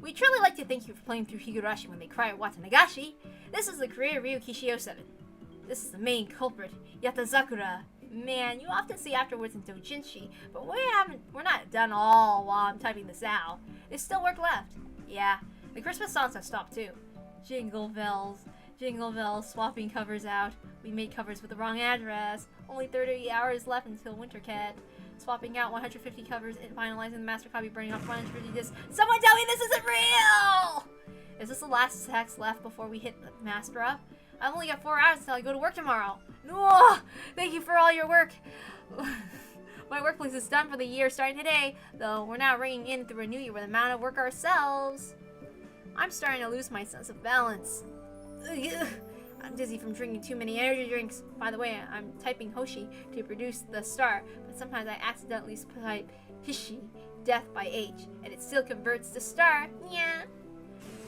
We'd truly like to thank you for playing through Higurashi When They Cry Watanagashi. This is the creator Ryukishi 07. This is the main culprit, Yatazakura. Man, you often see Afterwords in Dojinshi, but we're not done all while I'm typing this out. There's still work left. Yeah, the Christmas songs have stopped too. Jingle bells, swapping covers out. We made covers with the wrong address. Only 30 hours left until Wintercat. Swapping out 150 covers and finalizing the master copy, burning off 150 discs. Someone tell me this isn't real! Is this the last text left before we hit the master up? I've only got 4 hours until I go to work tomorrow. No, thank you for all your work. My workplace is done for the year starting today, though we're now ringing in through a new year with a amount of work ourselves. I'm starting to lose my sense of balance. I'm dizzy from drinking too many energy drinks. By the way, I'm typing Hoshi to produce the star, but sometimes I accidentally type Hishi, death by H, and it still converts to star. Yeah.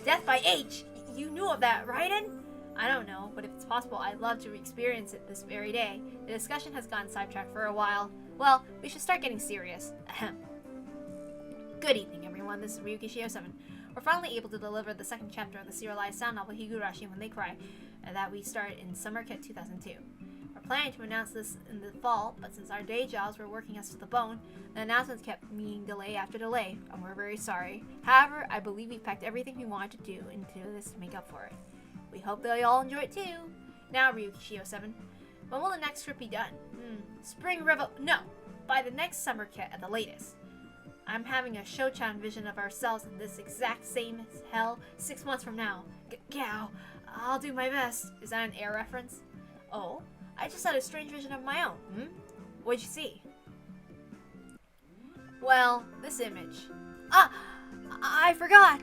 Death by H? You knew of that, Raiden? I don't know, but if it's possible, I'd love to experience it this very day. The discussion has gone sidetracked for a while. Well, we should start getting serious. Ahem. Good evening, everyone. This is Ryukishi 07. We're finally able to deliver the second chapter of the serialized sound novel Higurashi When They Cry, that we started in Summer Kit 2002. We're planning to announce this in the fall, but since our day jobs were working us to the bone, the announcements kept being delay after delay, and we're very sorry. However, I believe we packed everything we wanted to do into this to make up for it. We hope that you all enjoy it too. Now, Ryukishi 07, when will the next script be done? No, by the next Summer Kit at the latest. I'm having a Shochan vision of ourselves in this exact same hell 6 months from now. Gow, I'll do my best. Is that an air reference? Oh, I just had a strange vision of my own. What'd you see? Well, this image. I forgot!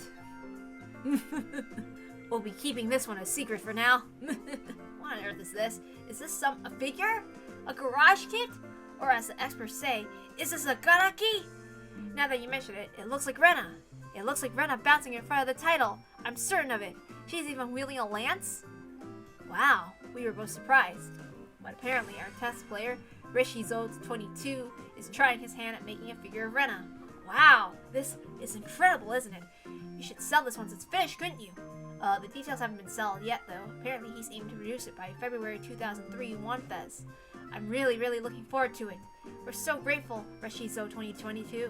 We'll be keeping this one a secret for now. What on earth is this? Is this a figure? A garage kit? Or as the experts say, is this a garaki? Now that you mention it, it looks like Rena. It looks like Rena bouncing in front of the title. I'm certain of it. She's even wielding a lance? Wow, we were both surprised. But apparently our test player, Rishizo22, is trying his hand at making a figure of Rena. Wow, this is incredible, isn't it? You should sell this once it's finished, couldn't you? The details haven't been sold yet, though. Apparently he's aiming to produce it by February 2003 Wanfest. I'm really looking forward to it. We're so grateful, Rishizo22.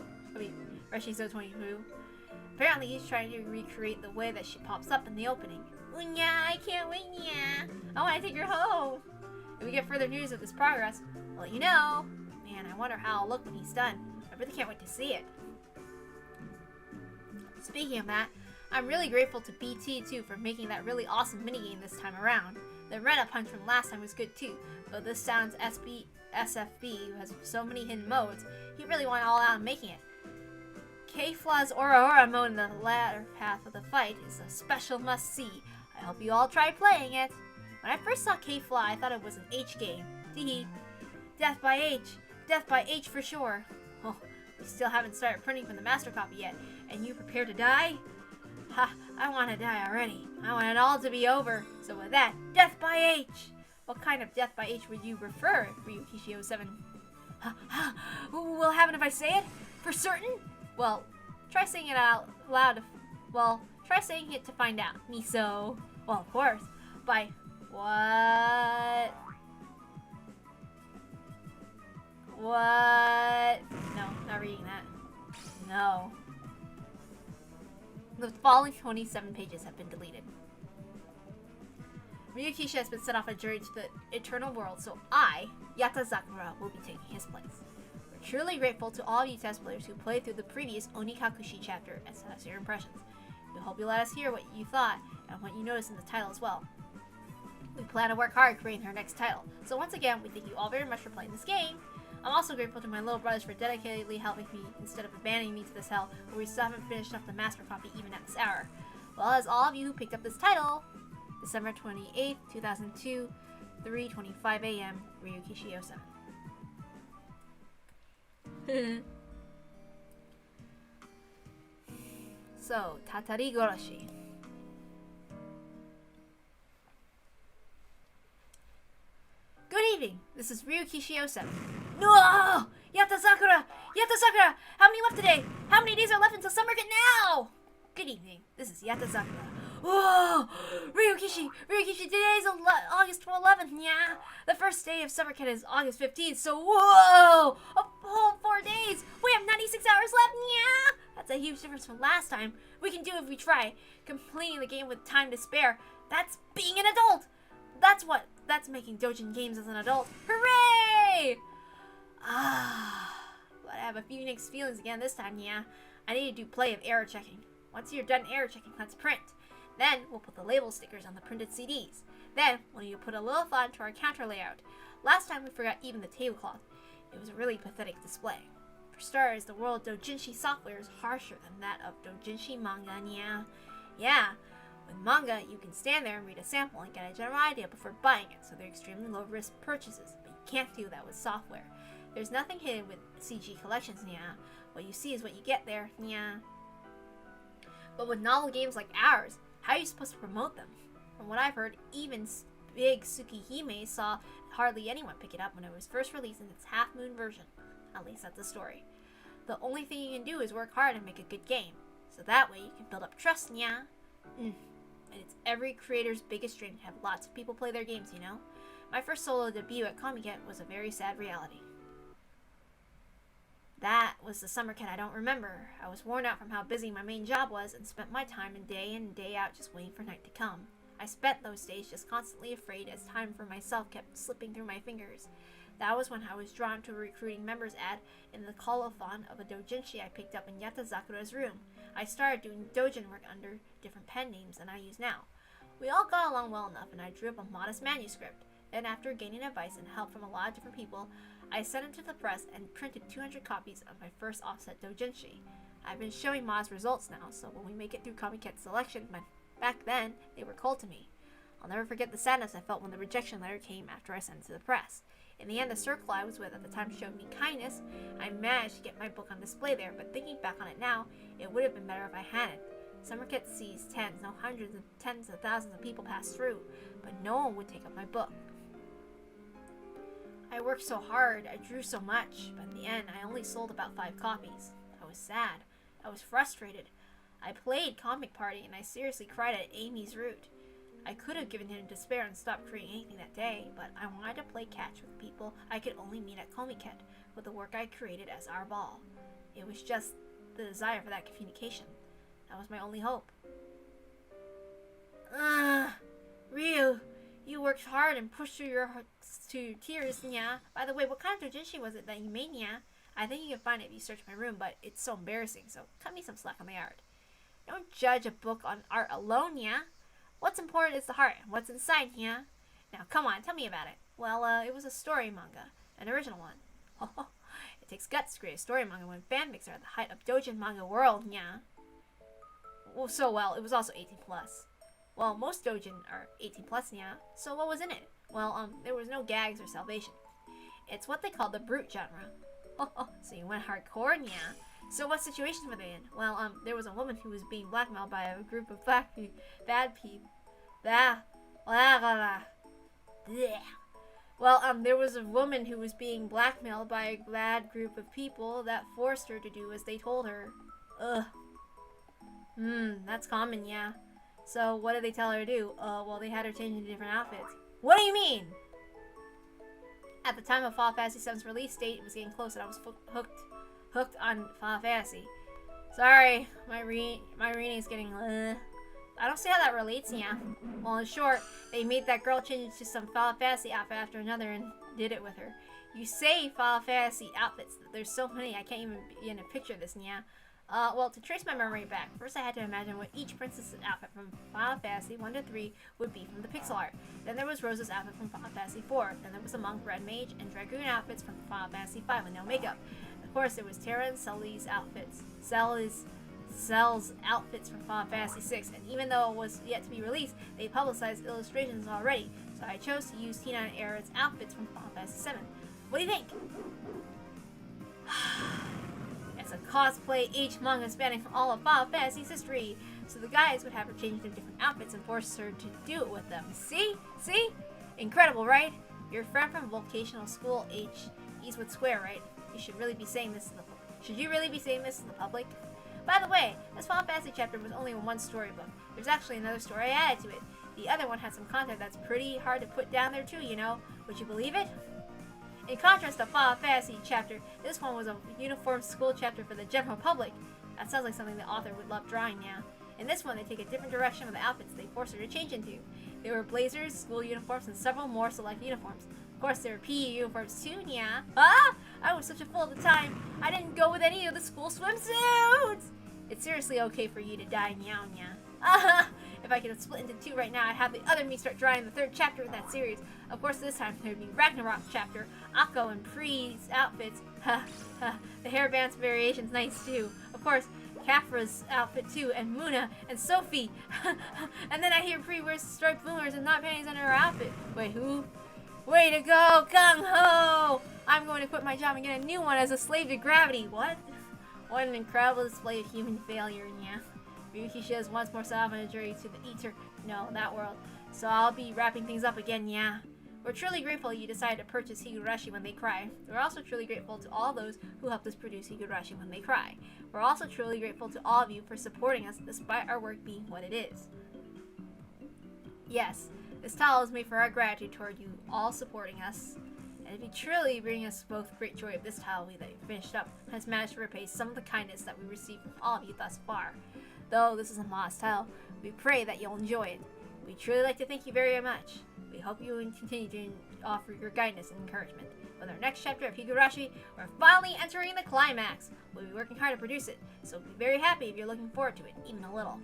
Apparently he's trying to recreate the way that she pops up in the opening. Unya, I can't wait, yeah. I want to take her home. If we get further news of this progress, I'll let you know. Man, I wonder how I'll look when he's done. I really can't wait to see it. Speaking of that, I'm really grateful to BT too for making that really awesome minigame this time around. The Rena punch from last time was good too, but this sounds SFB, who has so many hidden modes, he really went all out in making it. K-Fla's Aura mode in the latter half of the fight is a special must-see. I hope you all try playing it. When I first saw K-Fla, I thought it was an H game. Teehee. Death by H. Death by H for sure. Oh, we still haven't started printing from the master copy yet, and you prepare to die? Ha, I want to die already. I want it all to be over. So with that, death by H! What kind of death by H would you prefer, Ryukishi 07? Will happen if I say it? For certain? Well, try saying it out loud. Try saying it to find out. Miso. Well, of course. By what? What? No, not reading that. No. The following 27 pages have been deleted. Ryukishi has been sent off a journey to the eternal world, so I, Yatazakura, will be taking his place. We're truly grateful to all of you test players who played through the previous Onikakushi chapter and sent us your impressions. We hope you let us hear what you thought and what you noticed in the title as well. We plan to work hard creating our next title, so once again, we thank you all very much for playing this game. I'm also grateful to my little brothers for dedicatedly helping me instead of abandoning me to this hell where we still haven't finished up the master copy even at this hour. Well as all of you who picked up this title. December 28th, 2002, 3:25 a.m. Ryukishi 07. So, Tatarigoroshi. Good evening, this is Ryukishi 07. No! Yatasakura! Yatasakura! How many left today? How many days are left until summer get now? Good evening. This is Yatazakura. Whoa! Ryukishi! Today is August 11th, yeah? The first day of summer camp is August 15th, so whoa! A whole 4 days! We have 96 hours left, yeah? That's a huge difference from last time. We can do it if we try. Completing the game with time to spare. That's being an adult! That's making Dojin games as an adult. Hooray! But I have a few mixed feelings again this time, yeah? I need to do play of error checking. Once you're done error checking, let's print. Then we'll put the label stickers on the printed CDs. Then we'll need to put a little thought into our counter layout. Last time we forgot even the tablecloth. It was a really pathetic display. For starters, the world of doujinshi software is harsher than that of doujinshi manga, yeah? Yeah, with manga, you can stand there and read a sample and get a general idea before buying it, so they're extremely low-risk purchases. But you can't do that with software. There's nothing hidden with CG collections, yeah. What you see is what you get there, yeah. But with novel games like ours, how are you supposed to promote them? From what I've heard, even big Tsukihime saw hardly anyone pick it up when it was first released in its half-moon version. At least that's the story. The only thing you can do is work hard and make a good game. So that way you can build up trust, yeah? And it's every creator's biggest dream to have lots of people play their games, you know? My first solo debut at Comiket was a very sad reality. That was the summer camp I don't remember. I was worn out from how busy my main job was and spent my time in and day out just waiting for night to come. I spent those days just constantly afraid as time for myself kept slipping through my fingers. That was when I was drawn to a recruiting members ad in the colophon of a doujinshi I picked up in Yatazakura's room. I started doing doujin work under different pen names than I use now. We all got along well enough and I drew up a modest manuscript. Then after gaining advice and help from a lot of different people, I sent it to the press and printed 200 copies of my first offset doujinshi. I've been showing Ma's results now, so when we make it through Comiket selection, back then, they were cold to me. I'll never forget the sadness I felt when the rejection letter came after I sent it to the press. In the end, the circle I was with at the time showed me kindness. I managed to get my book on display there, but thinking back on it now, it would have been better if I hadn't. Summerket sees tens, no hundreds and tens of thousands of people pass through, but no one would take up my book. I worked so hard, I drew so much, but in the end, I only sold about 5 copies. I was sad. I was frustrated. I played Comic Party, and I seriously cried at Amy's route. I could have given in despair and stopped creating anything that day, but I wanted to play catch with people I could only meet at Comiket with the work I created as our ball. It was just the desire for that communication. That was my only hope. Ryu, you worked hard and pushed through your to tears, yeah. By the way, what kind of doujinshi was it that you made, yeah? I think you can find it if you search my room, but it's so embarrassing, so cut me some slack on the art. Don't judge a book on art alone, yeah? What's important is the heart and what's inside, yeah? Now, come on, tell me about it. Well, it was a story manga, an original one. It takes guts to create a story manga when fanfics are at the height of doujin manga world, yeah? Well, it was also 18+. Well, most doujin are 18+, yeah? So what was in it? Well, there was no gags or salvation. It's what they call the brute genre. So you went hardcore, yeah? So what situations were they in? Well, there was a woman who was being blackmailed by a group of bad people. Well, there was a woman who was being blackmailed by a bad group of people that forced her to do as they told her. That's common, yeah. So what did they tell her to do? Well, they had her change into different outfits. What do you mean? At the time of Final Fantasy VII's release date, it was getting close and I was hooked on Final Fantasy. Sorry, my reading is getting I don't see how that relates, yeah. Well, in short, they made that girl change into some Final Fantasy outfit after another and did it with her. You say Final Fantasy outfits. There's so many, I can't even begin to picture this, yeah. Well, to trace my memory back, first I had to imagine what each princess's outfit from Final Fantasy 1 to 3 would be from the pixel art. Then there was Rose's outfit from Final Fantasy 4. Then there was the Monk, Red Mage, and Dragoon outfits from Final Fantasy 5 with no makeup. Of course, there was Terra and Sully's outfits. Cell's outfits from Final Fantasy 6, and even though it was yet to be released, they publicized illustrations already, so I chose to use Tina and Aerith's outfits from Final Fantasy 7. What do you think? It's a cosplay H manga spanning all of Final Fantasy's history, so the guys would have her change into different outfits and force her to do it with them. See? See? Incredible, right? Your friend from vocational school H Eastwood Square, right? You should really be saying this to the public. Should you really be saying this to the public? By the way, this Final Fantasy chapter was only in one storybook. There's actually another story I added to it. The other one had some content that's pretty hard to put down there too, you know. Would you believe it? In contrast to Final Fantasy chapter, this one was a uniform school chapter for the general public. That sounds like something the author would love drawing now. In this one, they take a different direction with the outfits they force her to change into. There were blazers, school uniforms, and several more select uniforms. Of course, there were PE uniforms too, yeah. Ah! I was such a fool at the time. I didn't go with any of the school swimsuits! It's seriously okay for you to die, meow, meow. Ah! If I could split into two right now, I'd have the other me start drawing the third chapter of that series. Of course, this time there'd be Ragnarok chapter, Akko and Pre's outfits. Ha ha. The hairband's variation's nice too. Of course, Kafra's outfit too, and Muna and Sophie. And then I hear Pre wears striped bloomers and not panties under her outfit. Wait, who? Way to go, Gung Ho! I'm going to quit my job and get a new one as a slave to gravity. What? What an incredible display of human failure, yeah. Ryuki shows once more savagery to the Eater. No, that world. So I'll be wrapping things up again, yeah. We're truly grateful you decided to purchase Higurashi When They Cry. We're also truly grateful to all those who helped us produce Higurashi When They Cry. We're also truly grateful to all of you for supporting us despite our work being what it is. Yes, this towel is made for our gratitude toward you all supporting us. And if you truly bring us both great joy of this towel that you finished up has managed to repay some of the kindness that we received from all of you thus far. Though this is a modest towel, we pray that you'll enjoy it. We truly like to thank you very much. We hope you will continue to offer your guidance and encouragement. With our next chapter of Higurashi, we're finally entering the climax. We'll be working hard to produce it, so be very happy if you're looking forward to it, even a little.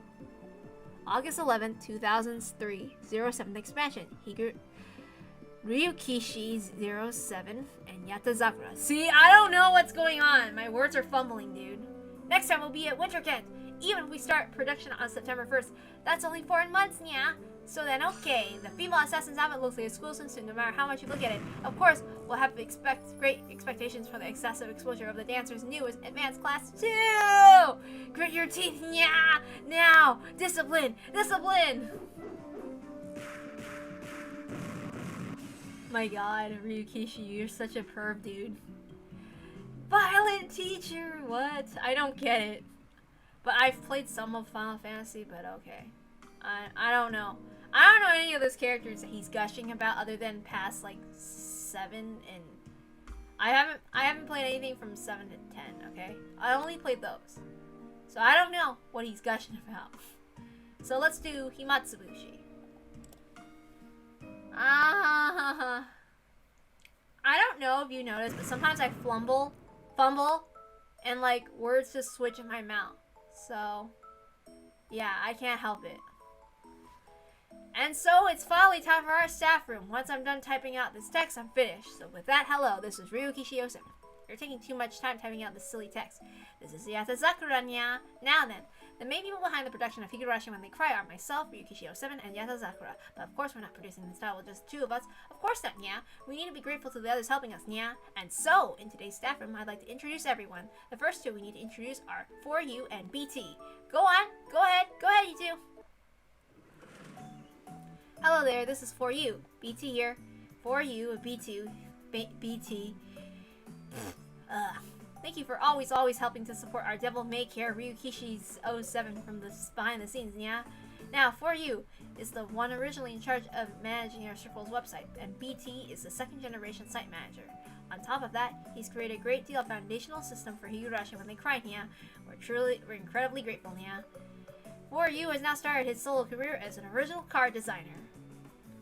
August 11th, 2003, 07th expansion, Ryukishi 07 and Yatazakura. See, I don't know what's going on. My words are fumbling, dude. Next time we'll be at Winter Kent. Even if we start production on September 1st, that's only 4 months, yeah? So then, okay, the female assassin's outfit looks like a school swimsuit no matter how much you look at it. Of course, we'll have great expectations for the excessive exposure of the dancer's newest advanced class too! Grit your teeth, yeah! Now! Discipline! Discipline! My god, Ryukishi, you're such a perv, dude. Violent teacher, what? I don't get it. But I've played some of Final Fantasy, but okay. I don't know. I don't know any of those characters that he's gushing about other than past like 7 and I haven't played anything from 7 to 10, okay? I only played those. So I don't know what he's gushing about. So let's do Himatsubushi. I don't know if you noticed, but sometimes I fumble, and like words just switch in my mouth. So, yeah, I can't help it. And so it's finally time for our staff room. Once I'm done typing out this text, I'm finished. So with that, hello, this is Ryukishi 07. You're taking too much time typing out this silly text. This is Yatazakura nya. Now then, the main people behind the production of Higurashi When They Cry are myself, Ryukishi 07, and Yatazakura. But of course we're not producing this style with just 2 of us. Of course not, nya. We need to be grateful to the others helping us, nya. And so, in today's staff room, I'd like to introduce everyone. The first 2 we need to introduce are 4U and BT. Go on, go ahead, you 2. Hello there, this is 4U. BT here. 4U, B2, BT. Thank you for always helping to support our devil may care Ryukishi's 07 from the behind the scenes, yeah? Now, 4U is the one originally in charge of managing our circle's website, and BT is the 2nd generation site manager. On top of that, he's created a great deal of foundational system for Higurashi When They Cry, yeah? We're incredibly grateful, yeah? 4U has now started his solo career as an original card designer.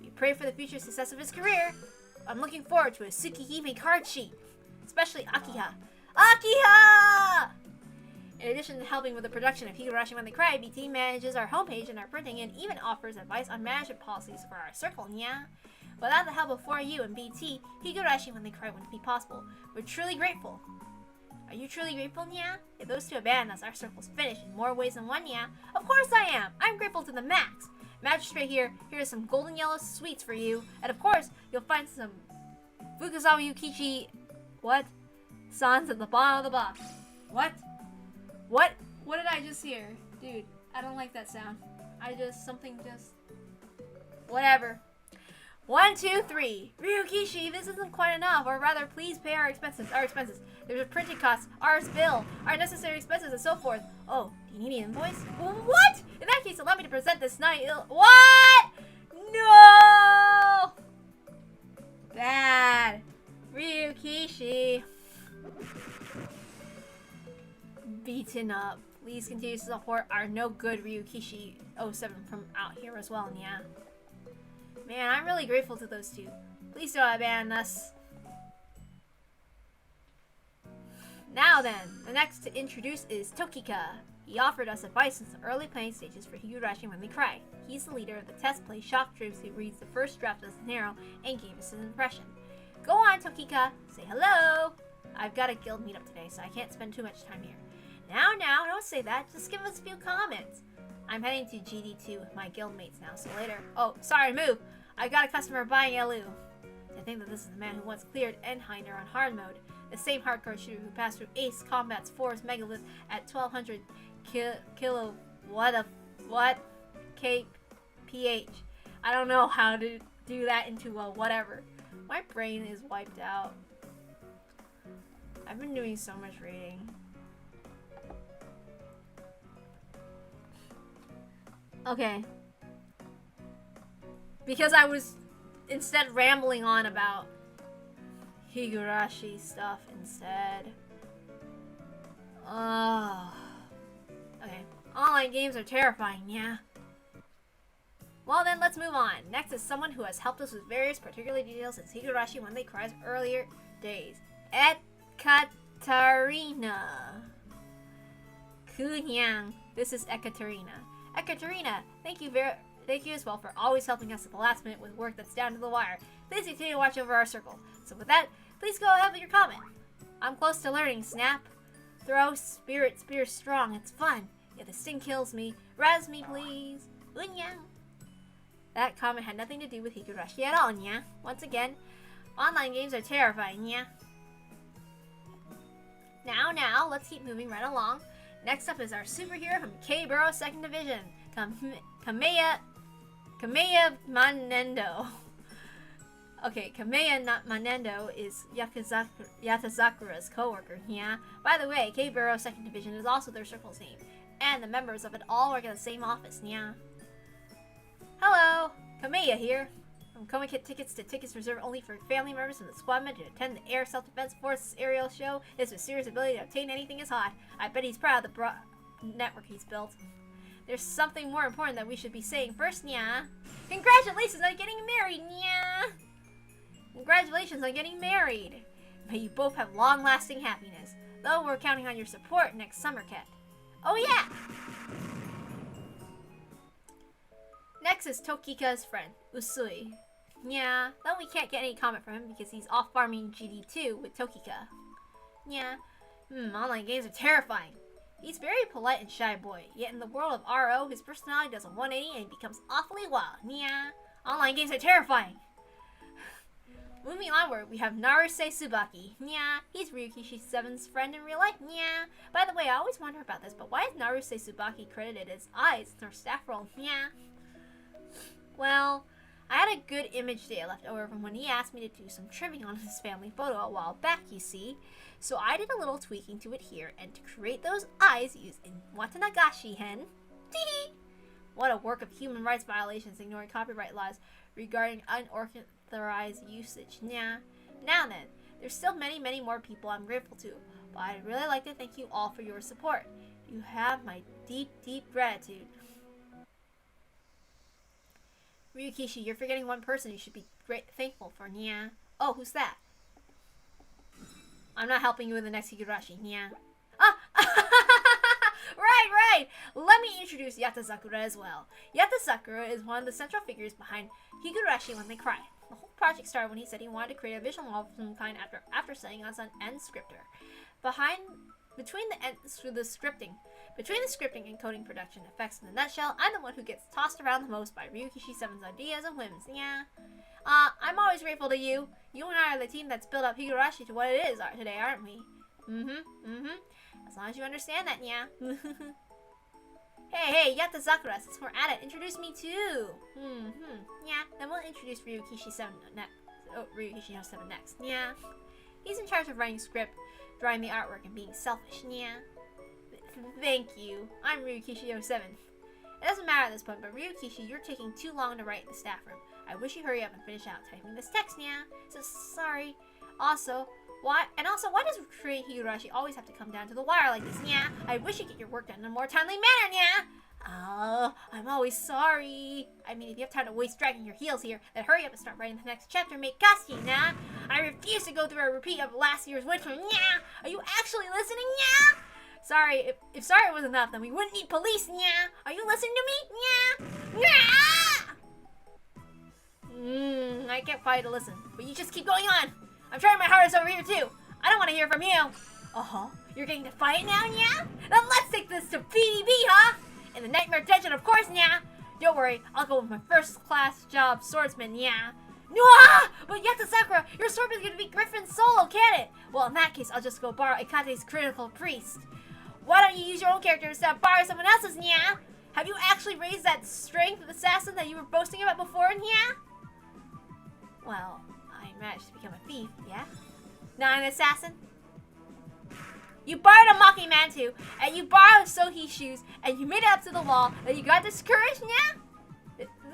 We pray for the future success of his career. I'm looking forward to a Tsukihime card sheet, especially Akiha. Akiha! In addition to helping with the production of Higurashi When They Cry, BT manages our homepage and our printing and even offers advice on management policies for our circle, yeah? Without the help of 4U and BT, Higurashi When They Cry wouldn't be possible. We're truly grateful. Are you truly grateful, yeah? If those 2 abandon us, our circle's finished in more ways than one, yeah? Of course I am! I'm grateful to the max! Magistrate here's some golden yellow sweets for you. And of course, you'll find some Fukuzawa Yukichi... What? Sans at the bottom of the box. What? What did I just hear? Dude, I don't like that sound. Whatever. 1, 2, 3. Ryukishi, this isn't quite enough, or rather, please pay our expenses. There's a printing costs, ours bill, our necessary expenses, and so forth. Oh, do you need an invoice? What? In that case, allow me to present this night. What? No! Bad. Ryukishi. Beaten up. Please continue to support our no good Ryukishi 07 from out here as well, yeah. Man, I'm really grateful to those two. Please don't abandon us. Now then, the next to introduce is Tokika. He offered us advice in the early playing stages for Higurashi when they cry. He's the leader of the test play Shock Troops who reads the first draft of the scenario and gave us his impression. Go on, Tokika. Say hello. I've got a guild meetup today, so I can't spend too much time here. Now, don't say that. Just give us a few comments. I'm heading to GD2 with my guild mates now, so later. Oh, sorry, move. I got a customer buying LU. I think that this is the man who once cleared Endhinder on hard mode. The same hardcore shooter who passed through Ace Combat's 4's megalith at 1200 kilo. What? kph. I don't know how to do that into a whatever. My brain is wiped out. I've been doing so much reading. Okay. Because I was instead rambling on about Higurashi stuff instead. Okay. Online games are terrifying, yeah. Well then, let's move on. Next is someone who has helped us with various particular details since Higurashi when they cried earlier days. Ekaterina. Kunyang. This is Ekaterina. Ekaterina, thank you as well for always helping us at the last minute with work that's down to the wire. Please continue to watch over our circle. So with that, please go ahead with your comment. I'm close to learning, Snap. Throw, spear strong, it's fun. If the sting kills me, razz me please. Unyang. That comment had nothing to do with Higurashi at all, nya. Once again, online games are terrifying, nya. Now, let's keep moving right along. Next up is our superhero from K-Borough 2nd Division, Kameya Manendo. Okay, Kameya Manendo is Yatazakura's co-worker, yeah? By the way, K-Borough 2nd Division is also their circle's name, and the members of it all work at the same office, yeah? Hello, Kameya here. From Komikit tickets to tickets reserved only for family members and the squadmen to attend the Air Self-Defense Force aerial show. His mysterious ability to obtain anything is hot. I bet he's proud of the network he's built. There's something more important that we should be saying first, nya. Congratulations on getting married, nya. Congratulations on getting married. May you both have long-lasting happiness. Though we're counting on your support next summer, Ket. Oh yeah! Next is Tokika's friend, Usui. Yeah, though we can't get any comment from him because he's off farming GD2 with Tokika. Yeah, online games are terrifying. He's a very polite and shy boy, yet in the world of RO, his personality does a 180 and he becomes awfully wild. Yeah, online games are terrifying. Moving onward, we have Naruse Tsubaki. Yeah, he's Ryukishi 7's friend in real life. Yeah. By the way, I always wonder about this, but why is Naruse Tsubaki credited as eyes in our staff role? Yeah. Well, I had a good image data left over from when he asked me to do some trimming on his family photo a while back, you see. So I did a little tweaking to it here, and to create those eyes using Watanagashi hen. Teehee! What a work of human rights violations ignoring copyright laws regarding unauthorized usage. Nah. Now then, there's still many more people I'm grateful to, but I'd really like to thank you all for your support. You have my deep gratitude. Ryukishi, you're forgetting one person you should be thankful for, nya. Oh, who's that? I'm not helping you with the next Higurashi, nya. Ah! Right! Let me introduce Yatazakura as well. Yatazakura is one of the central figures behind Higurashi when they cry. The whole project started when he said he wanted to create a visual novel of some kind after setting on an end scripter. Between the scripting and coding production effects in a nutshell, I'm the one who gets tossed around the most by Ryukishi 7's ideas and whims, yeah. I'm always grateful to you. You and I are the team that's built up Higurashi to what it is today, aren't we? As long as you understand that, yeah. Hey, Yatazakura, since we're at it, introduce me too. Yeah, then we'll introduce Ryukishi 7 next. Oh, Ryukishi 7 next. Yeah. He's in charge of writing script, drawing the artwork, and being selfish. Yeah. Thank you. I'm Ryukishi 7. It doesn't matter at this point, but Ryukishi, you're taking too long to write in the staff room. I wish you hurry up and finish out typing this text, yeah. So sorry. Also, why does Create Higurashi always have to come down to the wire like this, yeah? I wish you get your work done in a more timely manner, yeah. Oh, I'm always sorry. I mean, if you have time to waste dragging your heels here, then hurry up and start writing the next chapter, make Kashi, nah? I refuse to go through a repeat of last year's winter, yeah. Are you actually listening, yeah? Sorry, if sorry was enough, then we wouldn't need police, yeah. Are you listening to me, yeah? Yeah! I kept quiet to listen, but you just keep going on. I'm trying my hardest over here too. I don't want to hear from you. You're getting to fight now, yeah? Then let's take this to PvP, huh? In the nightmare dungeon, of course, yeah. Don't worry, I'll go with my first-class job swordsman, yeah. No, but Yatazakura, your swordman's gonna be Griffin's solo, can it? Well, in that case, I'll just go borrow Ikate's critical priest. Why don't you use your own character instead of borrow someone else's, yeah? Have you actually raised that strength of assassin that you were boasting about before, yeah? Well, I managed to become a thief, yeah? Not an assassin? You borrowed a Maki Mantu, and you borrowed Sohi's shoes, and you made it up to the law that you got discouraged, yeah?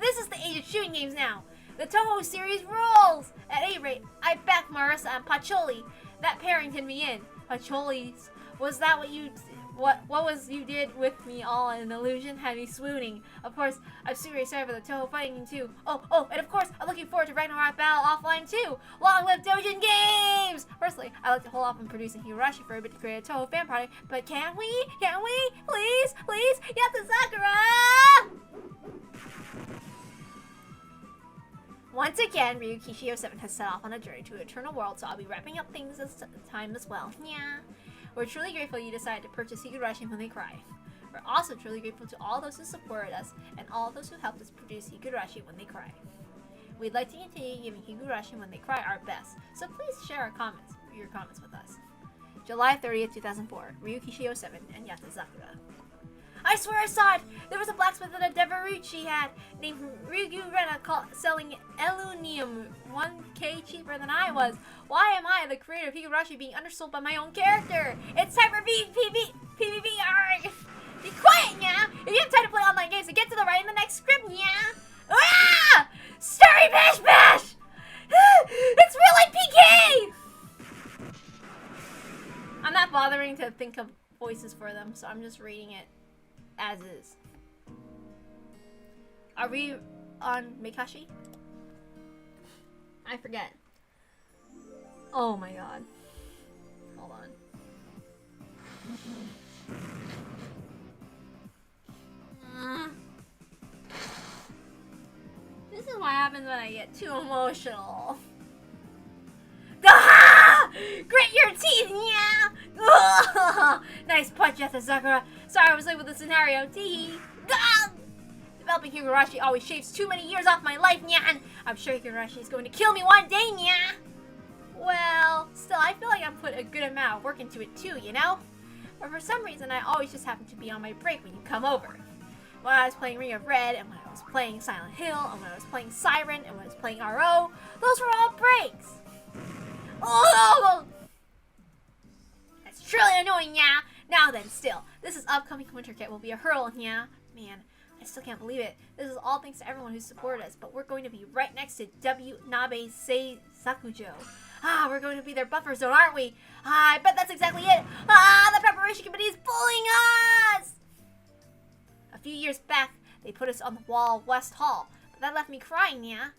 This is the age of shooting games now. The Toho series rules! At any rate, I backed Marissa and Pacholi. That pairing did me in. Pacholi's, was that what you did with me all an illusion? Had me swooning. Of course, I'm super excited for the Toho fighting too. Oh, and of course, I'm looking forward to Ragnarok Battle offline too. Long live Dojin Games! Personally, I like to hold off on producing Higurashi for a bit to create a Toho fan project, but can we? Please, Yatazakura! Once again, Ryukishi 07 has set off on a journey to Eternal World, so I'll be wrapping up things this time as well. Yeah. We're truly grateful you decided to purchase Higurashi when they cry. We're also truly grateful to all those who supported us and all those who helped us produce Higurashi when they cry. We'd like to continue giving Higurashi when they cry our best, so please share your comments with us. July 30th, 2004, Ryukishi 07 and Yatazakura. I swear I saw it! There was a blacksmith at a Devaruchi had named Ryugu Rena selling aluminium 1K cheaper than I was. Why am I, the creator of Higurashi, being undersold by my own character? It's time for PvP! Alright! Be quiet, yeah! If you have time to play online games, then get to the right in the next script, yeah! Ah! Starry Bash Bash! It's real like PK! I'm not bothering to think of voices for them, so I'm just reading it as is. Are we on Mikashi? I forget. Oh my god. Hold on. This is what happens when I get too emotional. Ah! Grit your teeth, yeah! Nice punch, Yatazakura. Sorry I was late with the scenario. Teehee. Developing Higurashi always shaves too many years off my life, nyan. I'm sure Higurashi is going to kill me one day, nyan. Well, still, I feel like I put a good amount of work into it too, you know? But for some reason, I always just happen to be on my break when you come over. When I was playing Ring of Red, and when I was playing Silent Hill, and when I was playing Siren, and when I was playing RO, those were all breaks. Oh! That's truly annoying, yeah. Now then, still, this is upcoming winter kit will be a hurdle, yeah. Man, I still can't believe it. This is all thanks to everyone who supported us, but we're going to be right next to W Nabe Sei Sakujo. We're going to be their buffer zone, aren't we? I bet that's exactly it. The preparation committee is bullying us! A few years back, they put us on the wall of West Hall, but that left me crying, yeah.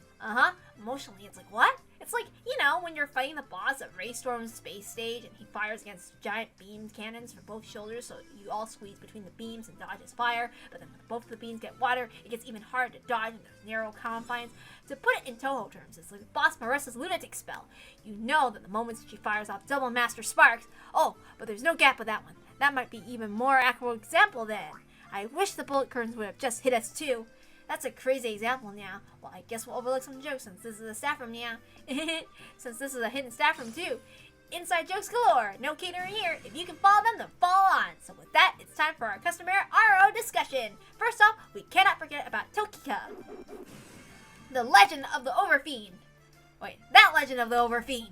Emotionally, it's like, what? It's like, you know, when you're fighting the boss at Raystorm's space stage and he fires against giant beam cannons for both shoulders, so you all squeeze between the beams and dodge his fire, but then when both of the beams get wider, it gets even harder to dodge in those narrow confines. To put it in Toho terms, it's like boss Marissa's lunatic spell. You know that the moments she fires off double master sparks. Oh, but there's no gap with that one. That might be even more accurate example then. I wish the bullet curtains would have just hit us too. That's a crazy example now. Well, I guess we'll overlook some jokes since this is a staff room now. Since this is a hidden staff room too. inside jokes galore. No catering here. If you can follow them, then follow on. So with that, it's time for our customary RO discussion. First off, we cannot forget about Tokika, the legend of the Overfiend. Wait, that legend of the Overfiend.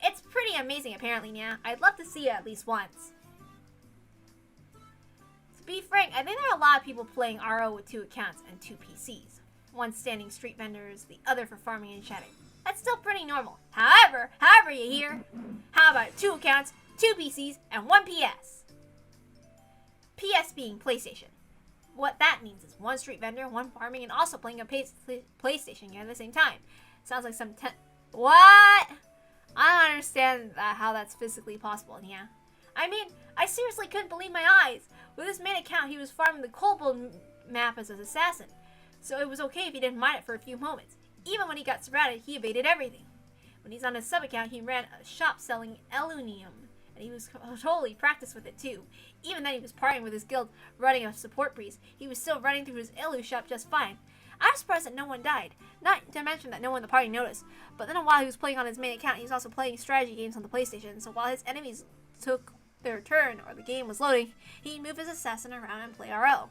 It's pretty amazing apparently, yeah. I'd love to see it at least once. To be frank, I think there are a lot of people playing RO with 2 accounts and 2 PCs. One standing street vendors, the other for farming and chatting. That's still pretty normal. However, you hear? How about 2 accounts, 2 PCs, and 1 PS? PS being PlayStation. What that means is 1 street vendor, 1 farming, and also playing a PlayStation game at the same time. Sounds like some what? I don't understand how that's physically possible, yeah. I mean, I seriously couldn't believe my eyes. With his main account, he was farming the Kobold map as an assassin. So it was okay if he didn't mind it for a few moments. Even when he got surrounded, he evaded everything. When he's on his sub-account, he ran a shop selling aluminium, and he was totally practiced with it too. Even then, he was partying with his guild, running a support priest. He was still running through his Elu shop just fine. I'm surprised that no one died, not to mention that no one in the party noticed. But then while he was playing on his main account, he was also playing strategy games on the PlayStation, so while his enemies took their turn or the game was loading, he'd move his assassin around and play RO.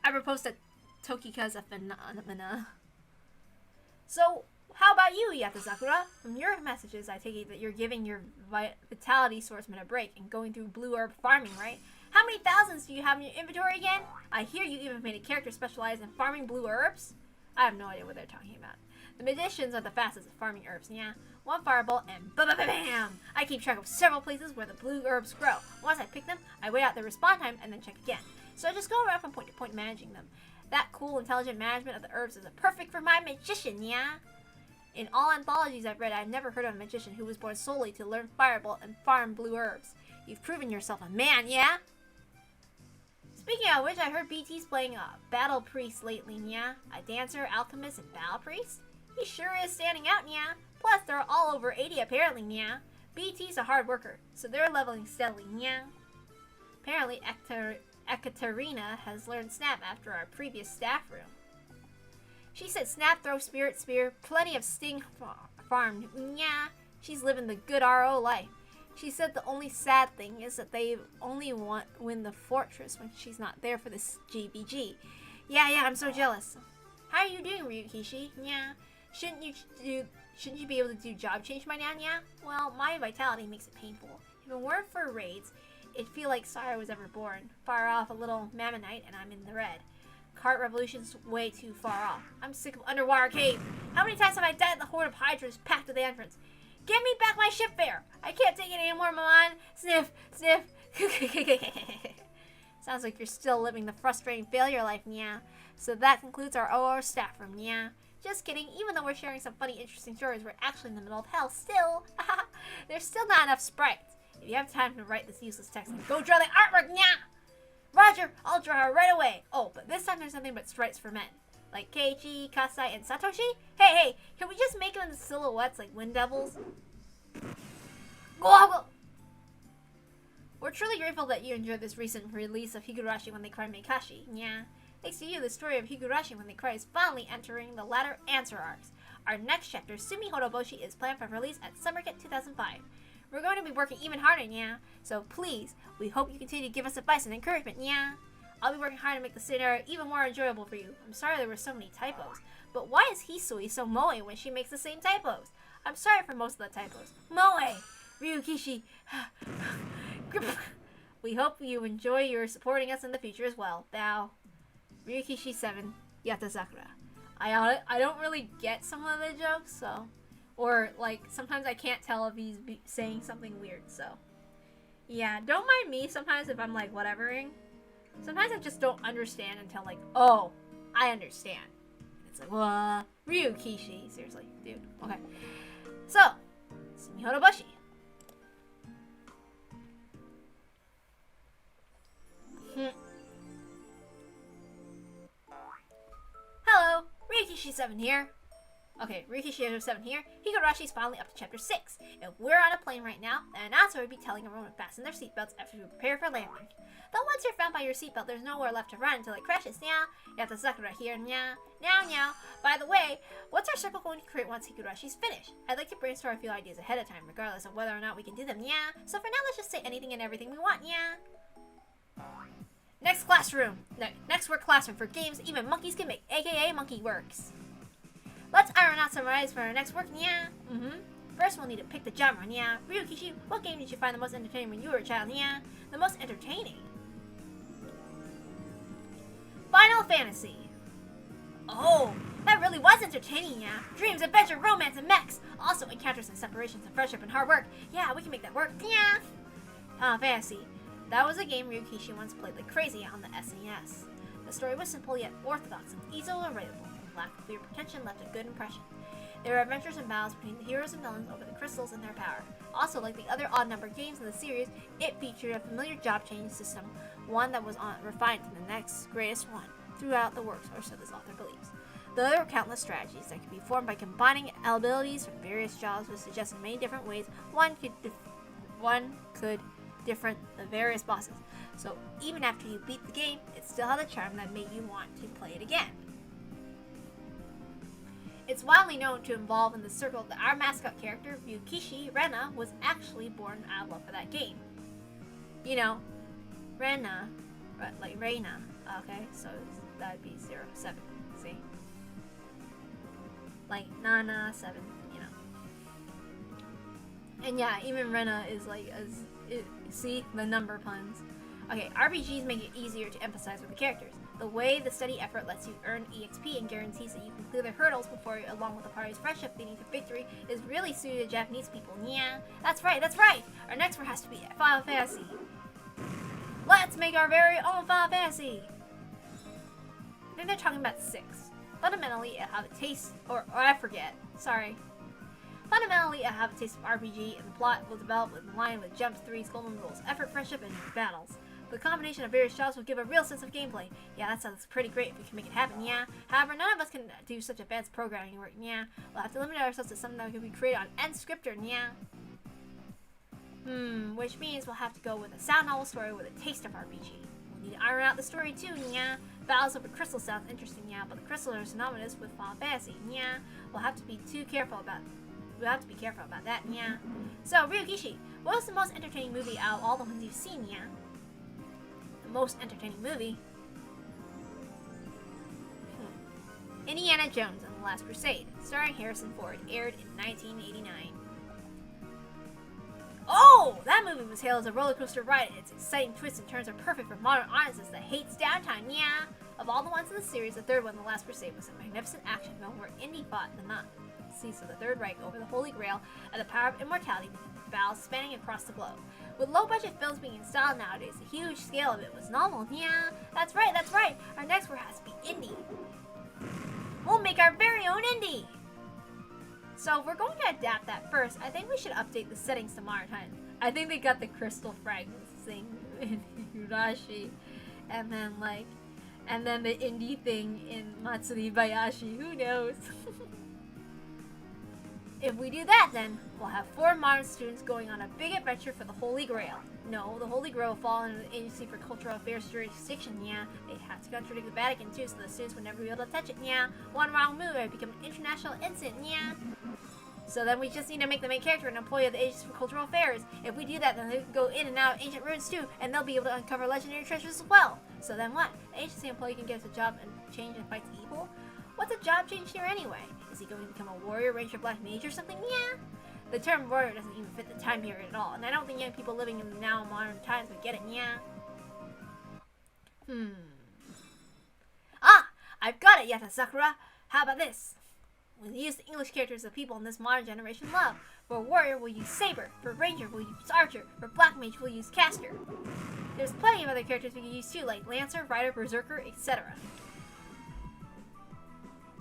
I proposed that Tokika's a phenomena. So, how about you, Yatazakura? From your messages, I take it that you're giving your vitality swordsman a break and going through blue herb farming, right? How many thousands do you have in your inventory again? I hear you even made a character specialized in farming blue herbs. I have no idea what they're talking about. The magicians are the fastest at farming herbs, yeah? 1 fireball and bam! I keep track of several places where the blue herbs grow. Once I pick them, I wait out the respawn time and then check again. So I just go around from point to point managing them. That cool, intelligent management of the herbs is perfect for my magician, yeah? In all anthologies I've read, I've never heard of a magician who was born solely to learn fireball and farm blue herbs. You've proven yourself a man, yeah? Speaking of which, I heard BT's playing a battle priest lately, yeah? A dancer, alchemist, and battle priest? He sure is standing out, yeah? Plus, they're all over 80 apparently, yeah? BT's a hard worker, so they're leveling steadily, yeah? Apparently, Ekaterina has learned Snap after our previous staff room. She said Snap, throw, spirit, spear, plenty of sting farmed, yeah? She's living the good RO life. She said the only sad thing is that they only win the fortress when she's not there for this GBG. Yeah, I'm so jealous. How are you doing, Ryukishi? Yeah. Shouldn't you be able to do job change by now, yeah? Well, my vitality makes it painful. If it weren't for raids, it'd feel like Sire was ever born. Fire off a little Mammonite and I'm in the red. Cart revolution's way too far off. I'm sick of underwater cave. How many times have I died at the horde of hydras packed to the entrance? Give me back my ship fare! I can't take it anymore, Milan! Sniff! Sniff! Sounds like you're still living the frustrating failure life, yeah. So that concludes our OR staff room, yeah. Just kidding, even though we're sharing some funny, interesting stories, we're actually in the middle of hell still. There's still not enough sprites. If you have time to write this useless text, then go draw the artwork, yeah! Roger, I'll draw her right away. Oh, but this time there's nothing but sprites for men. Like Keiichi, Kasai, and Satoshi? Hey, can we just make them into silhouettes like wind devils? We're truly grateful that you enjoyed this recent release of Higurashi When They Cry Meikashi. Yeah. Thanks to you, the story of Higurashi When They Cry is finally entering the latter answer arcs. Our next chapter, Sumi Horoboshi, is planned for release at Summerket 2005. We're going to be working even harder, yeah? So please, we hope you continue to give us advice and encouragement, yeah? I'll be working hard to make the scenario even more enjoyable for you. I'm sorry there were so many typos. But why is Hisui so moe when she makes the same typos? I'm sorry for most of the typos. Moe! Ryukishi! We hope you enjoy your supporting us in the future as well. Bow. Ryukishi 7, Yatazakura. I don't really get some of the jokes, so... Or, like, sometimes I can't tell if he's saying something weird, so... Yeah, don't mind me sometimes if I'm, like, whatevering. Sometimes I just don't understand until, like, oh, I understand. It's like, what? Ryukishi. Seriously, dude. Okay. So, Sumi Horoboshi. Hello, Ryukishi7 here. Okay, Rikishi7 here. Higurashi's finally up to chapter 6. And we're on a plane right now, and the announcer will be telling everyone to fasten their seatbelts after we prepare for landing. Though once you're strap on your seatbelt. There's nowhere left to run until it crashes. Nya. Yata Sakura here. Nya. Now. By the way, what's our circle going to create once Higurashi's finished? I'd like to brainstorm a few ideas ahead of time, regardless of whether or not we can do them. Nya. So for now, let's just say anything and everything we want. Nya. Next classroom. Next work classroom for games even monkeys can make, aka Monkey Works. Let's iron out some ideas for our next work. Nya. First, we'll need to pick the genre. Nya. Ryukishi, what game did you find the most entertaining when you were a child? Nya. The most entertaining? Final Fantasy. Oh, that really was entertaining, yeah. Dreams, adventure, romance, and mechs. Also encounters and separations and friendship and hard work. Yeah, we can make that work. Yeah. Final Fantasy. That was a game Ryukishi once played like crazy on the SNES. The story was simple yet orthodox and easily relatable. The lack of clear pretension left a good impression. There were adventures and battles between the heroes and villains over the crystals and their power. Also, like the other odd-numbered games in the series, it featured a familiar job change system, one that was refined to the next greatest one throughout the works, or so this author believes. Though there were countless strategies that could be formed by combining abilities from various jobs, which suggested many different ways one could different the various bosses. So even after you beat the game, it still had a charm that made you want to play it again. It's widely known to involve in the circle that our mascot character, Ryukishi Rena, was actually born out of love for that game. You know, Rena, like Reina. Okay, so that'd be 07. See? Like Nana 7, you know. And yeah, even Rena is like see the number puns. Okay, RPGs make it easier to empathize with the characters. The way the steady effort lets you earn EXP and guarantees that you can clear the hurdles before you, along with the party's friendship leading to victory, is really suited to Japanese people. Yeah, that's right. Our next word has to be Final Fantasy. Let's make our very own Final Fantasy. I think they're talking about 6. Fundamentally, it have a taste, or I forget. Sorry. Fundamentally, it have a taste of RPG, and the plot will develop in line with Jump 3's golden rules: effort, friendship, and battles. The combination of various jobs will give a real sense of gameplay. Yeah, that sounds pretty great if we can make it happen, yeah. However, none of us can do such advanced programming work, yeah. We'll have to limit ourselves to something that can be created on N-Scripter, yeah. Which means we'll have to go with a sound novel story with a taste of RPG. We'll need to iron out the story too, yeah. Battles over crystals sounds interesting, yeah, but the crystals are synonymous with Final Fantasy, yeah. We'll have to be careful about that, yeah. So, Ryukishi, what was the most entertaining movie out of all the ones you've seen, yeah? The most entertaining movie? Indiana Jones and the Last Crusade, starring Harrison Ford, aired in 1989. Oh! That movie was hailed as a roller coaster ride, and its exciting twists and turns are perfect for modern audiences that hates downtime, yeah! Of all the ones in the series, the third one, The Last Crusade, was a magnificent action film where Indy fought the Nazis of the Third Reich over the Holy Grail and the power of immortality with battles spanning across the globe. With low-budget films being installed nowadays, the huge scale of it was novel, yeah! That's right! Our next word has to be Indy. We'll make our very own Indy! So if we're going to adapt that first, I think we should update the settings to modern times. I think they got the crystal fragments thing in Higurashi, and then the indie thing in Matsuri Bayashi. Who knows? If we do that, then we'll have 4 modern students going on a big adventure for the Holy Grail. No, the Holy Grail will fall under the Agency for Cultural Affairs jurisdiction, yeah. They have to contradict the Vatican too, so the students would never be able to touch it, yeah. One wrong move, it would become an international incident, yeah. So then we just need to make the main character an employee of the Agency for Cultural Affairs. If we do that, then they can go in and out of ancient ruins too, and they'll be able to uncover legendary treasures as well. So then what? An agency employee can get a job and change and fight evil? What's a job change here anyway? Is he going to become a warrior, ranger, black mage or something? Yeah. The term warrior doesn't even fit the time period at all, and I don't think young people living in the now modern times would get it, yeah. Ah! I've got it, Yata Sakura! How about this? We'll use the English characters that people in this modern generation love. For warrior, we'll use saber. For ranger, we'll use archer. For black mage, we'll use caster. There's plenty of other characters we can use too, like lancer, rider, berserker, etc.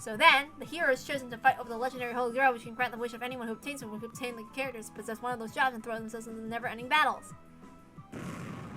So then, the hero is chosen to fight over the legendary Holy Grail, which can grant the wish of anyone who obtains it, who obtain the characters to possess one of those jobs and throw themselves into the never-ending battles.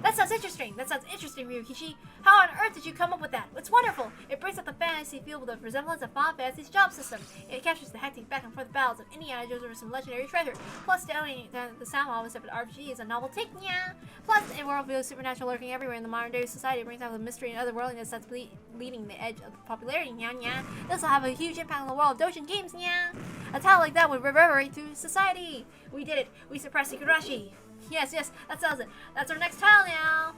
That sounds interesting. Ryukishi. How on earth did you come up with that? It's wonderful. It brings up the fantasy feel with the resemblance of Final Fantasy's job system. It captures the hectic back and forth battles of Indiana Jones over some legendary treasure. Plus, the sound of separate RPG is a novel take. Yeah. Plus, the worldview is supernatural lurking everywhere in the modern day society. It brings out the mystery and otherworldliness that's leading the edge of popularity. Yeah. This will have a huge impact on the world of Dojin games. Yeah. A title like that would reverberate through society. We did it. We suppressed Higurashi. Yes, that sells it. That's our next tile now.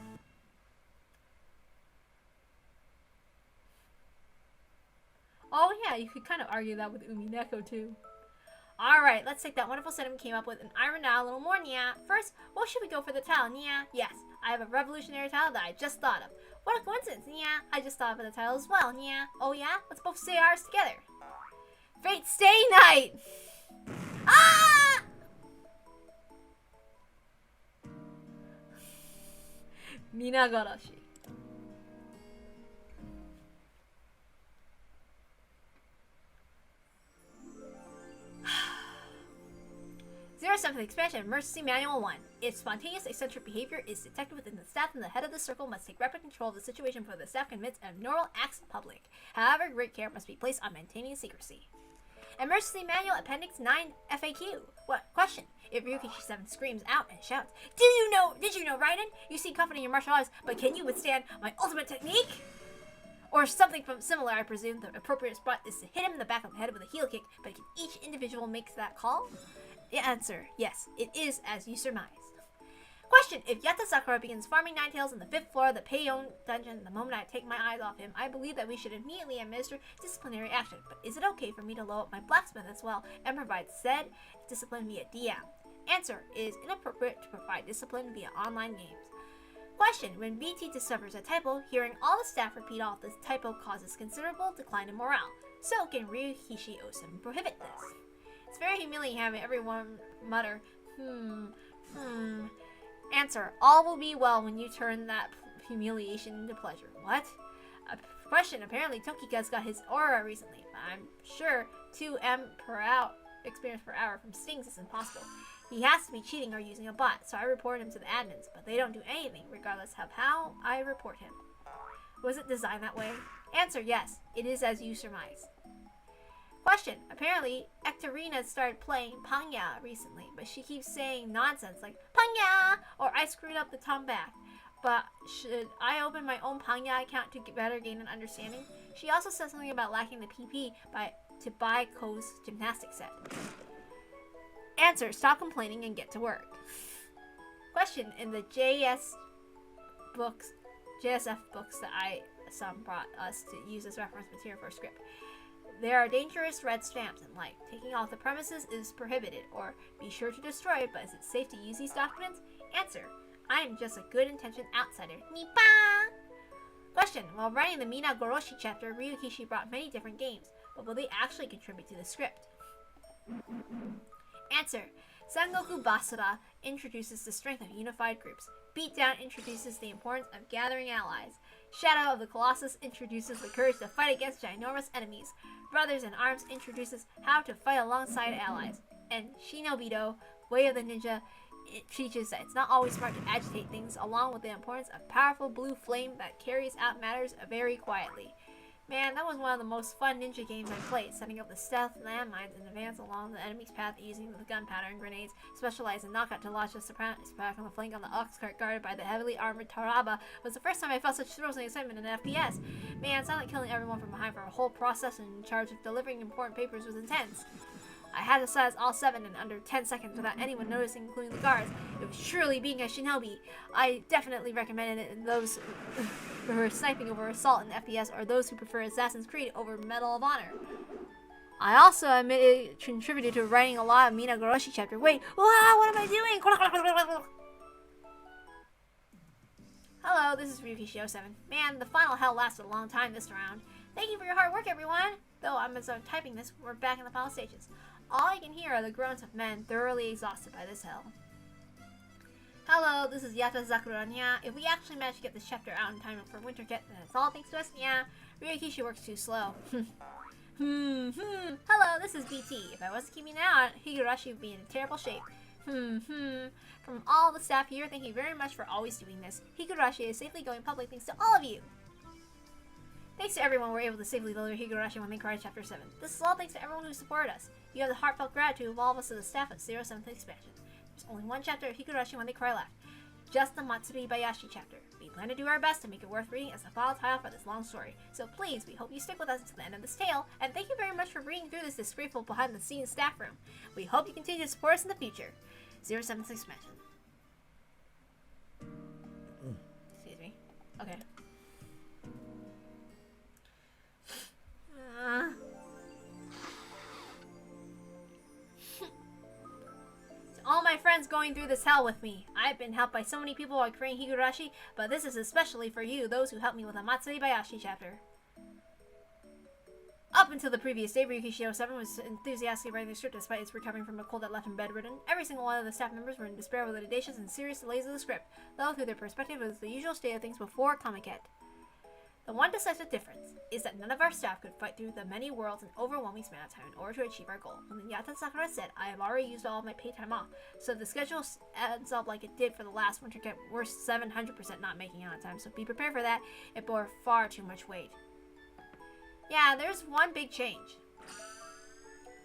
Oh yeah, you could kind of argue that with Umineko too. Alright, let's take that wonderful sentiment we came up with and iron it out a little more, Nya. First, what should we go for the tile, Nya? Yes, I have a revolutionary tile that I just thought of. What a coincidence, Nya. I just thought of the tile as well, Nya. Oh yeah? Let's both say ours together. Fate Stay Night! Ah! Minagarashi. Zero 7th Expansion Emergency Manual 1. If spontaneous eccentric behavior is detected within the staff, then the head of the circle must take rapid control of the situation before the staff commits abnormal acts in public. However, great care must be placed on maintaining secrecy. Emergency Manual Appendix 9 FAQ. What question? If Ryukishi 7 screams out and shouts, Did you know, Raiden? You seem confident in your martial arts, but can you withstand my ultimate technique? Or something from similar, I presume. The appropriate spot is to hit him in the back of the head with a heel kick, but can each individual make that call? The answer, yes, it is as you surmise. Question, if Yata Sakura begins farming Ninetales on the 5th floor of the Payon dungeon the moment I take my eyes off him, I believe that we should immediately administer disciplinary action. But is it okay for me to load up my blacksmith as well and provide said discipline via DM? Answer, it is inappropriate to provide discipline via online games. Question, when BT discovers a typo, hearing all the staff repeat off this typo causes considerable decline in morale. So can Ryukishi 07 prohibit this? It's very humiliating having everyone mutter, Answer, all will be well when you turn that humiliation into pleasure. What? Question, apparently Tokika's got his aura recently. I'm sure 2M per hour experience per hour from stings is impossible. He has to be cheating or using a bot, so I report him to the admins, but they don't do anything regardless of how I report him. Was it designed that way? Answer, yes, it is as you surmise. Question, apparently Ectorina started playing Panya recently, but she keeps saying nonsense like Panya or I screwed up the tongue back. But should I open my own Panya account to better gain an understanding? She also said something about lacking the PP to buy Ko's gymnastics set. Answer, stop complaining and get to work. Question, in the JSF books that some brought us to use as reference material for a script, there are dangerous red stamps and like taking off the premises is prohibited, or be sure to destroy it, but is it safe to use these documents? Answer, I am just a good-intentioned outsider. Nipa! Question, while writing the Minagarashi chapter, Ryukishi brought many different games, but will they actually contribute to the script? Answer, Sengoku Basara introduces the strength of unified groups. Beatdown introduces the importance of gathering allies. Shadow of the Colossus introduces the courage to fight against ginormous enemies. Brothers in Arms introduces how to fight alongside allies. And Shinobido, Way of the Ninja, it teaches that it's not always smart to agitate things, along with the importance of powerful blue flame that carries out matters very quietly. Man, that was one of the most fun ninja games I played, setting up the stealth landmines in advance along the enemy's path using the gunpowder and grenades, specialized in knockout to launch a surprise attack on the flank on the ox cart guarded by the heavily armored Taraba. Was the first time I felt such thrills and excitement in an FPS. Man, silent killing everyone from behind for a whole process in charge of delivering important papers was intense. I had to size all 7 in under 10 seconds without anyone noticing, including the guards. It was surely being a shinobi. I definitely recommend it in those who are sniping over Assault and FPS, or those who prefer Assassin's Creed over Medal of Honor. I also admit it contributed to writing a lot of Minagarashi chapter. Wait, what am I doing? Hello, this is Ryukishi 07. Man, the final hell lasted a long time this round. Thank you for your hard work, everyone. Though I'm typing this, we're back in the final stages. All I can hear are the groans of men thoroughly exhausted by this hell. Hello, this is Yata Sakura. Nya. If we actually manage to get this chapter out in time for Winter Jet, then it's all thanks to us. Nya. Ryukishi works too slow. Hello, this is BT. If I wasn't keeping an eye on Higurashi would be in terrible shape. From all the staff here, thank you very much for always doing this. Higurashi is safely going public thanks to all of you. Thanks to everyone, we're able to safely deliver Higurashi when they cried Chapter 7. This is all thanks to everyone who supported us. You have the heartfelt gratitude of all of us as the staff of 07th Expansion. There's only one chapter of Higurashi when they cry left. Just the Matsuri Bayashi chapter. We plan to do our best to make it worth reading as the final title for this long story. So please, we hope you stick with us until the end of this tale, and thank you very much for reading through this disgraceful behind-the-scenes staff room. We hope you continue to support us in the future. 07th Expansion. Excuse me. Okay. All my friends going through this hell with me. I've been helped by so many people while creating Higurashi, but this is especially for you, those who helped me with the Matsuri Bayashi chapter. Up until the previous day, Ryuki Shio 7 was enthusiastically writing the script despite his recovering from a cold that left him bedridden. Every single one of the staff members were in despair over the audacious and serious delays of the script, though through their perspective it was the usual state of things before Comiket. The one decisive difference is that none of our staff could fight through the many worlds and overwhelming span of time in order to achieve our goal. When Yata Sakura said, I have already used all of my paid time off, so if the schedule adds up like it did for the last winter camp, we're 700% not making it on time, so be prepared for that. It bore far too much weight. Yeah, there's one big change.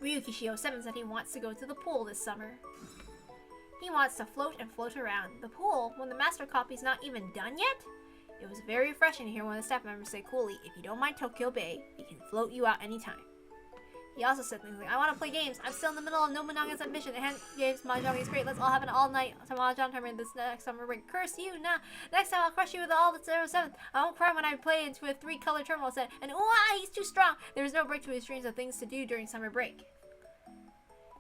Ryuki Shio 7 said he wants to go to the pool this summer. He wants to float and float around the pool when the master copy's not even done yet? It was very refreshing to hear one of the staff members say coolly, if you don't mind Tokyo Bay, we can float you out anytime. He also said things like, I want to play games. I'm still in the middle of Nobunaga's ambition. And games, Mahjong is great. Let's all have an all-night Mahjong tournament this next summer break. Curse you, nah. Next time I'll crush you with all the 07th. I won't cry when I play into a 3-color terminal set. And ooh, he's too strong. There was no break to his dreams of things to do during summer break.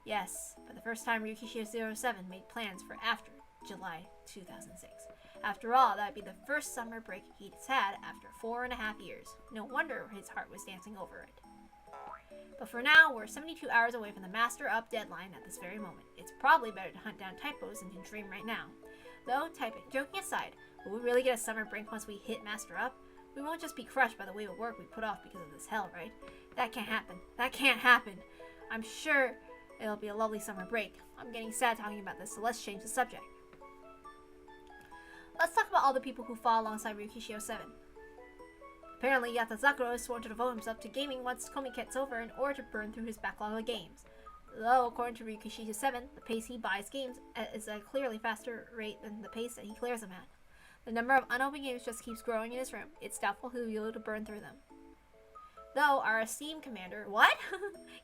Yes, for the first time, Ryuki Shio 07 made plans for after July 2006. After all, that would be the first summer break he'd had after 4.5 years. No wonder his heart was dancing over it. But for now, we're 72 hours away from the Master Up deadline at this very moment. It's probably better to hunt down typos than to dream right now. Though, joking aside, will we really get a summer break once we hit Master Up? We won't just be crushed by the wave of work we put off because of this hell, right? That can't happen. That can't happen. I'm sure it'll be a lovely summer break. I'm getting sad talking about this, so let's change the subject. Let's talk about all the people who fought alongside Ryuki Shio 7. Apparently, Yata Sakura is sworn to devote himself to gaming once Komiket's over in order to burn through his backlog of games. Though, according to Ryuki Shio 7, the pace he buys games is at a clearly faster rate than the pace that he clears them at. The number of unopened games just keeps growing in his room. It's doubtful he'll be able to burn through them. Though, our esteemed commander, what?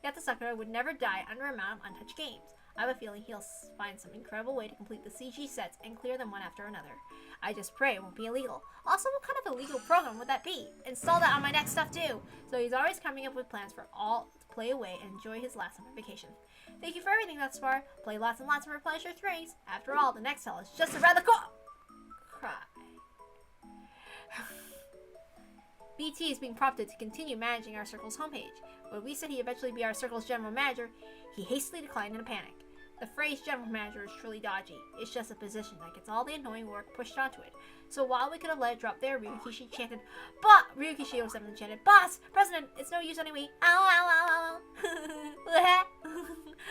Yata Sakura would never die under a amount of untouched games. I have a feeling he'll find some incredible way to complete the CG sets and clear them one after another. I just pray it won't be illegal. Also, what kind of illegal program would that be? Install that on my next stuff too. So he's always coming up with plans for all to play away and enjoy his last summer vacation. Thank you for everything thus far. Play lots and lots and replenish your strings. After all, the next hell is just around the corner. Cry. BT is being prompted to continue managing our circle's homepage. When we said he'd eventually be our circle's general manager, he hastily declined in a panic. The phrase general manager is truly dodgy. It's just a position that gets all the annoying work pushed onto it. So while we could have let it drop there, Ryuki chanted, Ryuki Shio 7 chanted, Boss! President! It's no use anyway. Ow, ow, ow,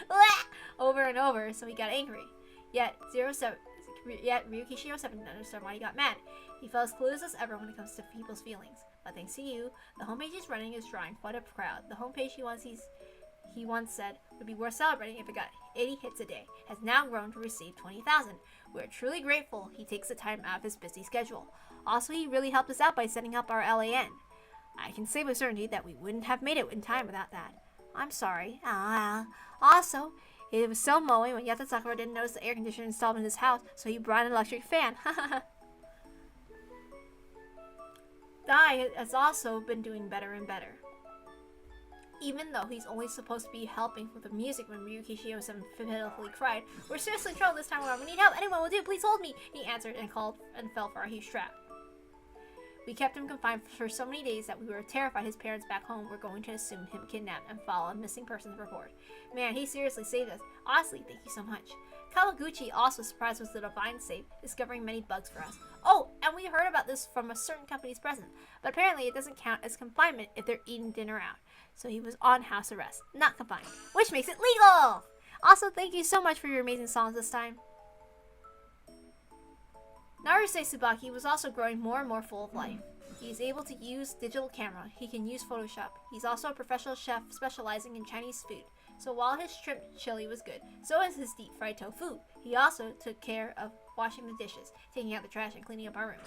ow. Over and over, so he got angry. Yet Ryuki Shio 7 didn't understand why he got mad. He felt as clueless as ever when it comes to people's feelings. But thanks to you, the homepage he's running is drawing quite a crowd. The homepage he once said would be worth celebrating if it got 80 hits a day, has now grown to receive 20,000. We're truly grateful he takes the time out of his busy schedule. Also, he really helped us out by setting up our LAN. I can say with certainty that we wouldn't have made it in time without that. I'm sorry. Also, it was so mowing when Yata Sakura didn't notice the air conditioner installed in his house, so he brought an electric fan. Dai has also been doing better and better. Even though he's only supposed to be helping with the music when Ryuki Shio 7 pitifully cried, "We're seriously in trouble this time around. We need help. Anyone will do. Please hold me." He answered and called and fell for a huge trap. We kept him confined for so many days that we were terrified his parents back home were going to assume him kidnapped and file a missing persons report. Man, he seriously saved us. Honestly, thank you so much. Kawaguchi also surprised with the divine save, discovering many bugs for us. Oh, and we heard about this from a certain company's president, but apparently it doesn't count as confinement if they're eating dinner out. So he was on house arrest, not confined, which makes it legal! Also, thank you so much for your amazing songs this time. Naruse Tsubaki was also growing more and more full of life. He is able to use digital camera. He can use Photoshop. He's also a professional chef specializing in Chinese food. So while his shrimp chili was good, so is his deep fried tofu. He also took care of washing the dishes, taking out the trash, and cleaning up our room.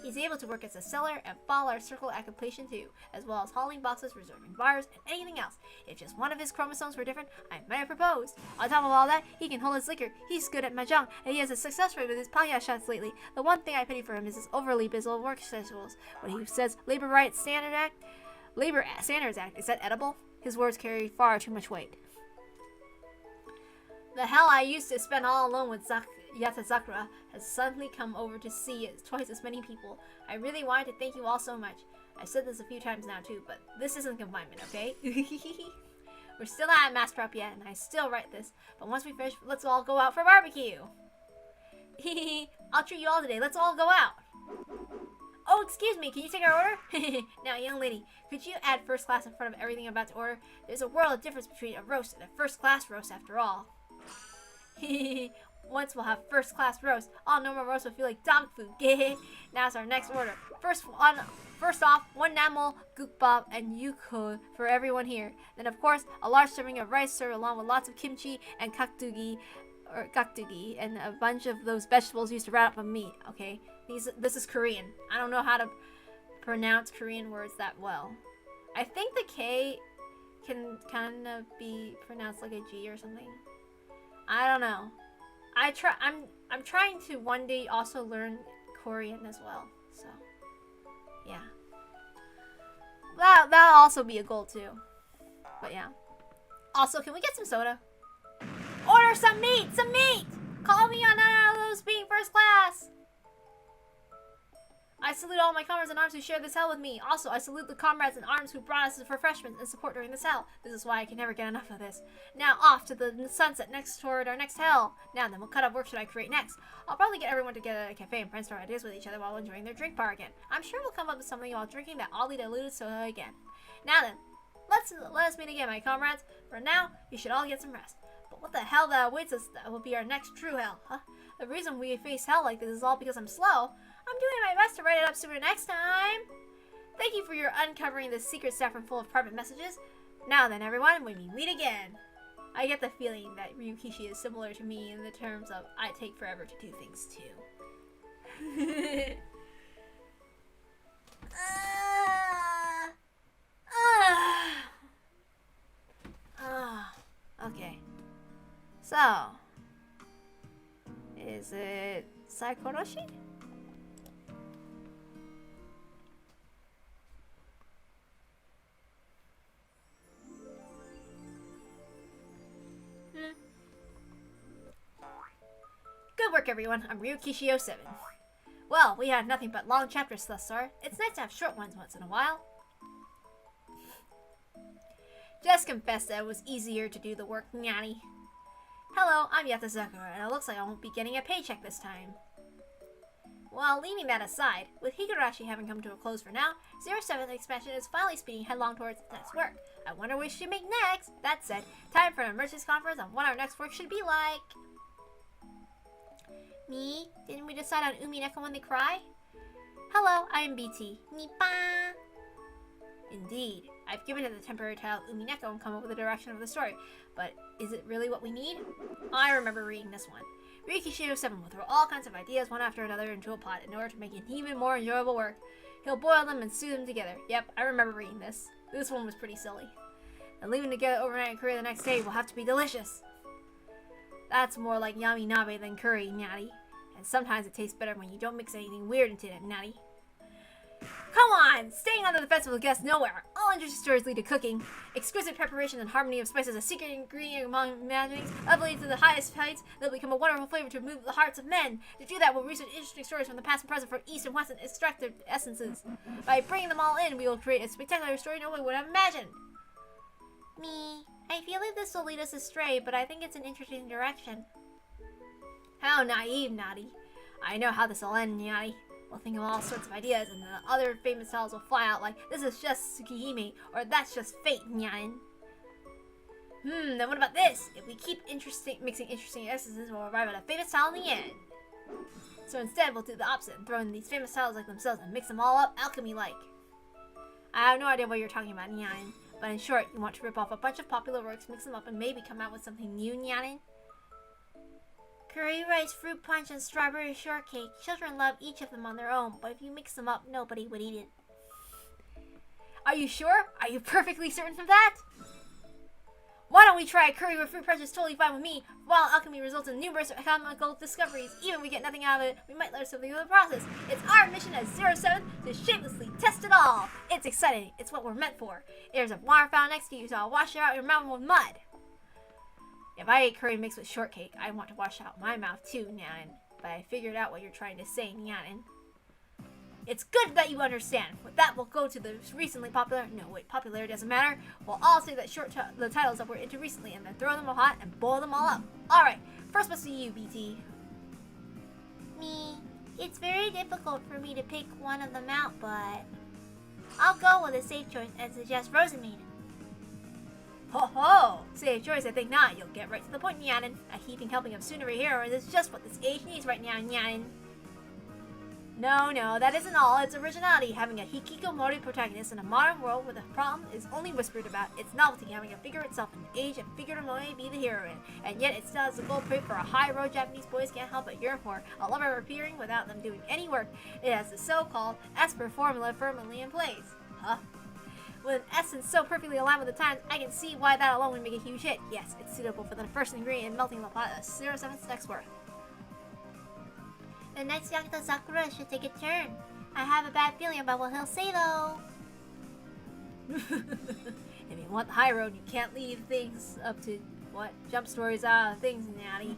He's able to work as a seller and follow our circle occupation too, as well as hauling boxes, reserving bars, and anything else. If just one of his chromosomes were different, I might have proposed. On top of all that, he can hold his liquor, he's good at mahjong, and he has a success rate with his panya shots lately. The one thing I pity for him is his overly busy work schedules. When he says Labor Standards Act, is that edible? His words carry far too much weight. The hell I used to spend all alone with Yatazakura has suddenly come over to see twice as many people. I really wanted to thank you all so much. I've said this a few times now too, but this isn't confinement, okay? We're still not at mass prep yet, and I still write this. But once we finish, let's all go out for barbecue. I'll treat you all today. Let's all go out. Oh, excuse me. Can you take our order? Now, young lady, could you add first class in front of everything I'm about to order? There's a world of difference between a roast and a first class roast after all. Once we'll have first class roast, all normal roast will feel like dog food. Now it's our next order. First off, one namul, gukbap, and yuko for everyone here. Then of course, a large serving of rice served along with lots of kimchi and gakdugi, and a bunch of those vegetables used to wrap up a meat. Okay, this is Korean. I don't know how to pronounce Korean words that well. I think the K can kind of be pronounced like a G or something. I don't know. I'm trying to one day also learn Korean as well. So, yeah. That'll also be a goal too. But yeah. Also, can we get some soda? Order some meat! Some meat! Call me on none of those being first class! I salute all my comrades in arms who share this hell with me. Also, I salute the comrades in arms who brought us refreshments and support during this hell. This is why I can never get enough of this. Now off to the sunset next toward our next hell. Now then, what kind of work should I create next? I'll probably get everyone together at a cafe and brainstorm ideas with each other while enjoying their drink bar again. I'm sure we'll come up with something while drinking that oddly diluted soda again. Now then, let us meet again, my comrades. For now, you should all get some rest. But what the hell that awaits us that will be our next true hell, huh? The reason we face hell like this is all because I'm slow. I'm doing my best to write it up sooner next time. Thank you for your uncovering this secret saffron full of private messages. Now then, everyone, when we meet again. I get the feeling that Ryukishi is similar to me in the terms of I take forever to do things too. Okay. So, is it Saikoroshi? Good work, everyone. I'm Ryukishi 07. Well, we had nothing but long chapters thus far. It's nice to have short ones once in a while. Just confess that it was easier to do the work, Nyani. Hello, I'm Yatazakura, and it looks like I won't be getting a paycheck this time. Well, leaving that aside, with Higurashi having come to a close for now, 07's expansion is finally speeding headlong towards its next work. I wonder what we should make next. That said, time for an emergency conference on what our next work should be like. Me? Didn't we decide on Umineko when they cry? Hello, I am BT. Nipa! Indeed. I've given it the temporary title Umineko and come up with the direction of the story. But is it really what we need? I remember reading this one. Ryukishi 07 will throw all kinds of ideas one after another into a pot in order to make it even more enjoyable work. He'll boil them and stew them together. Yep, I remember reading this. This one was pretty silly. And leaving together overnight in Korea the next day will have to be delicious. That's more like yami nabe than curry, Natty. And sometimes it tastes better when you don't mix anything weird into it, Natty. Come on! Staying under the festival gets nowhere. All interesting stories lead to cooking. Exquisite preparation and harmony of spices, a secret ingredient among imaginings, elevated to the highest heights, they'll become a wonderful flavor to move the hearts of men. To do that, we'll research interesting stories from the past and present, from east and west, and extract their essences. By bringing them all in, we will create a spectacular story no one would have imagined. Me. I feel like this will lead us astray, but I think it's an interesting direction. How naive, Natty. I know how this will end, Natty. We'll think of all sorts of ideas, and the other famous tales will fly out like, this is just Tsukihime, or that's just fate, Nyan. Then what about this? If we keep mixing interesting essences, we'll arrive at a famous tile in the end. So instead, we'll do the opposite and throw in these famous tiles like themselves and mix them all up alchemy-like. I have no idea what you're talking about, Nyanin. But in short, you want to rip off a bunch of popular works, mix them up, and maybe come out with something new, Nyanin? Curry rice, fruit punch, and strawberry shortcake. Children love each of them on their own, but if you mix them up, nobody would eat it. Are you sure? Are you perfectly certain of that? Why don't we try curry with fruit punch? Is totally fine with me. While alchemy results in numerous chemical discoveries, even if we get nothing out of it, we might learn something from the process. It's our mission as 07 to shamelessly test it all. It's exciting. It's what we're meant for. There's a water fountain next to you, so I'll wash out your mouth with mud. If I ate curry mixed with shortcake, I want to wash out my mouth too, Nyanin. But I figured out what you're trying to say, Nyanin. It's good that you understand. With that, we'll go to the recently popular... No, wait, popularity doesn't matter. We'll all say that the titles that we're into recently and then throw them hot and boil them all up. Alright, first must be you, BT. Me. It's very difficult for me to pick one of them out, but... I'll go with a safe choice and suggest Rosamine. Ho ho! Safe choice, I think not. You'll get right to the point, Nyanin. A heaping helping of Tsunari heroes is just what this age needs right now, Nyanin. No, that isn't all. It's originality. Having a hikikomori protagonist in a modern world where the problem is only whispered about. It's novelty, having a figure itself in age and figure to only be the heroine. And yet it still has the gold plate for a high road Japanese boys can't help but yearn for. A lover appearing without them doing any work. It has the so-called Esper formula firmly in place. Huh? With an essence so perfectly aligned with the times, I can see why that alone would make a huge hit. Yes, it's suitable for the first ingredient in melting the pot of 07's next worth. The next Yakuza Sakura should take a turn. I have a bad feeling about what he'll say, though. If you want the high road, you can't leave things up to, jump stories out of things, Natty.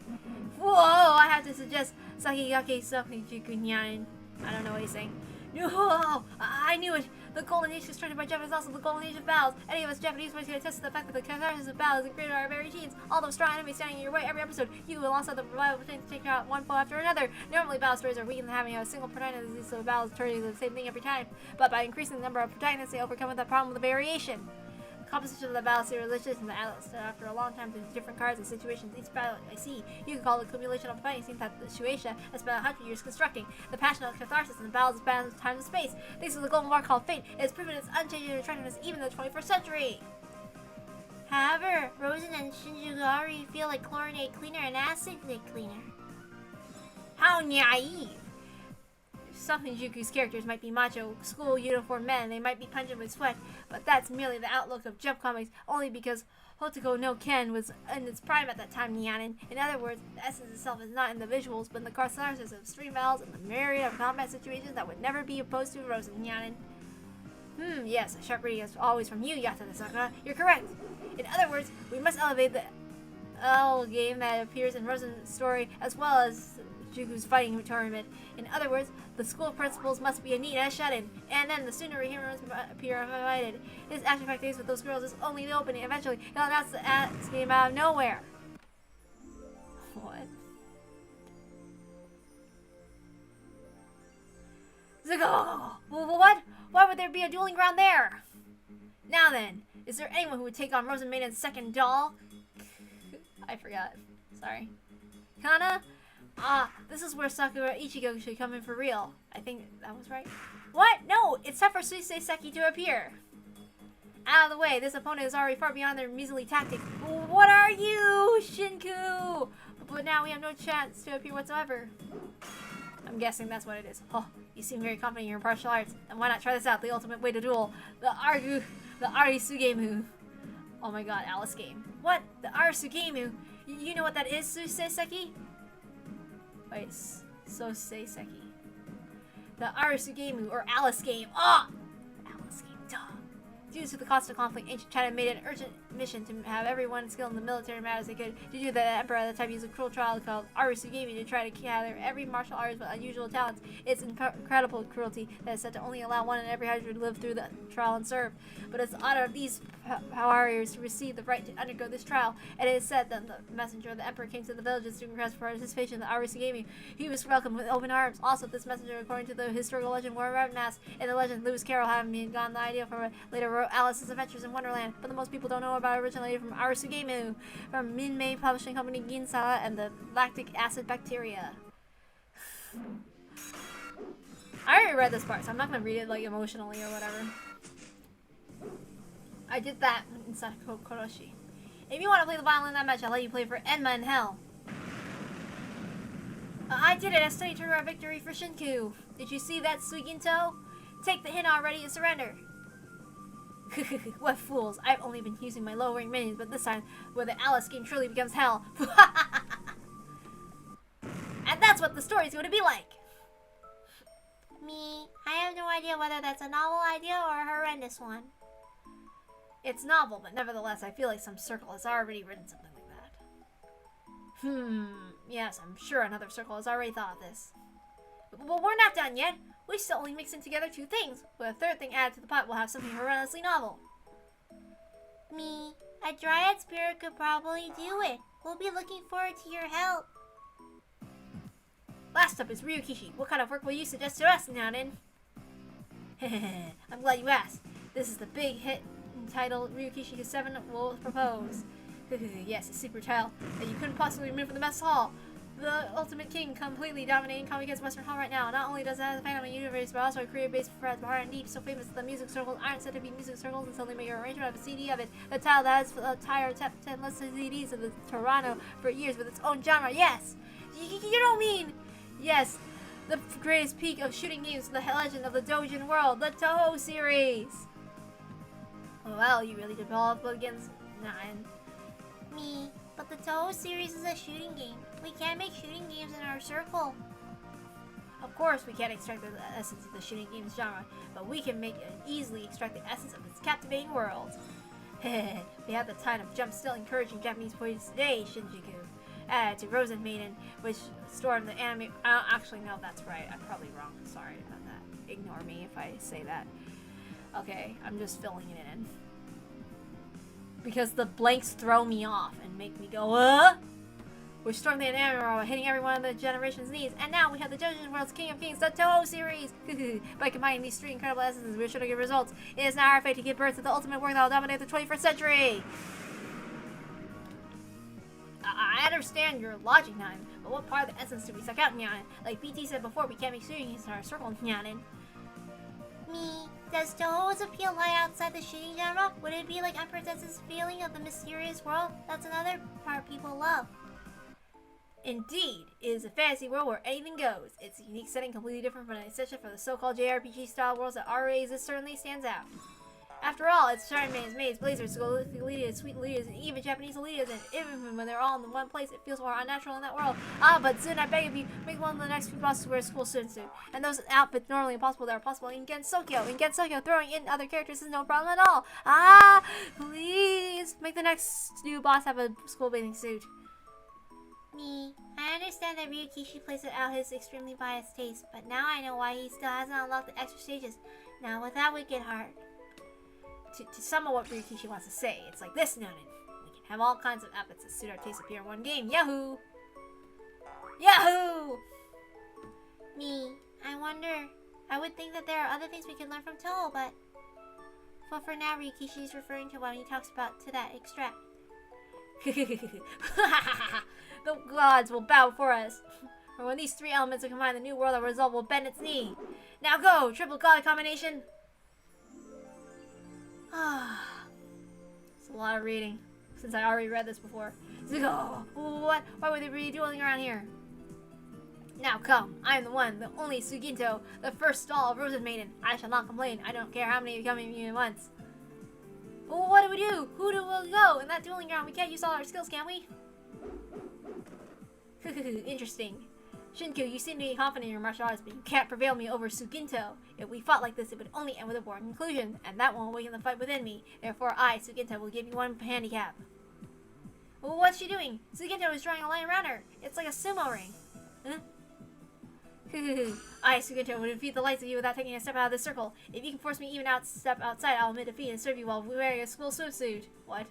Whoa, I have to suggest Sakigake Sakijuku Nyanin. I don't know what he's saying. No, I knew it. The golden age constructed by Japan is also the golden age of battles. Any of us Japanese boys can attest to the fact that the catharsis of battles is created our very genes. All those strong enemies standing in your way every episode, you alongside the reliable thing to take out one foe after another. Normally, battle stories are weak in having a single protagonist, so battles turn into the same thing every time. But by increasing the number of protagonists, they overcome that problem with the variation. Composition of the battle series delicious and the atlas. After a long time to different cards and situations, each battle I see, you can call the accumulation of fighting scenes that the Shueisha has spent 100 years constructing. The passion of catharsis and the battles span time and space. Thanks to the golden war called fate, it has proven its unchanging attractiveness even in the 21st century. However, Rosen and Shinjuari feel like chlorinate cleaner and acid cleaner. How naive! Some Shinjuku's characters might be macho, school uniform men, they might be pungent with sweat, but that's merely the outlook of Jump Comics, only because Hotoko no Ken was in its prime at that time, Nyanin. In other words, the essence itself is not in the visuals, but in the catharsis of stream battles and the myriad of combat situations that would never be opposed to Rosen, Nyanin. Yes, a sharp reading is always from you, Yatada Sakura. You're correct. In other words, we must elevate the L game that appears in Rosen's story as well as Juku's fighting tournament. In other words, the school principals must be a neat as shut-in, and then the sooner heroes appear uninvited. His action-packed days with those girls is only the opening. Eventually, he'll announce the ass game out of nowhere. What? What? Why would there be a dueling ground there? Now then, is there anyone who would take on Rosen Maiden's second doll? I forgot. Sorry. Kana? This is where Sakura Ichigo should come in for real. I think that was right. What? No! It's time for Suisei Seki to appear. Out of the way, this opponent is already far beyond their measly tactics. What are you, Shinku? But now we have no chance to appear whatsoever. I'm guessing that's what it is. Oh, you seem very confident in your martial arts. And why not try this out? The ultimate way to duel. The Arisugemu. Oh my god, Alice game. What? The Arisugemu? You know what that is, Suisei Seki? Wait, Sosei Seki. The Arisugemu, or Alice game. Alice game, duh. Due to the constant conflict, ancient China made an urgent mission to have everyone skilled in the military matters they could. To do that, the emperor at the time used a cruel trial called Arisugemi to try to gather every martial artist with unusual talents. It's incredible cruelty that is said to only allow 1 in every 100 to live through the trial and serve. But it's the honor of these warriors to receive the right to undergo this trial, and it is said that the messenger of the emperor came to the villages to request for participation in the Arisugemi. He was welcomed with open arms. Also, this messenger, according to the historical legend, wore a red mask. In the legend, Lewis Carroll having gone the idea for a later wrote Alice's Adventures in Wonderland, but the most people don't know about it originated from Arasugemu, from Minmei Publishing Company Ginza, and the lactic acid bacteria. I already read this part, so I'm not gonna read it like emotionally or whatever. I did that inside Koroshi. If you want to play the violin in that match, I'll let you play for Enma in Hell. I did it. I studied to our victory for Shinku. Did you see that, Suginto? Take the hint already and surrender. What fools. I've only been using my low-rank minions, but this time, where the Alice game truly becomes hell. And that's what the story's going to be like. Me, I have no idea whether that's a novel idea or a horrendous one. It's novel, but nevertheless, I feel like some circle has already written something like that. Yes, I'm sure another circle has already thought of this. But we're not done yet. We're still only mixing together two things. With a third thing added to the pot, we'll have something horrendously novel. Me, a dryad spirit could probably do it. We'll be looking forward to your help. Last up is Ryukishi. What kind of work will you suggest to us, Nanin? I'm glad you asked. This is the big hit entitled Ryukishi 7 will propose. Yes, a super child that you couldn't possibly remove from the mess hall. The ultimate king completely dominating Kamikaze Western Hall right now. Not only does it have a fan of a universe, but also a career base for hard and deep, so famous that the music circles aren't said to be music circles until they make an arrangement of a CD of it. The title that has a entire top 10 list of CDs of the Toronto for years with its own genre. Yes! You don't mean... Yes, the greatest peak of shooting games, the legend of the Dojin world, the Toho series! Well, you really developed against 9. Me, but the Toho series is a shooting game. We can't make shooting games in our circle. Of course, we can't extract the essence of the shooting games genre, but we can easily extract the essence of its captivating world. We have the time of jump still encouraging Japanese poets today, Shinjuku. To Rosen Maiden, which stormed the anime. Actually, no, that's right. I'm probably wrong. Sorry about that. Ignore me if I say that. Okay, I'm just filling it in. Because the blanks throw me off and make me go, Which stormed the anime, hitting every one of the generation's needs. And now we have the Dojin World's King of Kings, the Toho series! By combining these three incredible essences, we're sure to get results. It is now our fate to give birth to the ultimate work that will dominate the 21st century! I understand your logic, Nyan, but what part of the essence do we suck out, Nyan? Like BT said before, we can't make shooting games in our circle, Nyanin. Me, does Toho's appeal lie outside the shooting genre? Would it be like Empress's feeling of the mysterious world? That's another part people love. Indeed, it is a fantasy world where anything goes. Its unique setting, completely different from an exception for the so-called JRPG style worlds that already exist, certainly stands out. After all, it's Shinemans, Maids, Blazers, Scolithic leaders, Sweet leaders, and even Japanese leaders, and even when they're all in one place, it feels more unnatural in that world. But soon I beg of you, make one of the next few bosses wear a school student suit. And those outfits normally impossible that are possible in Gensokyo. In Gensokyo, throwing in other characters is no problem at all. Please, make the next new boss have a school bathing suit. Me, I understand that Ryukishi plays it out his extremely biased taste, but now I know why he still hasn't unlocked the extra stages. Now with that wicked heart. To sum up what Ryukishi wants to say, it's like this, Nonin. We can have all kinds of outfits that suit our taste appear in one game. Yahoo! Yahoo! Me, I wonder. I would think that there are other things we can learn from Toho, but for now, Ryukishi is referring to when he talks about to that extract. The gods will bow for us. For when these three elements are combined, the new world of result will bend its knee. Now go! Triple god combination! It's a lot of reading, since I already read this before. What? Why would they be dueling around here? Now come, I am the one, the only Suginto, the first stall of Rosen Maiden. I shall not complain. I don't care how many come at me at once. What do we do? Who do we go? In that dueling ground, we can't use all our skills, can we? Interesting. Shinku, you seem to be confident in your martial arts, but you can't prevail me over Suginto. If we fought like this, it would only end with a boring conclusion, and that won't awaken the fight within me. Therefore, I, Suginto, will give you one handicap. What's she doing? Suginto is drawing a line around her. It's like a sumo ring. Huh? I, Suginto, would defeat the likes of you without taking a step out of this circle. If you can force me even step outside, I'll admit defeat and serve you while wearing a school swimsuit. What?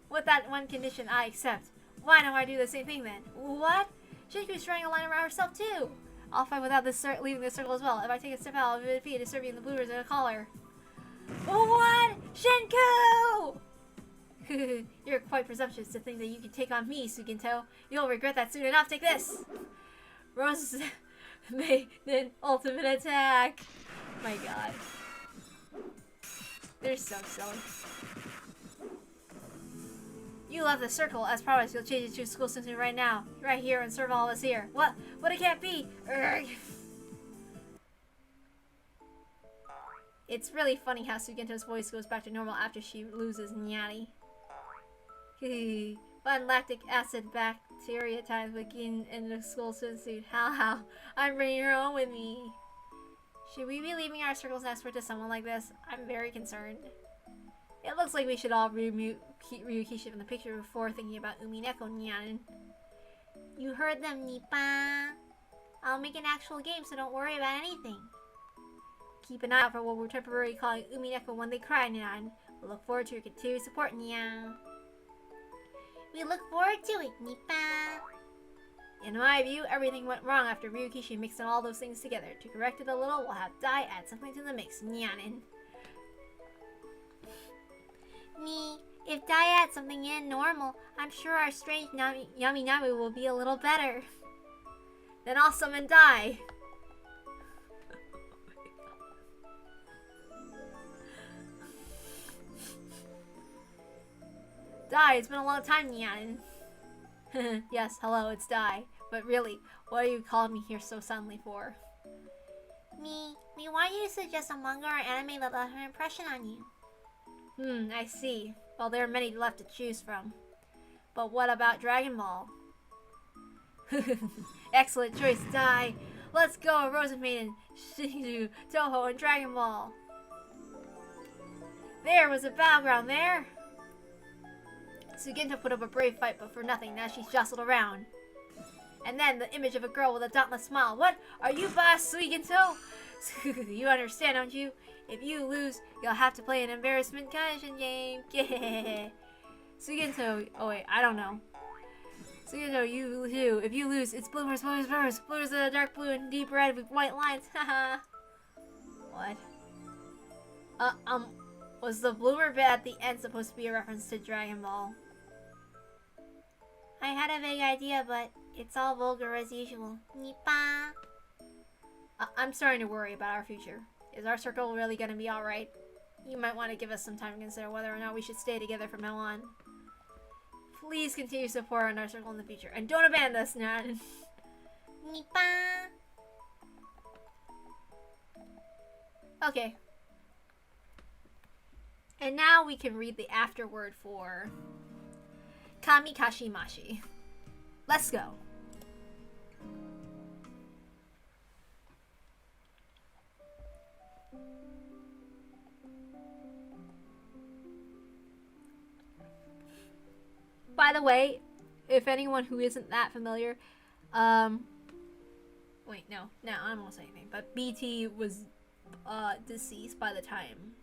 With that one condition, I accept. Why don't I do the same thing then? What? Shinku's drawing a line around herself too. I'll fight without leaving this circle as well. If I take a step out, I'll defeat to serve you in the blue rose and a collar. What? Shinku! You're quite presumptuous to think that you can take on me, Suginto. You'll regret that soon enough. Take this! Rose's maiden ultimate attack. My god. They're so silly. You left the circle. As promised, you'll change it to school system right now. Right here and serve all of us here. What? But it can't be! Urgh. It's really funny how Suginto's voice goes back to normal after she loses Nyani. Fun lactic acid bacteria times begin in the school swimsuit. How? I'm bringing her home with me. Should we be leaving our circle's expert to someone like this? I'm very concerned. It looks like we should all remove Ryukishi from the picture before thinking about Umineko Nyan. You heard them, Nipa. I'll make an actual game, so don't worry about anything. Keep an eye out for what we're temporarily calling Umineko when they cry, Nyan. We'll look forward to your continued support, Nyan. We look forward to it, Nipa. In my view, everything went wrong after Ryukishi mixed all those things together. To correct it a little, we'll have Dai add something to the mix, Nyanin. Me, if Dai adds something in normal, I'm sure our strange Yami Namu will be a little better. Then I'll summon Dai. Dai, it's been a long time, Nyan. Yes, hello, it's Dai. But really, what are you calling me here so suddenly for? We want you to suggest a manga or anime that left an impression on you. I see. Well, there are many left to choose from. But what about Dragon Ball? Excellent choice, Dai. Let's go, Rosen Maiden, Shinju, Toho, and Dragon Ball. There was a battleground there. Suginto put up a brave fight, but for nothing. Now she's jostled around. And then the image of a girl with a dauntless smile. What? Are you boss, Suginto? You understand, don't you? If you lose, you'll have to play an embarrassment condition game. Suginto. Oh wait, I don't know. Suginto, you do. If you lose, it's bloomers. Bloomers are dark blue and deep red with white lines. Haha. What? Was the bloomer bit at the end supposed to be a reference to Dragon Ball? I had a vague idea, but it's all vulgar as usual. Nipa. I'm starting to worry about our future. Is our circle really gonna be alright? You might want to give us some time to consider whether or not we should stay together from now on. Please continue support on our circle in the future. And don't abandon us, Nan. Nipa. Okay. And now we can read the afterword for Kamikashimashi. Let's go. By the way, if anyone who isn't that familiar, wait, no, I won't say anything, but BT was deceased by the time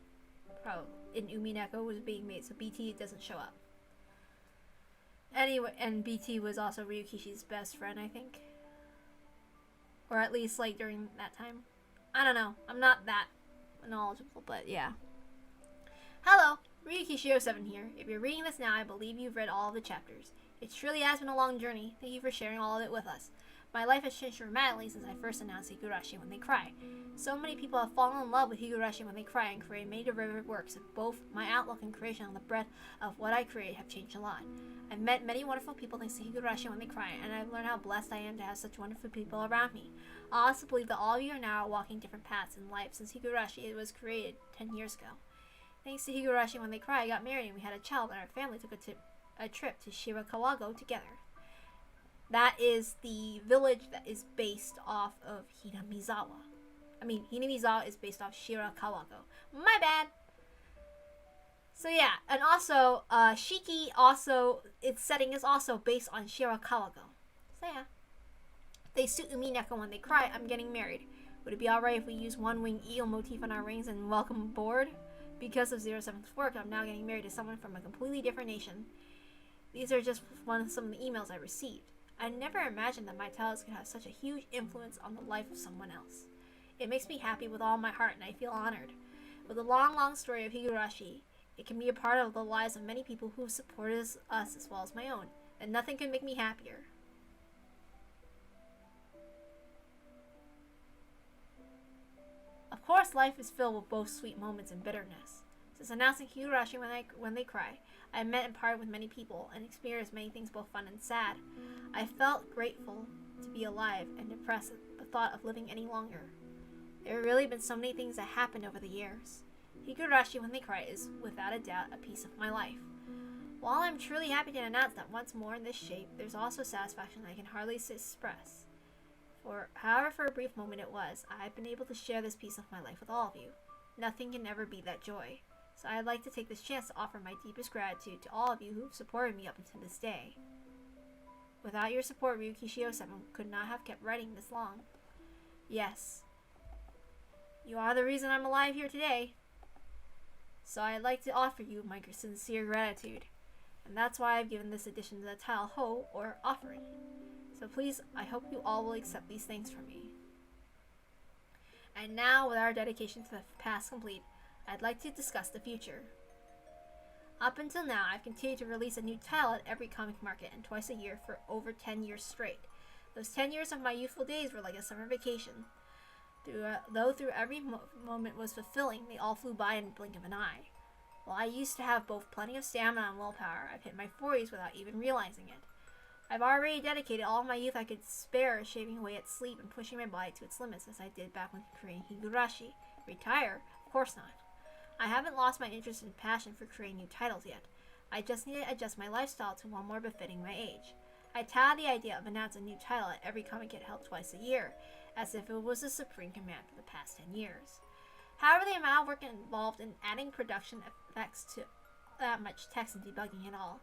in Umineko was being made, so BT doesn't show up. Anyway, and BT was also Ryukishi's best friend, I think. Or at least, like, during that time. I don't know. I'm not that knowledgeable, but yeah. Hello, Ryukishi07 here. If you're reading this now, I believe you've read all of the chapters. It truly has been a long journey. Thank you for sharing all of it with us. My life has changed dramatically since I first announced Higurashi when they cry. So many people have fallen in love with Higurashi when they cry and create many derivative works. Both my outlook and creation on the breadth of what I create have changed a lot. I've met many wonderful people thanks to Higurashi when they cry, and I've learned how blessed I am to have such wonderful people around me. I also believe that all of you are now walking different paths in life since Higurashi was created 10 years ago. Thanks to Higurashi when they cry, I got married and we had a child, and our family took a trip to Shirakawago together. That is the village that is based off of Hinamizawa. Hinamizawa is based off Shirakawago. My bad! So yeah, and also, Shiki also, its setting is also based on Shirakawago. So yeah. They suit Umineko when they cry. I'm getting married. Would it be alright if we use one-winged eagle motif on our rings and welcome aboard? Because of 07's work, I'm now getting married to someone from a completely different nation. These are just some of the emails I received. I never imagined that my talents could have such a huge influence on the life of someone else. It makes me happy with all my heart and I feel honored. With the long, long story of Higurashi, it can be a part of the lives of many people who have supported us as well as my own, and nothing could make me happier. Of course, life is filled with both sweet moments and bitterness. Since announcing Higurashi when they cry, I have met and parted with many people and experienced many things both fun and sad. I felt grateful to be alive and depressed at the thought of living any longer. There have really been so many things that happened over the years. Higurashi when they cry is, without a doubt, a piece of my life. While I'm truly happy to announce that once more in this shape, there's also satisfaction I can hardly express. However for a brief moment it was, I've been able to share this piece of my life with all of you. Nothing can ever beat that joy. So I'd like to take this chance to offer my deepest gratitude to all of you who've supported me up until this day. Without your support, Ryukishio 7 could not have kept writing this long. Yes, you are the reason I'm alive here today. So I'd like to offer you my sincere gratitude. And that's why I've given this edition the title HOU, or offering. So please, I hope you all will accept these things from me. And now, with our dedication to the past complete, I'd like to discuss the future. Up until now, I've continued to release a new title at every comic market and twice a year for over 10 years straight. Those 10 years of my youthful days were like a summer vacation. Though through every moment was fulfilling, they all flew by in the blink of an eye. While I used to have both plenty of stamina and willpower, I've hit my 40s without even realizing it. I've already dedicated all of my youth I could spare shaving away at sleep and pushing my body to its limits as I did back when creating Higurashi. Retire? Of course not. I haven't lost my interest and passion for creating new titles yet. I just need to adjust my lifestyle to one more befitting my age. I touted the idea of announcing a new title at every comic get held twice a year, as if it was a supreme command for the past 10 years. However, the amount of work involved in adding production effects to that much text and debugging at all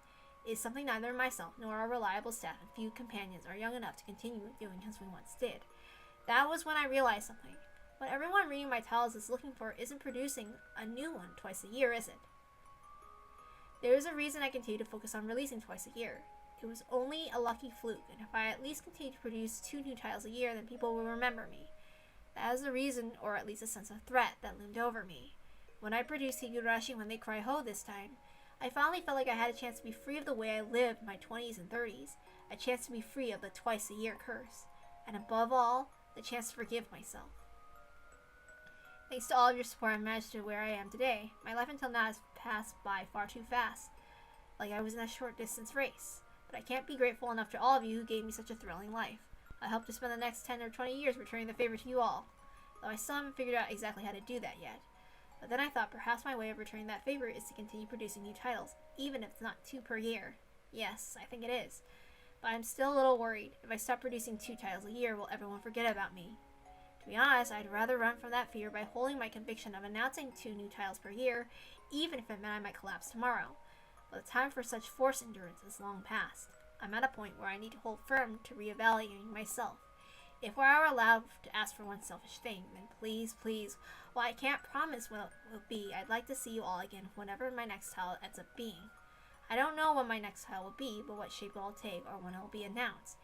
is something neither myself nor our reliable staff and few companions are young enough to continue doing as we once did. That was when I realized something. What everyone reading my titles is looking for isn't producing a new one twice a year, is it? There is a reason I continue to focus on releasing twice a year. It was only a lucky fluke, and if I at least continue to produce 2 new titles a year, then people will remember me. That is the reason, or at least a sense of threat, that loomed over me. When I produced Higurashi when they cry HOU this time, I finally felt like I had a chance to be free of the way I lived in my 20s and 30s, a chance to be free of the twice-a-year curse, and above all, the chance to forgive myself. Thanks to all of your support, I've managed to where I am today. My life until now has passed by far too fast, like I was in a short-distance race. But I can't be grateful enough to all of you who gave me such a thrilling life. I hope to spend the next 10 or 20 years returning the favor to you all, though I still haven't figured out exactly how to do that yet. But then I thought perhaps my way of returning that favor is to continue producing new titles, even if it's not 2 per year. Yes, I think it is. But I'm still a little worried. If I stop producing 2 titles a year, will everyone forget about me? To be honest, I'd rather run from that fear by holding my conviction of announcing 2 new titles per year, even if it meant I might collapse tomorrow. But the time for such forced endurance is long past. I'm at a point where I need to hold firm to reevaluating myself. If I were allowed to ask for one selfish thing, then please, while I can't promise what it will be, I'd like to see you all again whenever my next title ends up being. I don't know what my next title will be, but what shape it will take or when it will be announced.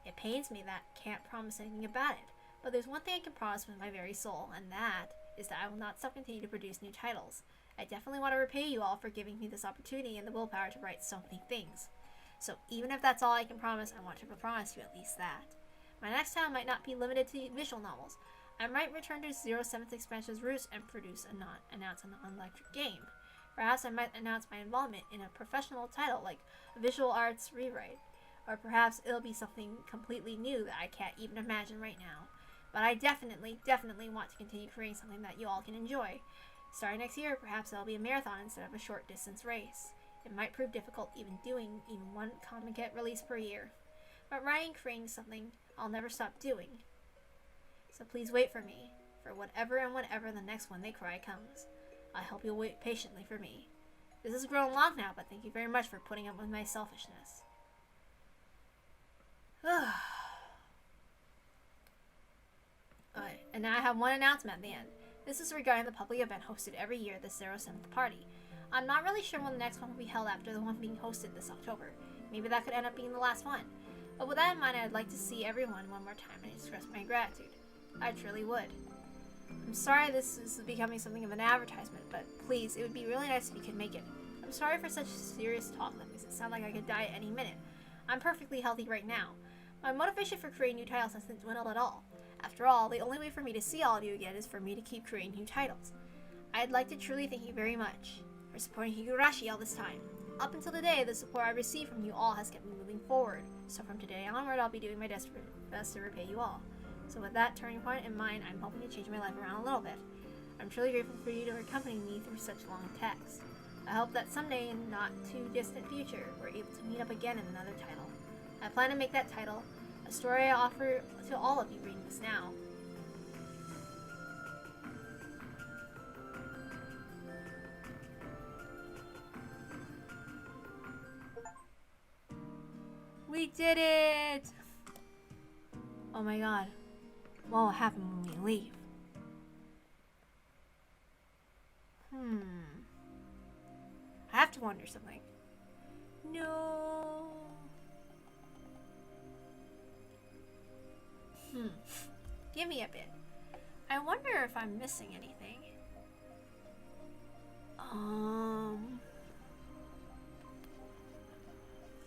It pains me that I can't promise anything about it, but there's one thing I can promise with my very soul, and that is that I will not stop continuing to produce new titles. I definitely want to repay you all for giving me this opportunity and the willpower to write so many things. So even if that's all I can promise, I want to promise you at least that. My next title might not be limited to visual novels. I might return to 07th Expansion's roots and announce a non-electric game. Perhaps I might announce my involvement in a professional title like a visual arts rewrite. Or perhaps it'll be something completely new that I can't even imagine right now. But I definitely want to continue creating something that you all can enjoy. Starting next year, perhaps it'll be a marathon instead of a short distance race. It might prove difficult doing even 1 comic get release per year. But writing, creating something I'll never stop doing. So please wait for me, for whatever and whenever the next one they cry comes. I hope you'll wait patiently for me. This has grown long now, but thank you very much for putting up with my selfishness. Alright, and now I have one announcement at the end. This is regarding the public event hosted every year, the 07th party. I'm not really sure when the next one will be held after the one being hosted this October. Maybe that could end up being the last one. But with that in mind, I'd like to see everyone one more time and express my gratitude. I truly would. I'm sorry this is becoming something of an advertisement, but please, it would be really nice if you could make it. I'm sorry for such serious talk. That makes it sound like I could die at any minute. I'm perfectly healthy right now. My motivation for creating new titles hasn't dwindled at all. After all, the only way for me to see all of you again is for me to keep creating new titles. I'd like to truly thank you very much for supporting Higurashi all this time. Up until today, the support I received from you all has kept me moving forward. So from today onward, I'll be doing my best to repay you all. So with that turning point in mind, I'm hoping to change my life around a little bit. I'm truly grateful for you to accompany me through such long texts. I hope that someday in not too distant future, we're able to meet up again in another title. I plan to make that title a story I offer to all of you reading this now. We did it! Oh my god. What will happen when we leave? I have to wonder something. No. Give me a bit. I wonder if I'm missing anything.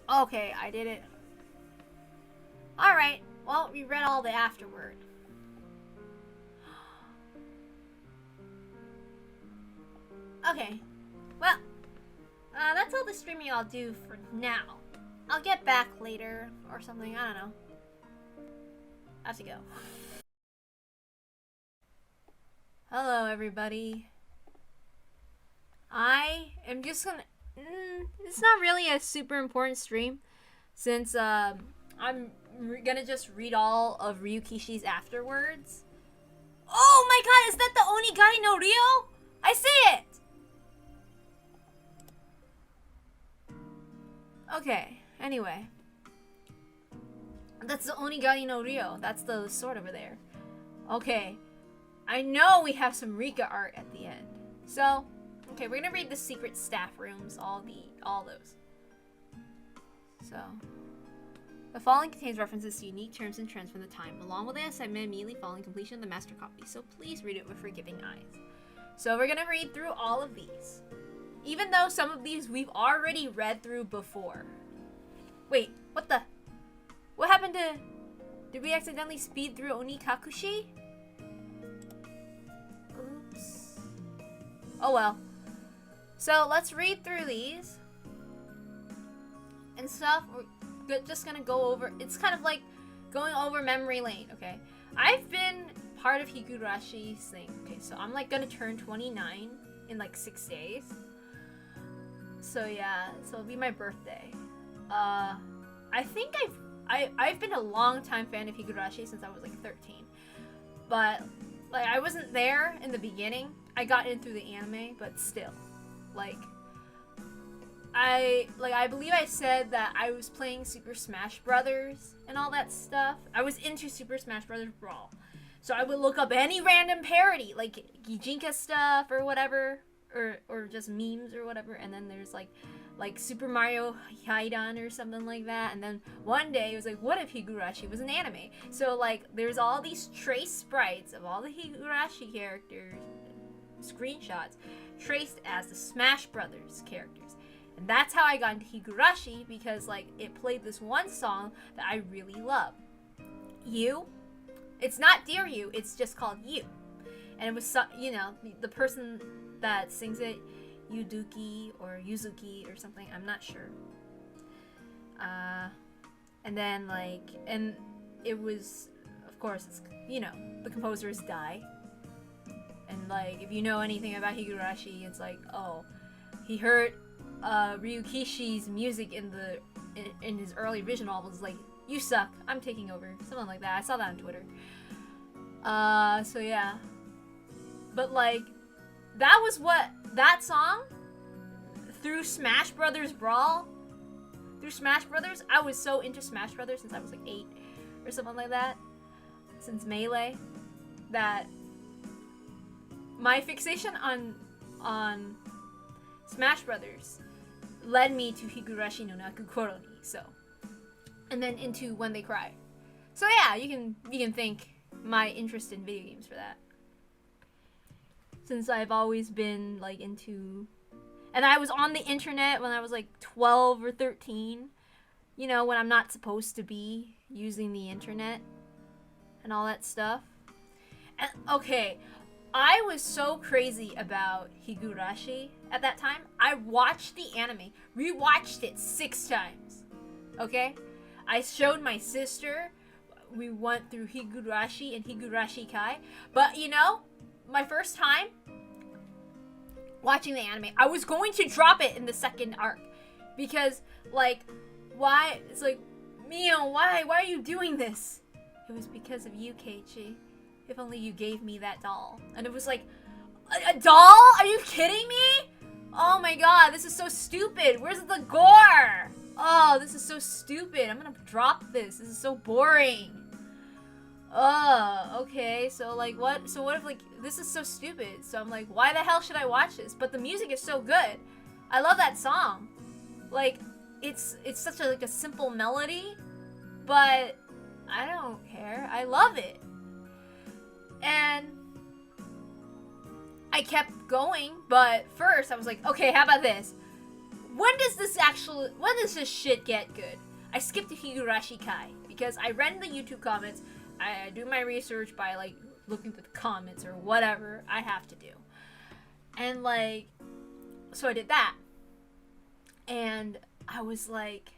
Okay, I did it. Alright, well, we read all the afterword. Okay, well, that's all the streaming I'll do for now. I'll get back later or something, I don't know. I have to go. Hello, everybody. I am just gonna... it's not really a super important stream, since I'm gonna just read all of Ryukishi's afterwards. Oh my god, is that the Onigari no Ryo? I see it! Okay, anyway. That's the Onigari no Ryo. That's the sword over there. Okay. I know we have some Rika art at the end. So, okay, we're gonna read the secret staff rooms, all those. So, the following contains references to unique terms and trends from the time, along with the assignment immediately following completion of the master copy, so please read it with forgiving eyes. So we're gonna read through all of these. Even though some of these we've already read through before. Wait, what the? What happened to... Did we accidentally speed through Onikakushi? Oops. Oh well. So let's read through these. And stuff. We're just gonna go over... It's kind of like going over memory lane, okay? I've been part of Higurashi's thing. Okay, so I'm like gonna turn 29 in like 6 days. So yeah, so it'll be my birthday. I think I've been a long time fan of Higurashi since I was like 13. But like I wasn't there in the beginning. I got in through the anime, but still. Like I believe I said that I was playing Super Smash Brothers and all that stuff. I was into Super Smash Brothers Brawl. So I would look up any random parody, like Gijinka stuff or whatever, or just memes or whatever, and then there's like Super Mario Haidan or something like that, and then one day it was like, what if Higurashi was an anime? So like there's all these trace sprites of all the Higurashi characters, screenshots, traced as the Smash Brothers characters. And that's how I got into Higurashi, because like it played this one song that I really love. You. It's not Dear You, it's just called You. And it was, you know, the person that sings it, Yuduki or Yuzuki or something, I'm not sure. And then like, and it was, of course, it's, you know, the composer is Dai. And like, if you know anything about Higurashi, it's like, oh, he heard Ryukishi's music in his early vision novels, like, you suck, I'm taking over, something like that. I saw that on Twitter. So yeah. But like, that was what, that song, through Smash Brothers Brawl, through Smash Brothers, I was so into Smash Brothers since I was like 8 or something like that, since Melee, that my fixation on Smash Brothers led me to Higurashi no Naku Koro ni, so. And then into When They Cry. So yeah, you can thank my interest in video games for that. since I've always been like into, and I was on the internet when I was like 12 or 13, you know, when I'm not supposed to be using the internet and all that stuff. And okay, I was so crazy about Higurashi at that time. I watched the anime, rewatched it 6 times. Okay? I showed my sister. We went through Higurashi and Higurashi Kai. But you know, my first time watching the anime, I was going to drop it in the second arc. Because, like, why? It's like, Mio, why? Why are you doing this? It was because of you, Keiichi. If only you gave me that doll. And it was like, a doll? Are you kidding me? Oh my god, this is so stupid. Where's the gore? Oh, this is so stupid. I'm gonna drop this. This is so boring. Okay. So like what? So what if like, this is so stupid. So I'm like, why the hell should I watch this? But the music is so good. I love that song. Like, it's such a, like a simple melody, but I don't care. I love it. And I kept going, but first I was like, okay, how about this? When does this shit get good? I skipped to Higurashi Kai because I read the YouTube comments. I do my research by like looking through the comments or whatever I have to do. And like, so I did that. And I was like,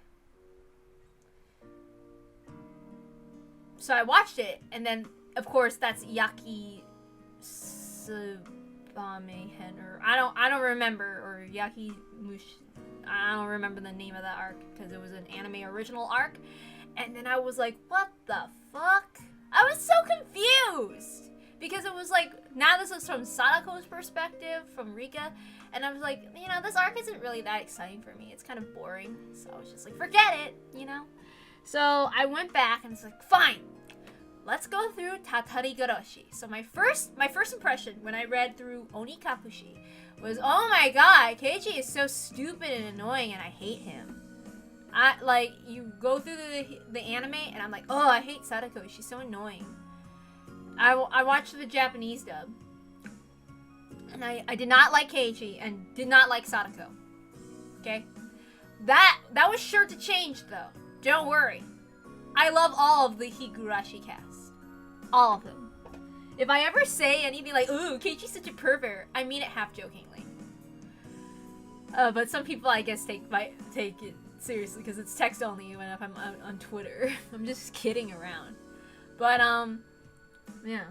so I watched it, and then of course that's Yaki Tsubame Hen, or I don't remember, or Yaki Mush. I don't remember the name of that arc because it was an anime original arc. And then I was like, what the fuck? I was so confused because it was like, now this is from Sadako's perspective, from Rika, and I was like, you know, this arc isn't really that exciting for me. It's kind of boring. So I was just like, forget it, you know? So I went back and it's like, fine. Let's go through Tatarigarashi. So my first impression when I read through Onikakushi was, oh my god, Keiichi is so stupid and annoying and I hate him. Like, you go through the anime and I'm like, oh, I hate Sadako. She's so annoying. I watched the Japanese dub. And I did not like Keiichi and did not like Sadako. Okay? That was sure to change though. Don't worry. I love all of the Higurashi cast. All of them. If I ever say anything like, ooh, Keiichi's such a pervert, I mean it half jokingly. But some people, I guess, take it seriously because it's text only when if I'm on Twitter. I'm just kidding around. But, yeah.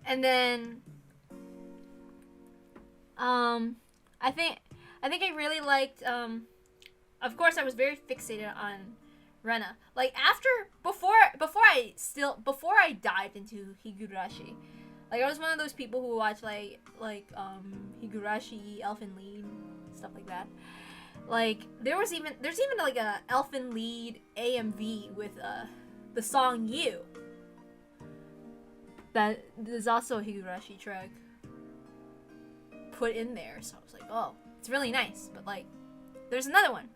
And then, I think I really liked, of course I was very fixated on Rena. Like before I dived into Higurashi, like I was one of those people who watch like Higurashi, Elfen Lied, stuff like that. Like there's even like a Elfen Lied AMV with the song You. That there's also a Higurashi track put in there, so I was like, oh, it's really nice. But like, there's another one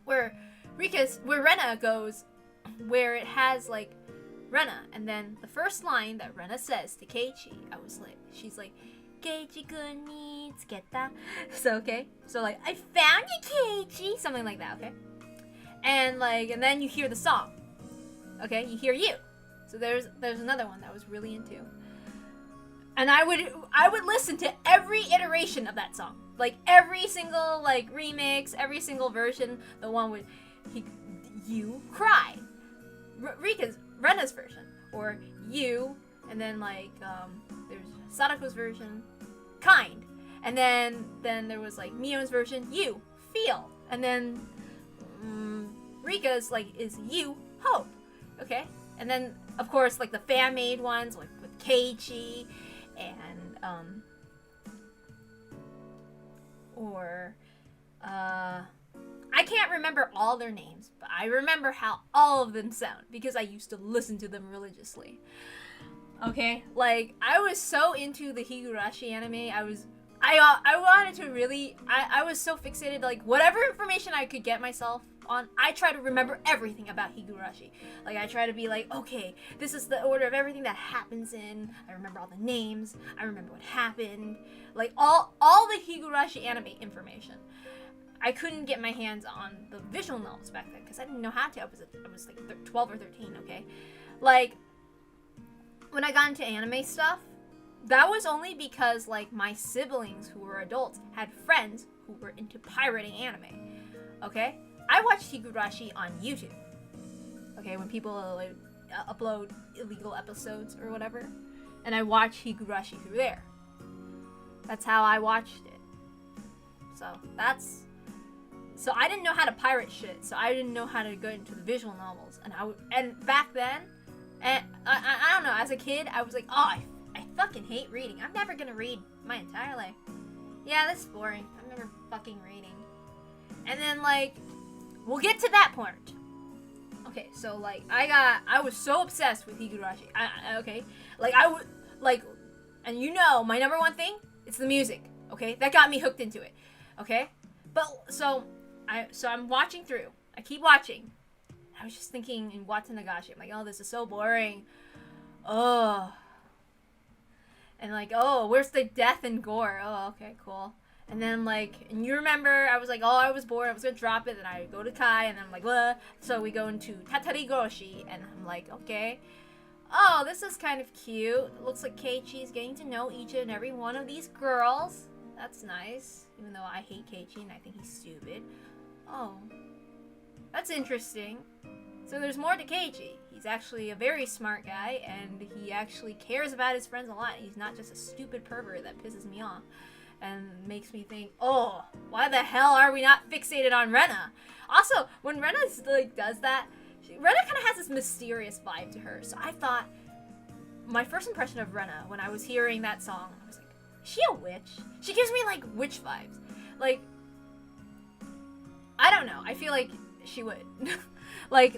where Rena goes, where it has like Rena, and then the first line that Rena says to Keiichi, I was like, she's like, Keiichi-kun ni tsuketa. So okay, so like, I found you, Keiichi, something like that, okay? And like, and then you hear the song, okay? You hear You. So there's another one that I was really into, and I would listen to every iteration of that song, like every single like remix, every single version, the one with You Cry, Rena's version, or You, and then like there's Sadako's version, Kind, and then there was like Mio's version, You Feel, and then Rika's like is You Hope, okay, and then of course like the fan made ones like with Keiichi and I can't remember all their names, but I remember how all of them sound because I used to listen to them religiously. Okay, like I was so into the Higurashi anime. I wanted to really, I was so fixated, like, whatever information I could get myself on, I try to remember everything about Higurashi. Like, I try to be like, okay, this is the order of everything that happens in, I remember all the names, I remember what happened, like, all the Higurashi anime information. I couldn't get my hands on the visual novels back then, because I didn't know how to. I was like 12 or 13, okay? Like, when I got into anime stuff, that was only because, like, my siblings who were adults had friends who were into pirating anime, okay? I watched Higurashi on YouTube, okay, when people like, upload illegal episodes or whatever, and I watched Higurashi through there. That's how I watched it. So I didn't know how to pirate shit, so I didn't know how to go into the visual novels, and back then, and I don't know, as a kid, I was like, oh, I fucking hate reading. I'm never gonna read my entire life. Yeah, that's boring. I'm never fucking reading. And then, like, we'll get to that point. Okay, so, like, I was so obsessed with Higurashi. Okay? Like, I would, like, and you know, my number one thing, it's the music. Okay? That got me hooked into it. Okay? But, so I'm watching through. I keep watching. I was just thinking in Watanagashi, I'm like, oh, this is so boring. Oh. And like, oh, where's the death and gore? Oh, okay, cool. And then like, and you remember, I was like, oh, I was bored, I was gonna drop it, and I go to Kai, and I'm like, what? So we go into Tatarigoroshi, and I'm like, okay. Oh, this is kind of cute. It looks like Keiichi's getting to know each and every one of these girls. That's nice. Even though I hate Keiichi, and I think he's stupid. Oh. That's interesting. So there's more to Keiichi. He's actually a very smart guy, and he actually cares about his friends a lot. He's not just a stupid pervert that pisses me off and makes me think, oh, why the hell are we not fixated on Rena? Also, when Rena like does that, Rena kind of has this mysterious vibe to her. So I thought, my first impression of Rena when I was hearing that song, I was like, is she a witch? She gives me like witch vibes. Like, I don't know. I feel like she would. like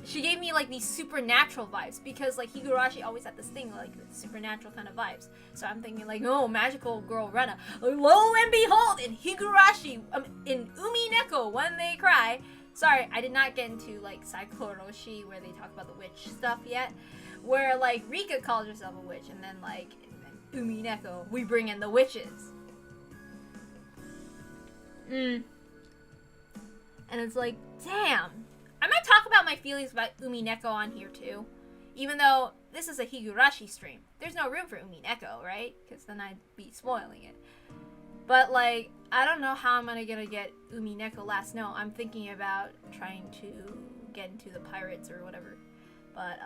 she gave me like these supernatural vibes, because like Higurashi always had this thing like supernatural kind of vibes. So I'm thinking like, oh, magical girl Rena. Lo and behold, in Higurashi, in Umi Neko, When They Cry. Sorry, I did not get into like Saikoroshi where they talk about the witch stuff yet. Where like Rika calls herself a witch, and then like in Umi Neko, we bring in the witches. And it's like, damn. I might talk about my feelings about Umi Neko on here too. Even though this is a Higurashi stream. There's no room for Umi Neko, right? Because then I'd be spoiling it. But like, I don't know how I'm gonna get Umi Neko last note. I'm thinking about trying to get into the pirates or whatever. But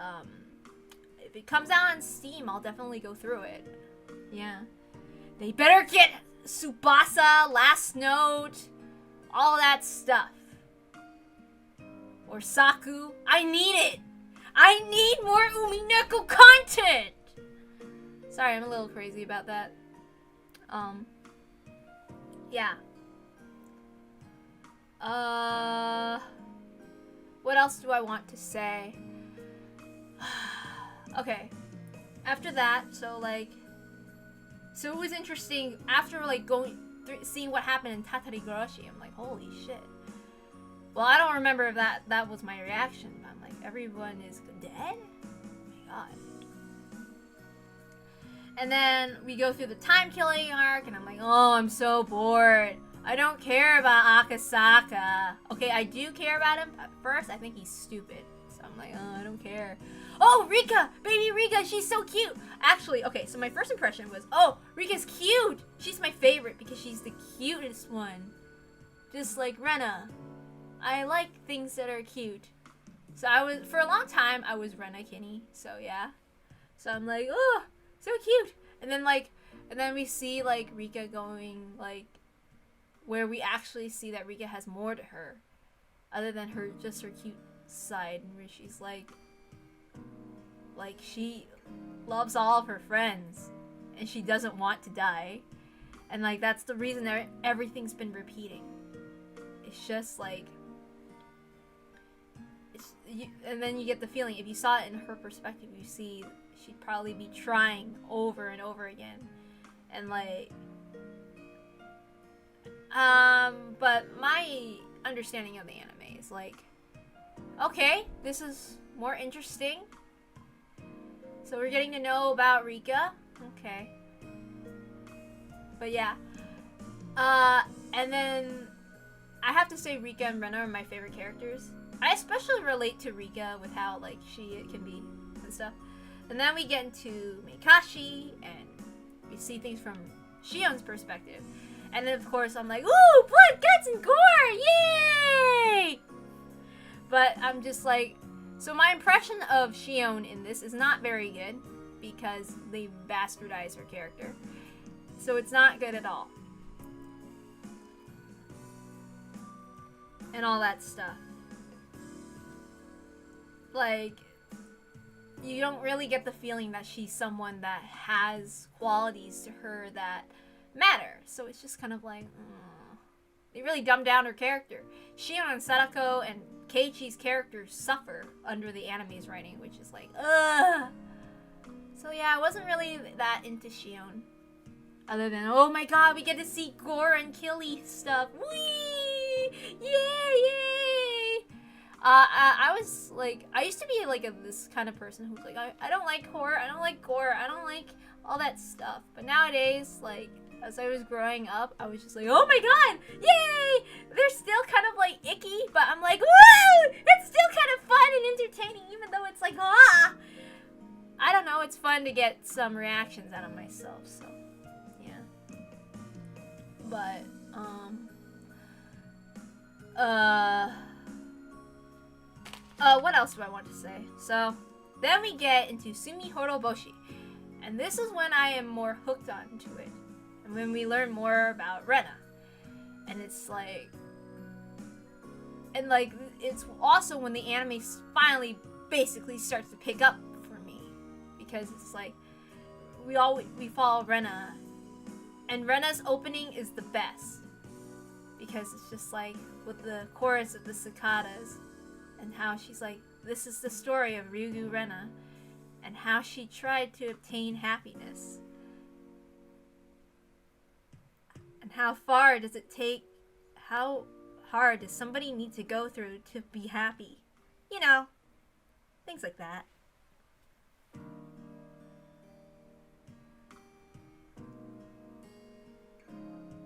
if it comes out on Steam, I'll definitely go through it. Yeah. They better get Tsubasa, Last Note, all that stuff. Or Saku. I need it! I need more Umi Neko content! Sorry, I'm a little crazy about that. Yeah. What else do I want to say? Okay. After that, so it was interesting. After like seeing what happened in Tatarigoroshi, I'm like, holy shit. Well, I don't remember if that was my reaction, but I'm like, everyone is dead? Oh my god. And then we go through the time killing arc, and I'm like, oh, I'm so bored. I don't care about Akasaka. Okay, I do care about him. At first, I think he's stupid. So I'm like, oh, I don't care. Oh, Rika! Baby Rika, she's so cute! Actually, okay, so my first impression was, oh, Rika's cute! She's my favorite because she's the cutest one. Just like Rena. I like things that are cute. So for a long time, I was Rena Kinney. So yeah. So I'm like, oh, so cute. And then we see like Rika going like, where we actually see that Rika has more to her, other than just her cute side, where she's like she loves all of her friends, and she doesn't want to die, and like that's the reason that everything's been repeating. It's just like. And then you get the feeling, if you saw it in her perspective, you see she'd probably be trying over and over again. And like, But my understanding of the anime is like, okay, this is more interesting. So we're getting to know about Rika. Okay. But yeah. And then I have to say Rika and Rena are my favorite characters. I especially relate to Rika with how like she can be and stuff. And then we get into Meikashi and we see things from Shion's perspective. And then of course I'm like, ooh, blood, guts, and gore! Yay! But I'm just like, so my impression of Shion in this is not very good because they bastardized her character. So it's not good at all. And all that stuff. Like, you don't really get the feeling that she's someone that has qualities to her that matter. So it's just kind of like, they really dumbed down her character. Shion and Sadako and Keiichi's characters suffer under the anime's writing, which is like, ugh. So yeah, I wasn't really that into Shion. Other than, oh my god, we get to see gore and killy stuff. Whee! Yay! I was like, I used to be like this kind of person who's like, I don't like horror, I don't like gore, I don't like all that stuff. But nowadays, like, as I was growing up, I was just like, oh my god, yay! They're still kind of like icky, but I'm like, woo! It's still kind of fun and entertaining, even though it's like, ah! I don't know, it's fun to get some reactions out of myself, so, yeah. But, what else do I want to say? So, then we get into Sumi Horoboshi. And this is when I am more hooked onto it. And when we learn more about Rena. And it's like... And like, it's also when the anime finally basically starts to pick up for me. Because it's like, we follow Rena. And Rena's opening is the best. Because it's just like, with the chorus of the cicadas. And how she's like, this is the story of Ryugu Rena. And how she tried to obtain happiness. And how far does it take, how hard does somebody need to go through to be happy? You know, things like that.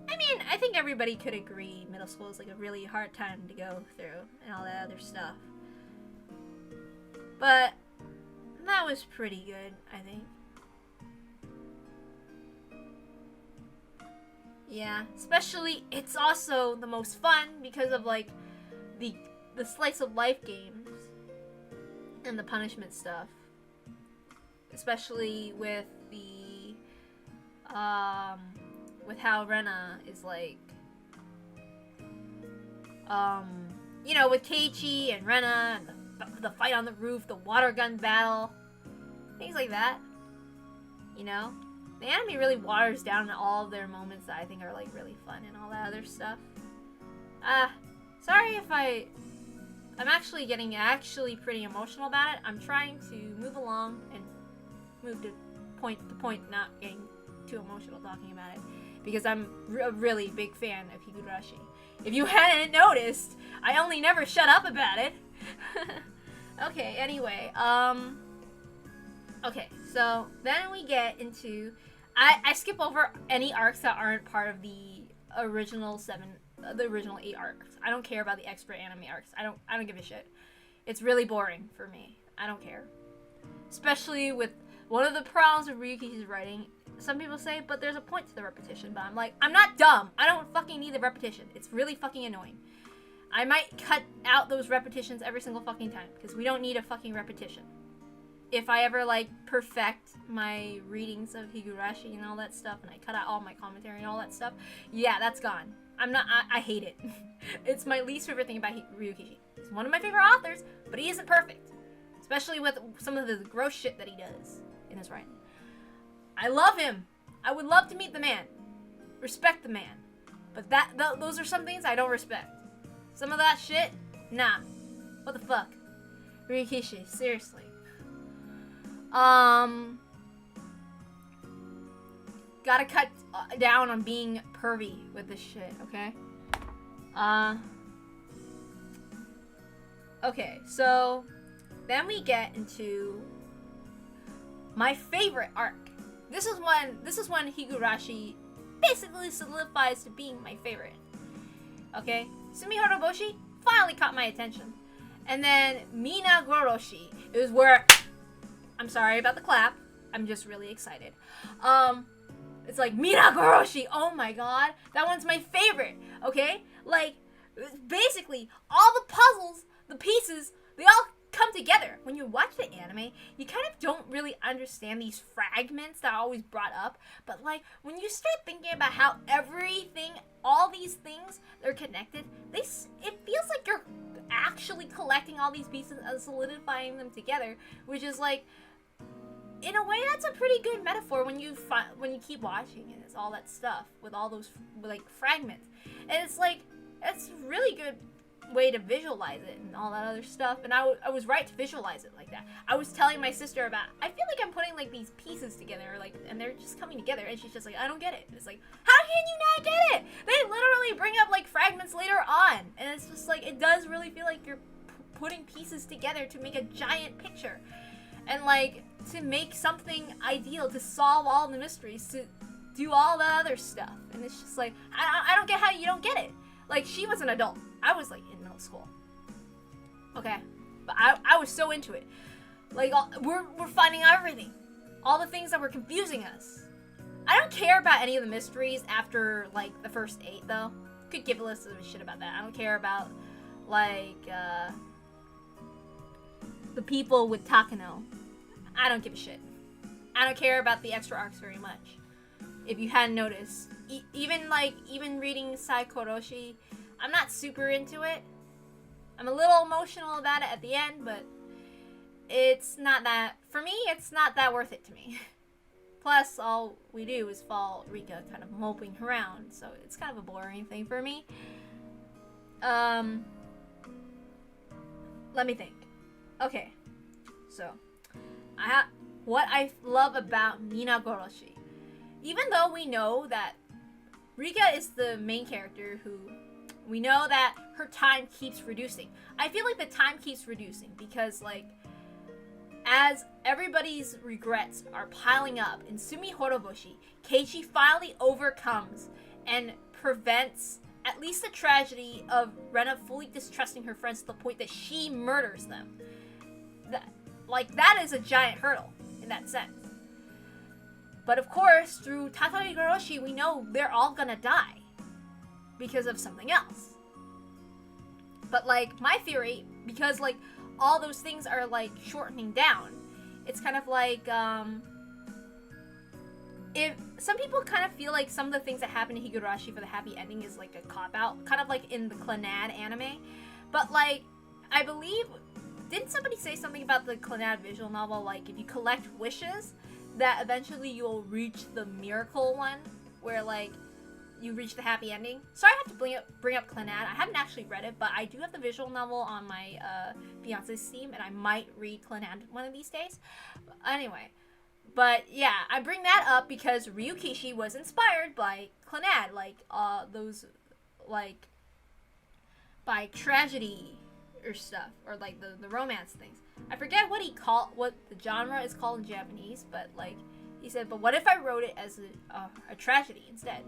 I mean, I think everybody could agree middle school is like a really hard time to go through and all that other stuff. But that was pretty good, I think. Yeah, especially it's also the most fun because of like the slice of life games and the punishment stuff. Especially with the with how Rena is like you know, with Keiichi and Rena and the fight on the roof, the water gun battle, things like that. You know? The anime really waters down all of their moments that I think are like really fun and all that other stuff. Sorry if I'm actually getting pretty emotional about it. I'm trying to move along and move to point, not getting too emotional talking about it. Because I'm a really big fan of Higurashi. If you hadn't noticed, I only never shut up about it. Okay, anyway, okay, so then we get into, I skip over any arcs that aren't part of the original 8 arcs. I don't care about the extra anime arcs. I don't give a shit. It's really boring for me. I don't care. Especially with one of the problems with Ryuki's writing, some people say, but there's a point to the repetition, but I'm like, I'm not dumb. I don't fucking need the repetition. It's really fucking annoying. I might cut out those repetitions every single fucking time, because we don't need a fucking repetition. If I ever, like, perfect my readings of Higurashi and all that stuff, and I cut out all my commentary and all that stuff, yeah, that's gone. I hate it. It's my least favorite thing about Ryukishi. He's one of my favorite authors, but he isn't perfect. Especially with some of the gross shit that he does in his writing. I love him. I would love to meet the man. Respect the man. But those are some things I don't respect. Some of that shit? Nah. What the fuck? Ryukishi, seriously. gotta cut down on being pervy with this shit, okay? Okay, so then we get into my favorite arc. This is when Higurashi basically solidifies to being my favorite. Okay, Sumi Horoboshi finally caught my attention. And then Mina Goroshi is where, I'm sorry about the clap, I'm just really excited. It's like, Mina Goroshi, oh my god, that one's my favorite, okay? Like, basically, all the puzzles, the pieces, they all come together. When you watch the anime, you kind of don't really understand these fragments that are always brought up, but like, when you start thinking about how everything, all these things, they're connected, it feels like you're actually collecting all these pieces and solidifying them together, which is like, in a way, that's a pretty good metaphor when you keep watching it. It's all that stuff with all those like fragments, and it's like, it's a really good way to visualize it and all that other stuff. And I was right to visualize it like that. I was telling my sister about, I feel like I'm putting like these pieces together, like, and they're just coming together, and she's just like, I don't get it. And it's like, how can you not get it? They literally bring up like fragments later on, and it's just like, it does really feel like you're putting pieces together to make a giant picture, and like to make something ideal, to solve all the mysteries, to do all the other stuff. And it's just like, I don't get how you don't get it. Like, she was an adult. I was like in middle school. Okay, but I was so into it. Like, we're finding out everything, all the things that were confusing us. I don't care about any of the mysteries after like the first 8 though. Could give a list of shit about that. I don't care about like the people with Takano. I don't give a shit. I don't care about the extra arcs very much. If you hadn't noticed, even reading Saikoroshi, I'm not super into it. I'm a little emotional about it at the end, but it's not that, for me, it's not that worth it to me. Plus, all we do is follow Rika kind of moping around, so it's kind of a boring thing for me. Let me think. Okay, so what I love about Mina Goroshi. Even though we know that Rika is the main character who, we know that her time keeps reducing. I feel like the time keeps reducing because, like, as everybody's regrets are piling up in Sumi Horoboshi, Keiichi finally overcomes and prevents at least the tragedy of Rena fully distrusting her friends to the point that she murders them. That is a giant hurdle in that sense. But of course, through Tatari Goroshi, we know they're all gonna die because of something else. But like, my theory, because like all those things are like shortening down, it's kind of like if some people kind of feel like some of the things that happen to Higurashi for the happy ending is like a cop-out, kind of like in the Clannad anime. But like, I believe, didn't somebody say something about the Clannad visual novel, like if you collect wishes, that eventually you'll reach the miracle one, where like you reach the happy ending. So I have to bring up Clannad. I haven't actually read it, but I do have the visual novel on my fiance's Steam, and I might read Clannad one of these days. Anyway, but yeah, I bring that up because Ryukishi was inspired by Clannad, like those like by tragedy or stuff, or like the romance things. I forget what the genre is called in Japanese, but like he said, but what if I wrote it as a tragedy instead?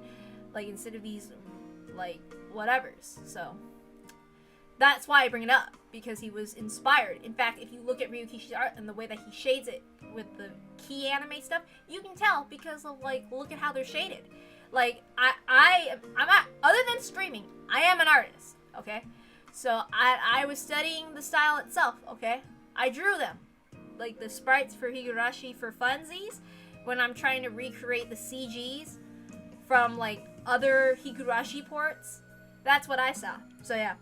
Like instead of these like whatevers. So that's why I bring it up, because he was inspired. In fact, if you look at Ryukishi's art and the way that he shades it with the key anime stuff, you can tell because of like, look at how they're shaded. Like I'm not, other than streaming, I am an artist, okay? So I was studying the style itself, okay? I drew them, like the sprites for Higurashi for funsies, when I'm trying to recreate the CGs from like other Higurashi ports. That's what I saw. So yeah,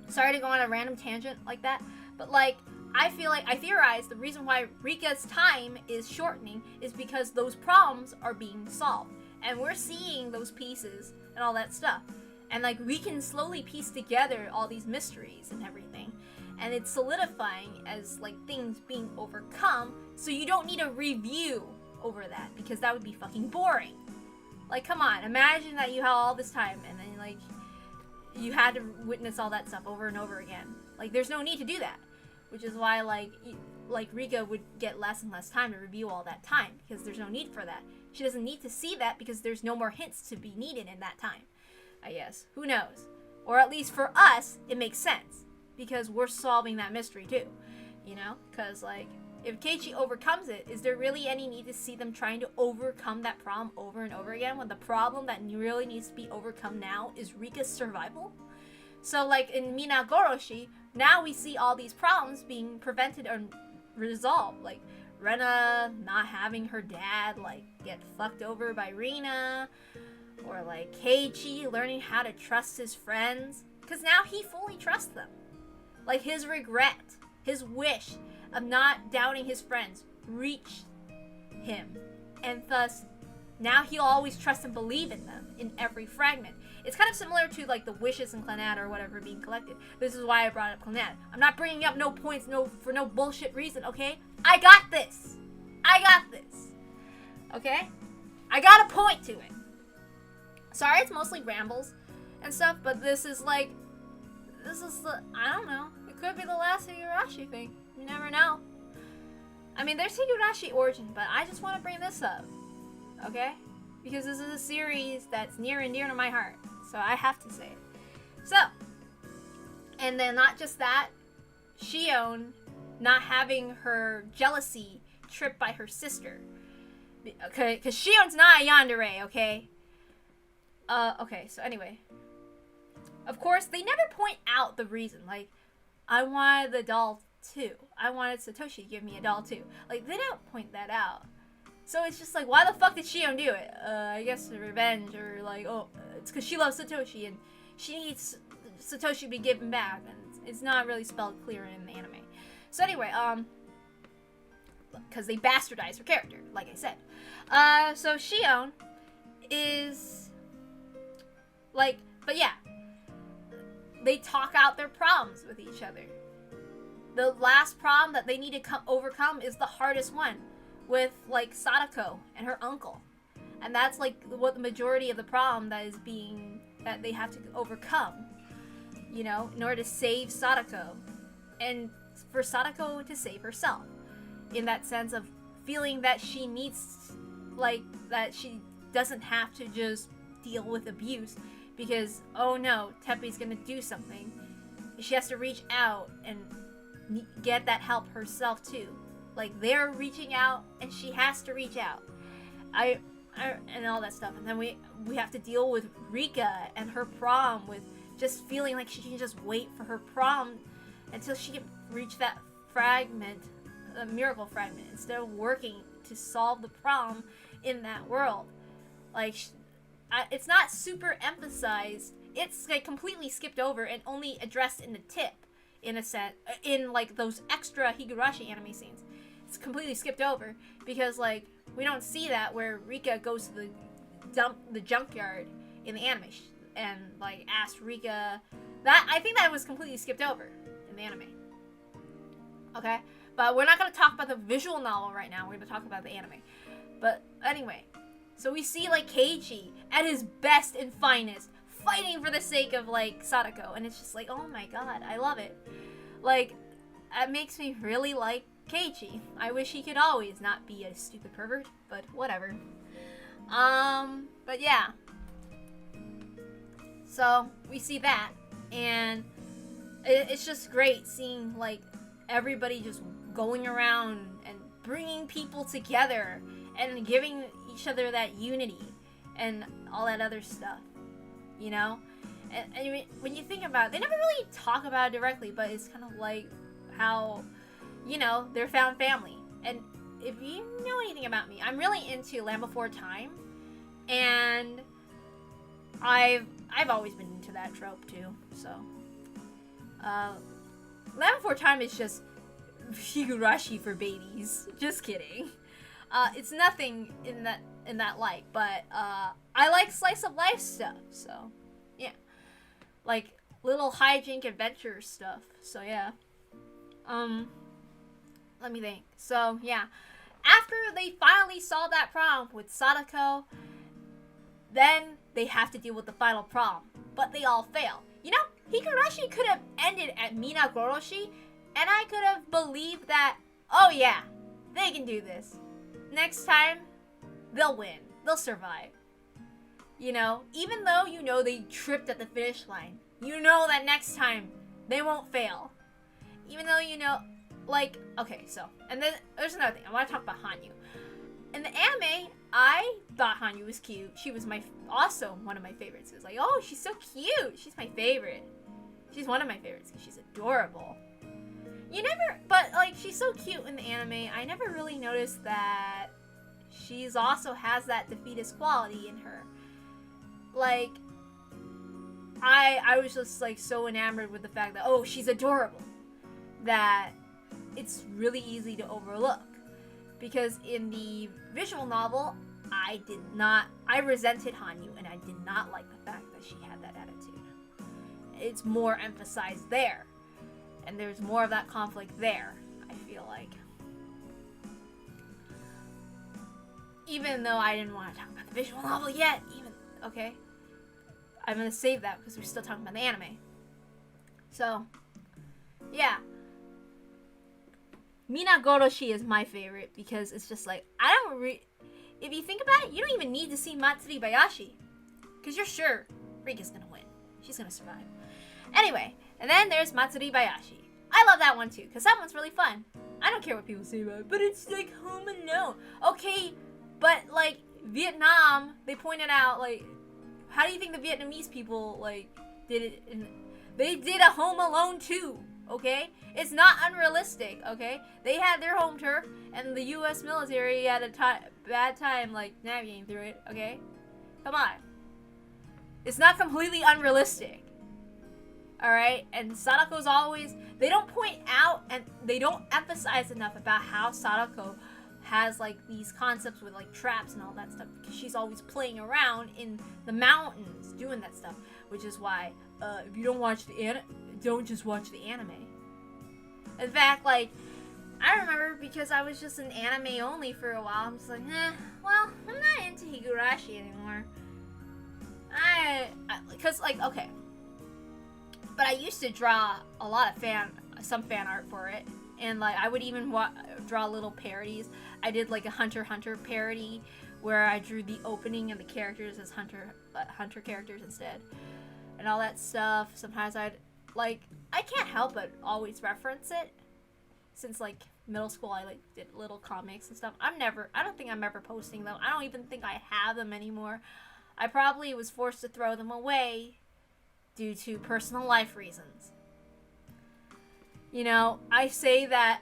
sorry to go on a random tangent like that, but like, I feel like I theorize the reason why Rika's time is shortening is because those problems are being solved, and we're seeing those pieces and all that stuff, and like we can slowly piece together all these mysteries and everything, and it's solidifying as like things being overcome, so you don't need a review over that because that would be fucking boring. Like, come on, imagine that you had all this time and then, like, you had to witness all that stuff over and over again. Like, there's no need to do that. Which is why, like Rika would get less and less time to review all that time, because there's no need for that. She doesn't need to see that because there's no more hints to be needed in that time, I guess. Who knows? Or at least for us, it makes sense, because we're solving that mystery too, you know? Because, like, if Keiichi overcomes it, is there really any need to see them trying to overcome that problem over and over again when the problem that really needs to be overcome now is Rika's survival? So, like, in Minagoroshi, now we see all these problems being prevented or resolved. Like, Rena not having her dad, like, get fucked over by Rina. Or, like, Keiichi learning how to trust his friends. Because now he fully trusts them. Like, his regret, his wish of not doubting his friends reached him. And thus, now he'll always trust and believe in them in every fragment. It's kind of similar to, like, the wishes in Clannad or whatever being collected. This is why I brought up Clannad. I'm not bringing up no points for no bullshit reason, okay? I got this. I got this. Okay? I got a point to it. Sorry, it's mostly rambles and stuff, but this is the, I don't know. It could be the last Higurashi thing. You never know. I mean, there's Higurashi Origin, but I just want to bring this up. Okay? Because this is a series that's near and dear to my heart. So I have to say it. So, and then not just that, Shion not having her jealousy tripped by her sister. Okay, because Shion's not a yandere, okay? Okay, so anyway. Of course, they never point out the reason. Like, I wanted the doll too. I wanted Satoshi to give me a doll too. Like, they don't point that out. So it's just like, why the fuck did Shion do it? I guess revenge, or like, oh, it's because she loves Satoshi and she needs Satoshi to be given back, and it's not really spelled clear in the anime. So anyway, because they bastardized her character, like I said. So Shion is like, but yeah, they talk out their problems with each other. The last problem that they need to overcome is the hardest one, with, like, Sadako and her uncle. And that's, like, what the majority of the problem that they have to overcome, you know, in order to save Sadako. And for Sadako to save herself. In that sense of feeling that she needs, like, that she doesn't have to just deal with abuse because, oh no, Teppei's gonna do something. She has to reach out and get that help herself too. Like, they're reaching out, and she has to reach out. And all that stuff. And then we have to deal with Rika and her prom, with just feeling like she can just wait for her prom until she can reach that fragment, a miracle fragment, instead of working to solve the problem in that world. Like, it's not super emphasized. It's, like, completely skipped over and only addressed in the tip, in a sense, in, like, those extra Higurashi anime scenes. It's completely skipped over because, like, we don't see that where Rika goes to the junkyard in the anime and, like, asks Rika that. I think that was completely skipped over in the anime. Okay, but we're not going to talk about the visual novel right now. We're going to talk about the anime. But anyway, so we see, like, Keiichi at his best and finest, fighting for the sake of, like, Sadako, and it's just like, oh my god, I love it. Like, it makes me really like Keiichi. I wish he could always not be a stupid pervert, but whatever. But yeah. So, we see that, and it's just great seeing, like, everybody just going around and bringing people together and giving each other that unity and all that other stuff, you know? And when you think about it, they never really talk about it directly, but it's kind of like how, you know, they're found family. And if you know anything about me, I'm really into Land Before Time, and I've always been into that trope too. So, Land Before Time is just Higurashi for babies. Just kidding. It's nothing in that light, but I like slice of life stuff. So, yeah, like little hijink adventure stuff. So yeah. Let me think. So, yeah. After they finally solved that problem with Sadako, then they have to deal with the final problem. But they all fail. You know, Higurashi could have ended at Minagoroshi, and I could have believed that, oh yeah, they can do this. Next time, they'll win. They'll survive. You know, even though you know they tripped at the finish line, you know that next time they won't fail. Even though you know, like, okay, so, and then there's another thing. I want to talk about Hanyu. In the anime, I thought Hanyu was cute. She was also one of my favorites. It was like, oh, she's so cute. She's my favorite. She's one of my favorites because she's adorable. But like, she's so cute in the anime. I never really noticed that she's also has that defeatist quality in her. Like, I was just like so enamored with the fact that, oh, she's adorable, that it's really easy to overlook. Because in the visual novel, I resented Hanyu, and I did not like the fact that she had that attitude. It's more emphasized there. And there's more of that conflict there, I feel like. Even though I didn't want to talk about the visual novel yet, okay? I'm gonna save that because we're still talking about the anime. So, yeah. Minagoroshi is my favorite because it's just like, if you think about it, you don't even need to see Matsuri Bayashi. Because you're sure Rika's gonna win. She's gonna survive. Anyway, and then there's Matsuri Bayashi. I love that one too, because that one's really fun. I don't care what people say about it, but it's like home alone. Okay, but like Vietnam, they pointed out, like, how do you think the Vietnamese people like did it? They did a Home Alone too. Okay, it's not unrealistic. Okay, they had their home turf, and the U.S. military had a bad time like navigating through it. Okay, come on, it's not completely unrealistic. All right, and Sadako's always, they don't point out and they don't emphasize enough about how Sadako has like these concepts with like traps and all that stuff, because she's always playing around in the mountains doing that stuff, which is why if you don't watch don't just watch the anime. In fact, like, I remember, because I was just an anime only for a while, I'm just like, well, I'm not into Higurashi anymore. Because like, okay, but I used to draw a lot of some fan art for it. And like, I would even draw little parodies. I did like a Hunter x Hunter parody where I drew the opening and the characters as Hunter characters instead, and all that stuff. Sometimes I can't help but always reference it. Since like middle school, I like did little comics and stuff. I don't think I'm ever posting them. I don't even think I have them anymore. I probably was forced to throw them away due to personal life reasons. You know, I say that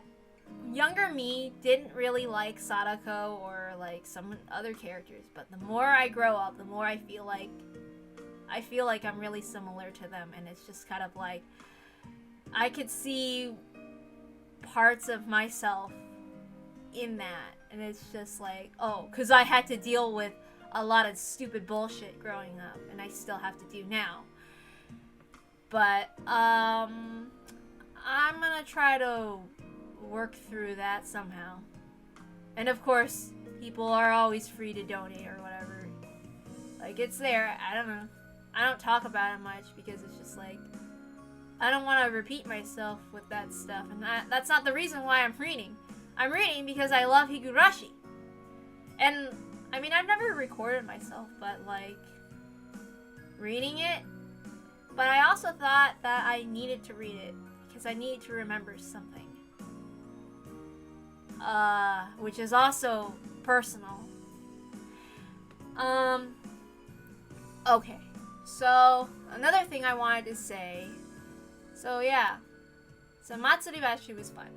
younger me didn't really like Sadako or like some other characters, but the more I grow up, the more I feel like I'm really similar to them, and it's just kind of like I could see parts of myself in that, and it's just like, oh, because I had to deal with a lot of stupid bullshit growing up, and I still have to do now. But I'm gonna try to work through that somehow. And of course, people are always free to donate or whatever. Like, it's there. I don't know. I don't talk about it much because it's just like, I don't want to repeat myself with that stuff. And that's not the reason why I'm reading. I'm reading because I love Higurashi. And, I mean, I've never recorded myself, but like, reading it. But I also thought that I needed to read it because I needed to remember something. Which is also personal. Okay. So, another thing I wanted to say. So, yeah. So, Matsuri Bashi was fun.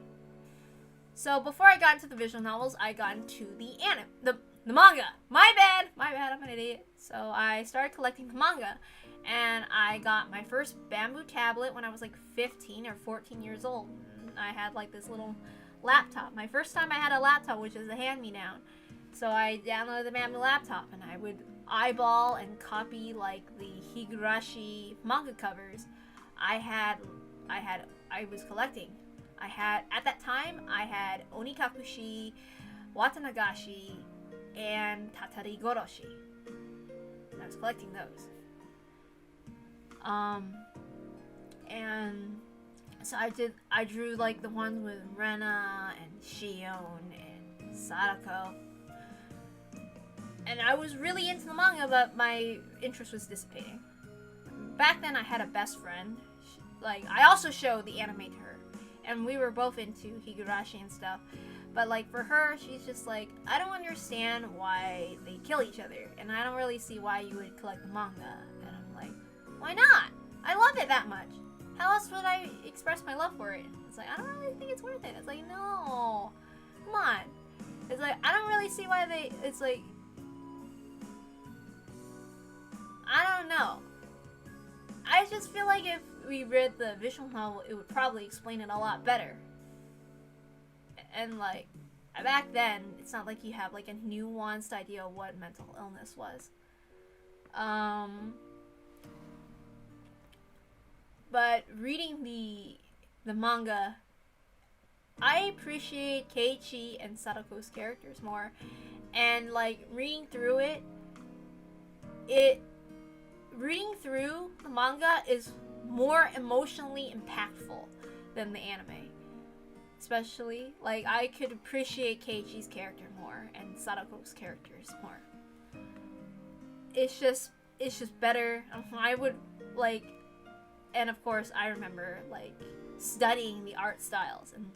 So, before I got into the visual novels, I got into the manga. My bad, I'm an idiot. So, I started collecting the manga. And I got my first bamboo tablet when I was like 15 or 14 years old. I had like this little laptop. My first time I had a laptop, which is a hand-me-down. So I downloaded the bamboo laptop, and I would eyeball and copy like the Higurashi manga covers. I was collecting. At that time, I had Onikakushi, Watanagashi, and Tatarigoroshi. I was collecting those. And so I drew like the ones with Rena and Shion and Sadako. And I was really into the manga, but my interest was dissipating. Back then I had a best friend. Like, I also showed the anime to her. And we were both into Higurashi and stuff. But like for her, she's just like, I don't understand why they kill each other. And I don't really see why you would collect the manga. And I'm like, why not? I love it that much. How else would I express my love for it? It's like, I don't really think it's worth it. It's like, no. Come on. It's like, I don't really see why they... It's like... I don't know. I just feel like if we read the visual novel, it would probably explain it a lot better. And like, back then, it's not like you have like a nuanced idea of what mental illness was. But reading the manga, I appreciate Keiichi and Sadako's characters more. And like, reading through reading through the manga is more emotionally impactful than the anime. Especially, like, I could appreciate Keiichi's character more and Sadako's characters more. It's just better. I would, like, and of course, I remember, like, studying the art styles. And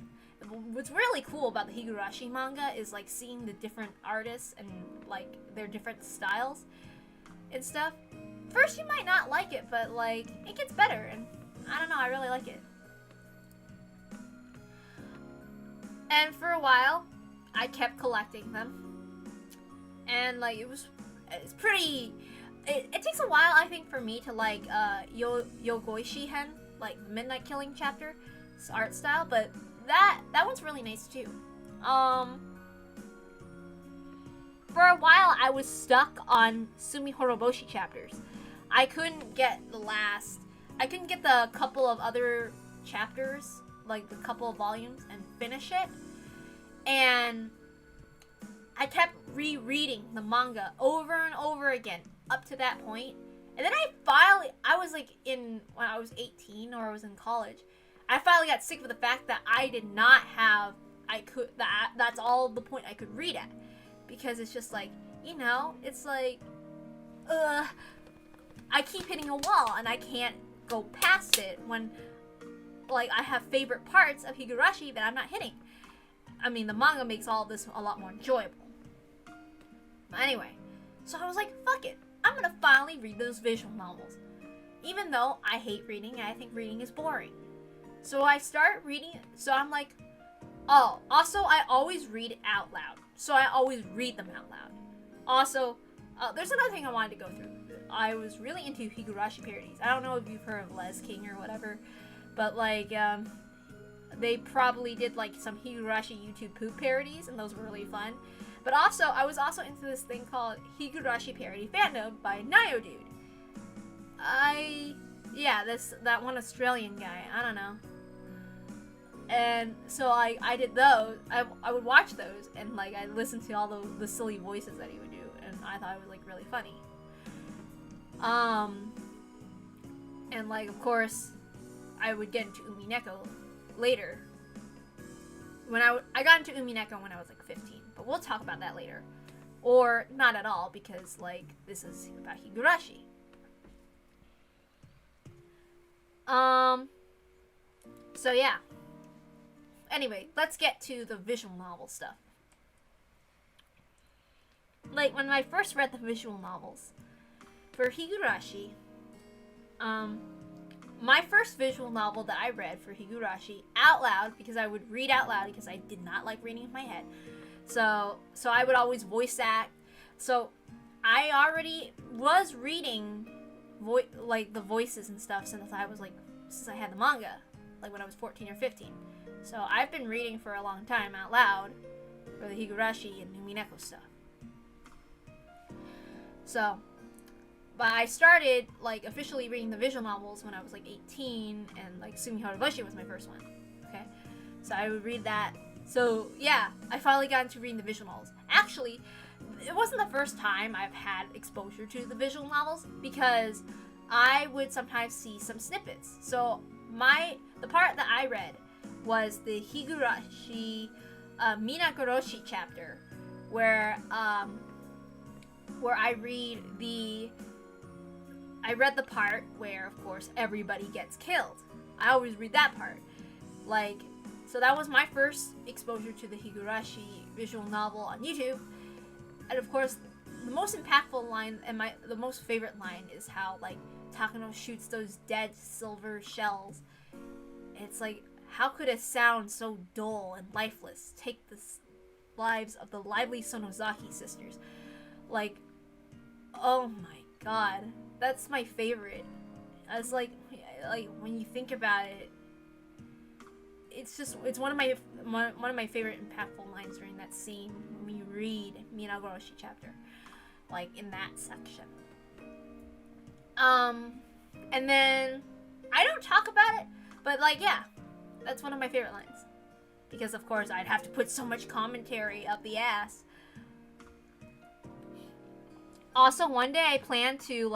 what's really cool about the Higurashi manga is, like, seeing the different artists and, like, their different styles and stuff. First, you might not like it, but, like, it gets better. And I don't know, I really like it. And for a while, I kept collecting them. And, like, it's pretty... It takes a while, I think, for me to, like, Yogoishi Hen, like, Midnight Killing chapter, art style, but that one's really nice, too. For a while, I was stuck on Sumi Horoboshi chapters. I couldn't get the couple of other chapters, like, the couple of volumes, and finish it. And I kept rereading the manga over and over again up to that point. And then I was like when I was 18 or I was in college, I finally got sick of the fact that I did not have, that's all the point I could read at. Because it's just like, you know, it's like, I keep hitting a wall and I can't go past it when, like, I have favorite parts of Higurashi that I'm not hitting. I mean, the manga makes all this a lot more enjoyable. But anyway, so I was like, fuck it. I'm gonna finally read those visual novels. Even though I hate reading and I think reading is boring. So I start reading, so I'm like, oh, also I always read out loud. So I always read them out loud. Also, there's another thing I wanted to go through. I was really into Higurashi parodies. I don't know if you've heard of Les King or whatever, but like, they probably did like some Higurashi YouTube poop parodies, and those were really fun. But also, I was also into this thing called Higurashi Parody Fandom by Nayo Dude. That one Australian guy, I don't know. And so I did those, I would watch those, and like I listened to all the silly voices that he would do, and I thought it was like really funny. And like, of course, I would get into Umineko later. When I got into Umineko when I was like 15, but we'll talk about that later. Or not at all, because like this is about Higurashi. So yeah. Anyway, let's get to the visual novel stuff. Like, when I first read the visual novels for Higurashi, my first visual novel that I read for Higurashi out loud, because I would read out loud because I did not like reading in my head. So I would always voice act. So I already was reading like the voices and stuff since I had the manga, like when I was 14 or 15. So I've been reading for a long time out loud for the Higurashi and Umineko stuff. So, but I started like officially reading the visual novels when I was like 18, and like Sumi Horoboshi was my first one. Okay, so I would read that. So yeah, I finally got into reading the visual novels. Actually, it wasn't the first time I've had exposure to the visual novels, because I would sometimes see some snippets. So the part that I read was the Higurashi Minagoroshi chapter, where I read the part where, of course, everybody gets killed. I always read that part. Like, so that was my first exposure to the Higurashi visual novel on YouTube. And of course, the most impactful line and the most favorite line is how, like, Takano shoots those dead silver shells. It's like, how could a sound so dull and lifeless take the lives of the lively Sonozaki sisters? Like, oh my god, that's my favorite. It's like when you think about it, it's one of my favorite impactful lines during that scene when you read Minagoroshi chapter, like in that section. And then I don't talk about it, but like, yeah, that's one of my favorite lines, because of course I'd have to put so much commentary up the ass. Also, one day I plan to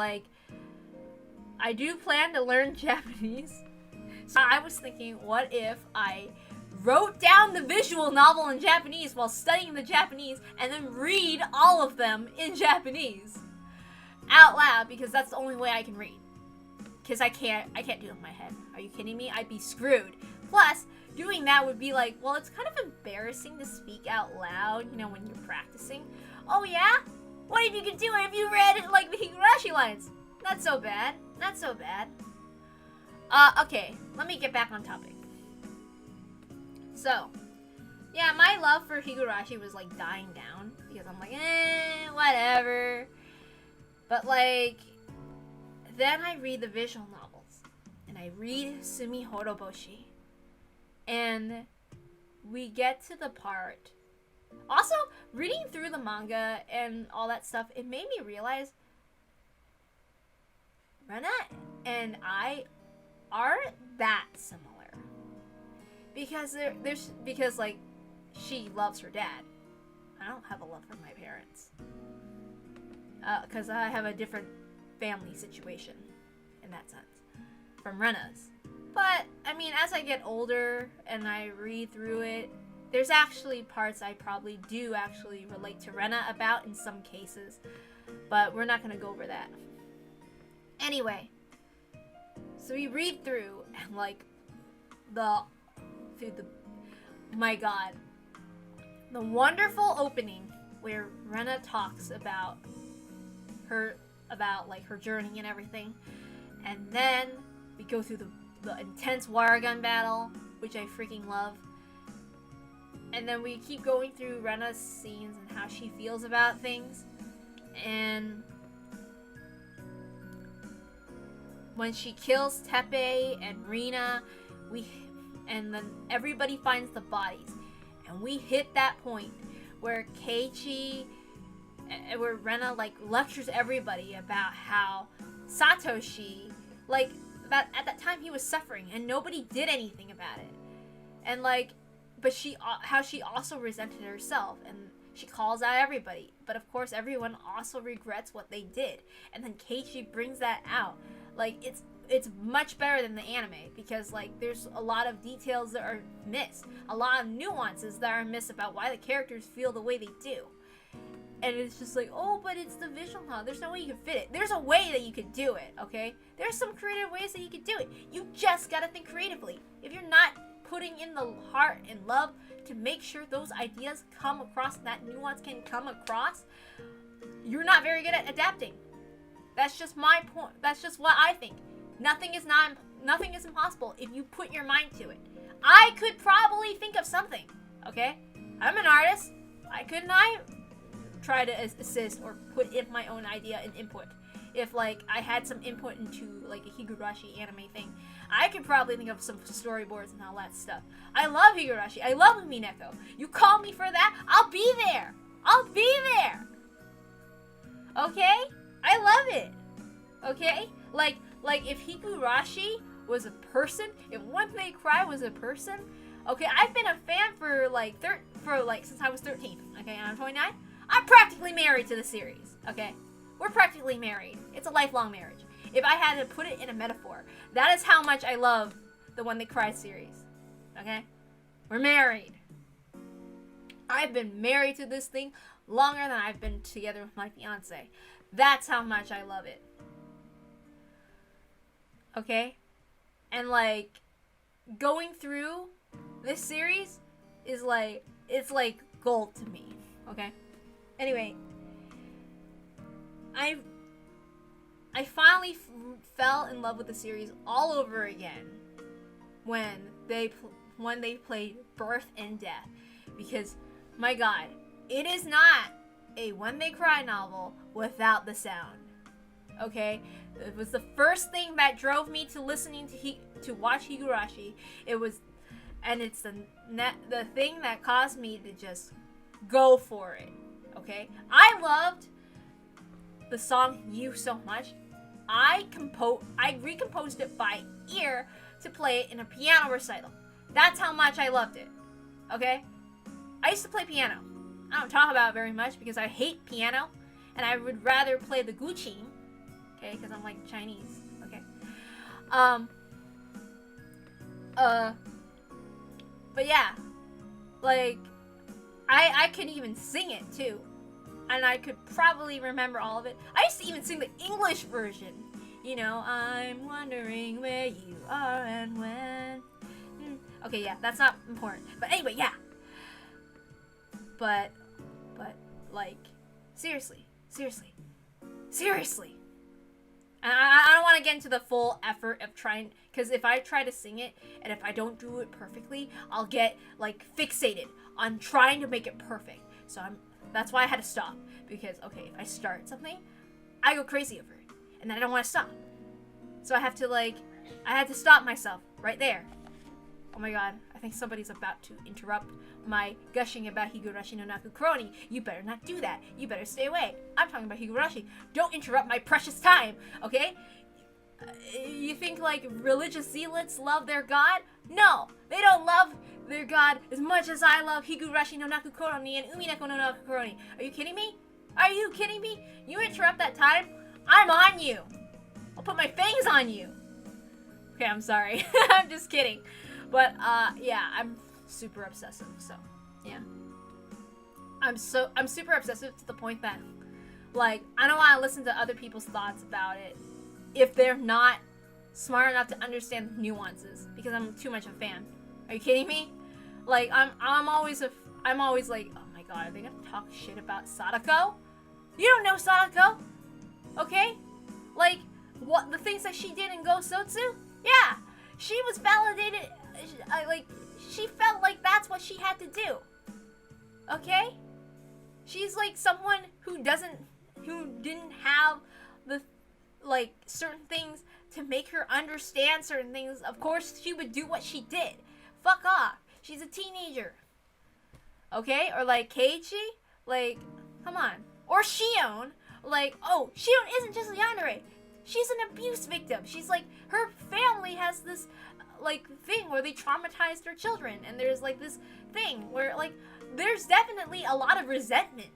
learn Japanese. So I was thinking, what if I wrote down the visual novel in Japanese while studying the Japanese, and then read all of them in Japanese out loud, because that's the only way I can read. Because I can't do it in my head. Are you kidding me? I'd be screwed. Plus, doing that would be like, well, it's kind of embarrassing to speak out loud, you know, when you're practicing. Oh yeah? What if you could do it if you read, like, the Higurashi lines? Not so bad. Not so bad. Okay, let me get back on topic. So, yeah, my love for Higurashi was, like, dying down, because I'm like, whatever. But, like, then I read the visual novels, and I read Sumi Horoboshi, and we get to the part. Also, reading through the manga and all that stuff, it made me realize Rena and I aren't that similar. Because because like, she loves her dad. I don't have a love for my parents. Because I have a different family situation in that sense from Rena's. But, I mean, as I get older and I read through it, there's actually parts I probably do actually relate to Rena about in some cases. But we're not going to go over that. Anyway, so we read through, and like, my god, the wonderful opening where Rena talks about her journey and everything, and then we go through the intense wire gun battle, which I freaking love, and then we keep going through Rena's scenes and how she feels about things, and when she kills Teppei and Rina, and then everybody finds the bodies, and we hit that point where where Rena like lectures everybody about how Satoshi, like, about at that time he was suffering and nobody did anything about it, and like, but how she also resented herself, and she calls out everybody, but of course everyone also regrets what they did, and then Keiichi brings that out. Like, it's much better than the anime, because like there's a lot of details that are missed, a lot of nuances that are missed about why the characters feel the way they do. And it's just like, oh, but it's the visual novel. There's no way you can fit it. There's a way that you could do it, okay? There's some creative ways that you could do it. You just gotta think creatively. If you're not putting in the heart and love to make sure those ideas come across, that nuance can come across, you're not very good at adapting. That's just my point. That's just what I think. Nothing is impossible if you put your mind to it. I could probably think of something, okay? I'm an artist. Couldn't I try to assist or put in my own idea and input? If like I had some input into like a Higurashi anime thing, I could probably think of some storyboards and all that stuff. I love Higurashi. I love Mineko. You call me for that, I'll be there. I'll be there. Okay? I love it. Okay? Like if Higurashi was a person, if When They Cry was a person, okay, I've been a fan for since I was 13. Okay, and I'm 29. I'm practically married to the series, okay? We're practically married. It's a lifelong marriage. If I had to put it in a metaphor, that is how much I love the When They Cry series, okay? We're married. I've been married to this thing longer than I've been together with my fiance. That's how much I love it. Okay? And like, going through this series is like, it's like gold to me. Okay? Anyway, I finally fell in love with the series all over again when they played Birth and Death, because my God, it is not a When They Cry novel without the sound. Okay, it was the first thing that drove me to listening to watch Higurashi. It was, and it's the thing that caused me to just go for it. Okay, I loved the song "You" so much. I recomposed it by ear to play it in a piano recital. That's how much I loved it. Okay, I used to play piano. I don't talk about it very much because I hate piano, and I would rather play the guqin. Okay, because I'm like Chinese. Okay. But yeah, like, I could even sing it too, and I could probably remember all of it. I used to even sing the English version. You know, I'm wondering where you are and when. Okay, yeah, that's not important. But anyway, yeah. But like, seriously. And I don't want to get into the full effort of trying, because if I try to sing it, and if I don't do it perfectly, I'll get, like, fixated on trying to make it perfect. So that's why I had to stop, because, okay, if I start something, I go crazy over it, and then I don't want to stop. So I had to stop myself right there. Oh my God, I think somebody's about to interrupt my gushing about Higurashi no Naku Kuroni. You better not do that. You better stay away. I'm talking about Higurashi. Don't interrupt my precious time, okay? You think, like, religious zealots love their god? No, they don't love their god as much as I love Higurashi no Naku Kuroni and Umineko no Naku Kuroni. Are you kidding me? Are you kidding me? You interrupt that time, I'm on you. I'll put my fangs on you. Okay, I'm sorry. I'm just kidding. But, yeah, I'm super obsessive, so, yeah. I'm super obsessive to the point that, like, I don't want to listen to other people's thoughts about it if they're not smart enough to understand the nuances, because I'm too much a fan. Are you kidding me? Like, I'm always like, oh my God, are they gonna talk shit about Sadako? You don't know Sadako, okay? Like, what, the things that she did in Go Sotsu? Yeah, she was validated, like, she felt like that's what she had to do. Okay? She's like someone who didn't have the, like, certain things to make her understand certain things. Of course, she would do what she did. Fuck off. She's a teenager. Okay? Or like Keiichi? Like, come on. Or Shion. Like, oh, Shion isn't just a yandere. She's an abuse victim. She's like, her family has this, like, thing where they traumatize their children, and there's like this thing where, like, there's definitely a lot of resentment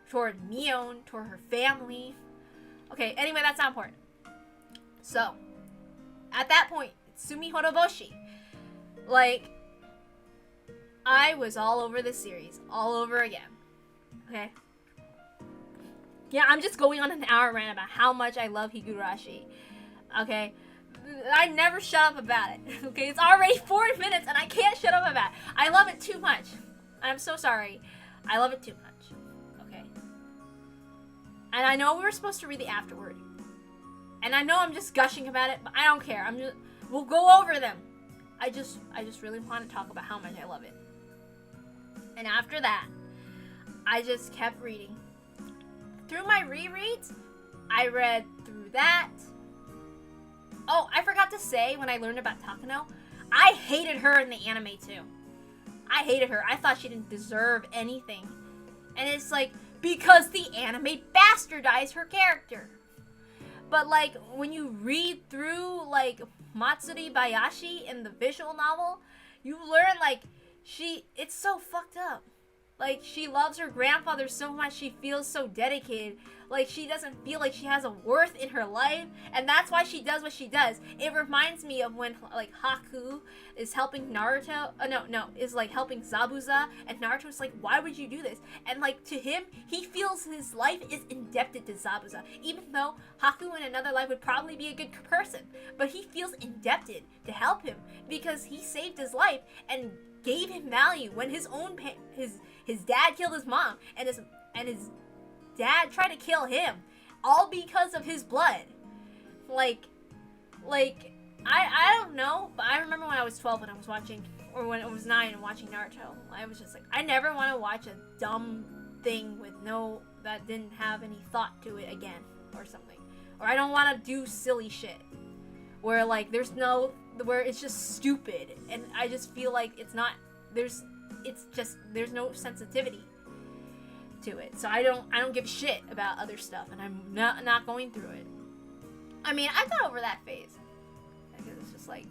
toward Mion, toward her family. Okay, anyway, that's not important. So, at that point, Sumi Horoboshi, like, I was all over this series, all over again. Okay? Yeah, I'm just going on an hour rant about how much I love Higurashi. Okay? I never shut up about it. Okay, it's already 40 minutes and I can't shut up about it. I love it too much. I'm so sorry. I love it too much. Okay. And I know we were supposed to read the afterword. And I know I'm just gushing about it, but I don't care. We'll go over them. I just really want to talk about how much I love it. And after that, I just kept reading. Through my rereads, I read through that. Oh, I forgot to say, when I learned about Takano, I hated her in the anime too. I hated her. I thought she didn't deserve anything. And it's like, because the anime bastardized her character. But like, when you read through like Matsuri Bayashi in the visual novel, you learn like, it's so fucked up. Like, she loves her grandfather so much, she feels so dedicated. Like, she doesn't feel like she has a worth in her life, and that's why she does what she does. It reminds me of when, like, HOU is helping Naruto, is, like, helping Zabuza, and Naruto's like, why would you do this? And, like, to him, he feels his life is indebted to Zabuza, even though HOU in another life would probably be a good person. But he feels indebted to help him, because he saved his life, and gave him value when his own his dad killed his mom, and his dad tried to kill him, all because of his blood. Like I don't know, but I remember when I was 12 when I was watching, or when I was 9 and watching Naruto, I was just like, I never want to watch a dumb thing with that didn't have any thought to it again, or something. Or I don't want to do silly shit where, like, where it's just stupid, and I just feel like there's no sensitivity to it. So I don't give a shit about other stuff, and I'm not going through it. I mean, I got over that phase, because it's just like,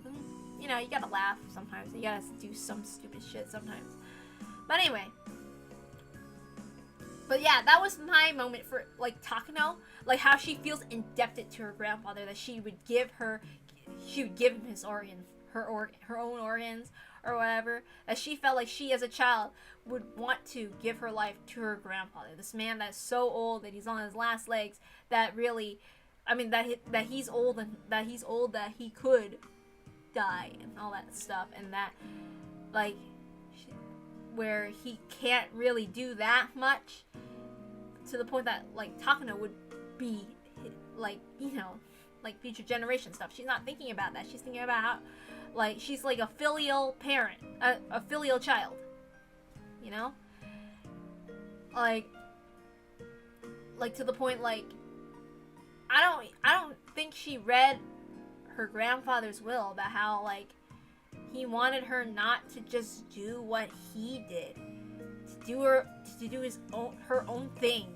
you know, you gotta laugh sometimes, you gotta do some stupid shit sometimes. But anyway, but yeah, that was my moment for, like, Takano, like, how she feels indebted to her grandfather, that she would give him his organs, her own organs, or whatever, that she felt like she as a child would want to give her life to her grandfather, this man that's so old that he's on his last legs, that really, I mean, that he's old, and that he could die and all that stuff, and that, like, where he can't really do that much, to the point that, like, Takano would be, like, you know, like, future generation stuff. She's not thinking about that. She's thinking about how, like, she's like a filial parent, a filial child, you know, like to the point, like, I don't think she read her grandfather's will about how, like, he wanted her not to just do what he did, to do her own thing.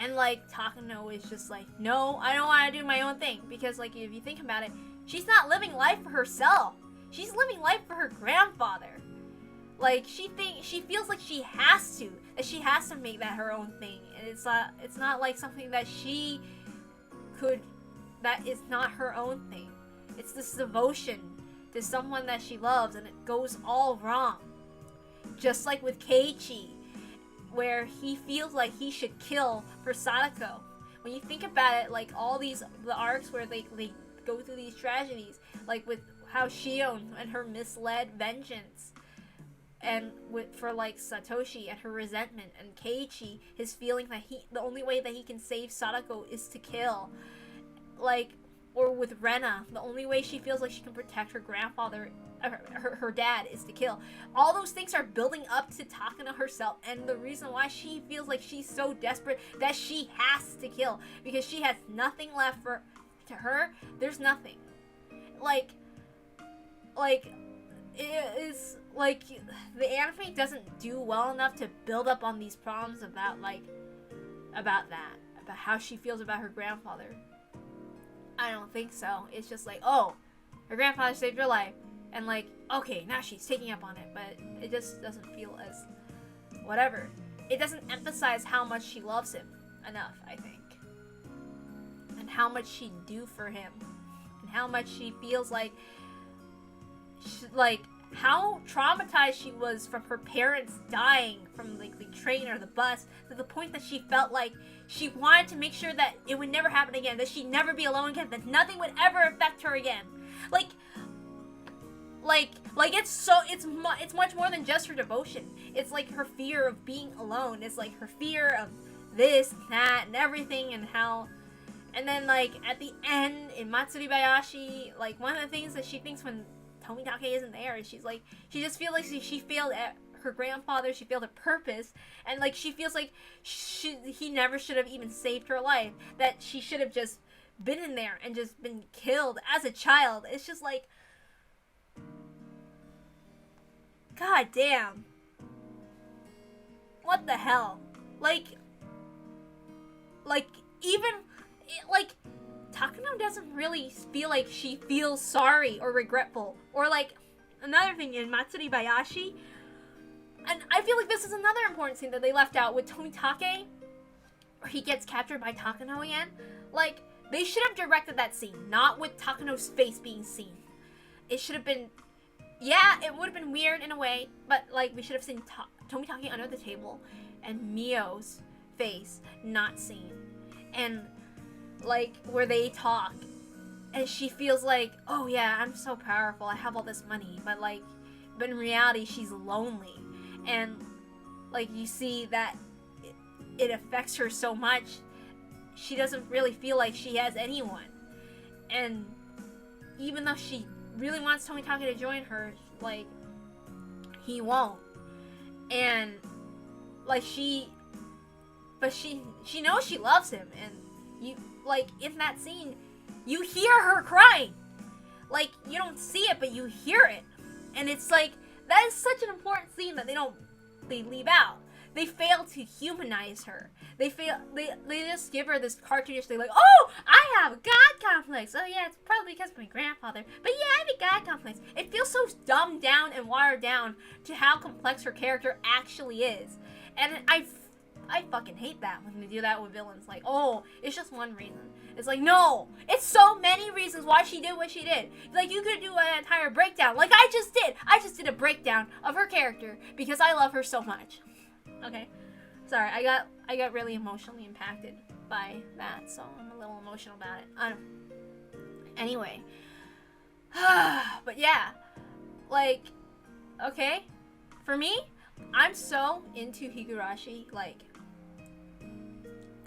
And, like, Takano is just like, no, I don't want to do my own thing. Because, like, if you think about it, she's not living life for herself. She's living life for her grandfather. Like, she feels like she has to make that her own thing. And it's not like something that that is not her own thing. It's this devotion to someone that she loves, and it goes all wrong. Just like with Keiichi, where he feels like he should kill for Sadako. When you think about it, like, all the arcs where they go through these tragedies, like with how Shion and her misled vengeance, and for, like, Satoshi and her resentment, and Keiichi, his feeling that the only way that he can save Sadako is to kill, like, or with Rena, the only way she feels like she can protect her grandfather, her dad, is to kill. All those things are building up to Takano herself, and the reason why she feels like she's so desperate that she has to kill, because she has nothing left to her. There's nothing. Like it is, like, the anime doesn't do well enough to build up on these problems about how she feels about her grandfather. I don't think so. It's just like, oh, her grandfather saved her life, and, like, okay, now she's taking up on it, but it just doesn't feel as whatever. It doesn't emphasize how much she loves him enough, I think, and how much she'd do for him, and how much she feels like how traumatized she was from her parents dying from, like, the train or the bus, to the point that she felt like she wanted to make sure that it would never happen again, that she'd never be alone again, that nothing would ever affect her again. Like it's much more than just her devotion. It's like her fear of being alone. It's like her fear of this and that and everything, and how, and then, like, at the end in Matsuribayashi, like, one of the things that she thinks when Tomitake isn't there, and she just feels like she failed at her grandfather, she failed her purpose, and, like, she feels like he never should have even saved her life, that she should have just been in there and just been killed as a child. It's just like, god damn, what the hell? Like even, like, Takano doesn't really feel like she feels sorry or regretful. Or, like, another thing in Matsuribayashi, And I feel like this is another important scene that they left out with Tomitake, where he gets captured by Takano again. Like, they should have directed that scene, not with Takano's face being seen. It should have been, yeah, it would have been weird in a way, but like, we should have seen Tomitake under the table and Mio's face not seen. And like, where they talk, and she feels like, oh yeah, I'm so powerful, I have all this money, but in reality, she's lonely. And like, you see that it affects her so much, she doesn't really feel like she has anyone. And even though she really wants Tomitake to join her, like, he won't. And like, she knows she loves him, and you, like, in that scene, you hear her crying. Like, you don't see it, but you hear it. And it's like, that is such an important scene that they leave out. They fail to humanize her. They just give her this cartoonish thing like, oh, I have a god complex. Oh yeah, it's probably because of my grandfather. But yeah, I have a god complex. It feels so dumbed down and watered down to how complex her character actually is. And I fucking hate that when they do that with villains. Like, oh, it's just one reason. It's like, no, it's so many reasons why she did what she did. Like, you could do an entire breakdown, like I just did. I just did a breakdown of her character because I love her so much. Okay, sorry, I got really emotionally impacted by that, so I'm a little emotional about it. Anyway, but yeah, like, okay, for me, I'm so into Higurashi. Like,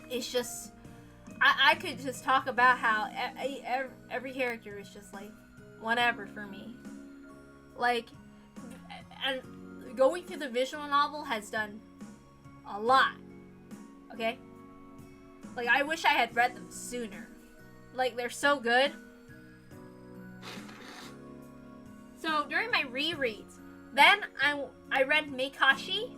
it's just, I could just talk about how every character is just like whatever for me. Like, and going through the visual novel has done a lot. Okay? Like, I wish I had read them sooner. Like, they're so good. So, during my rereads, then I read Meikashi.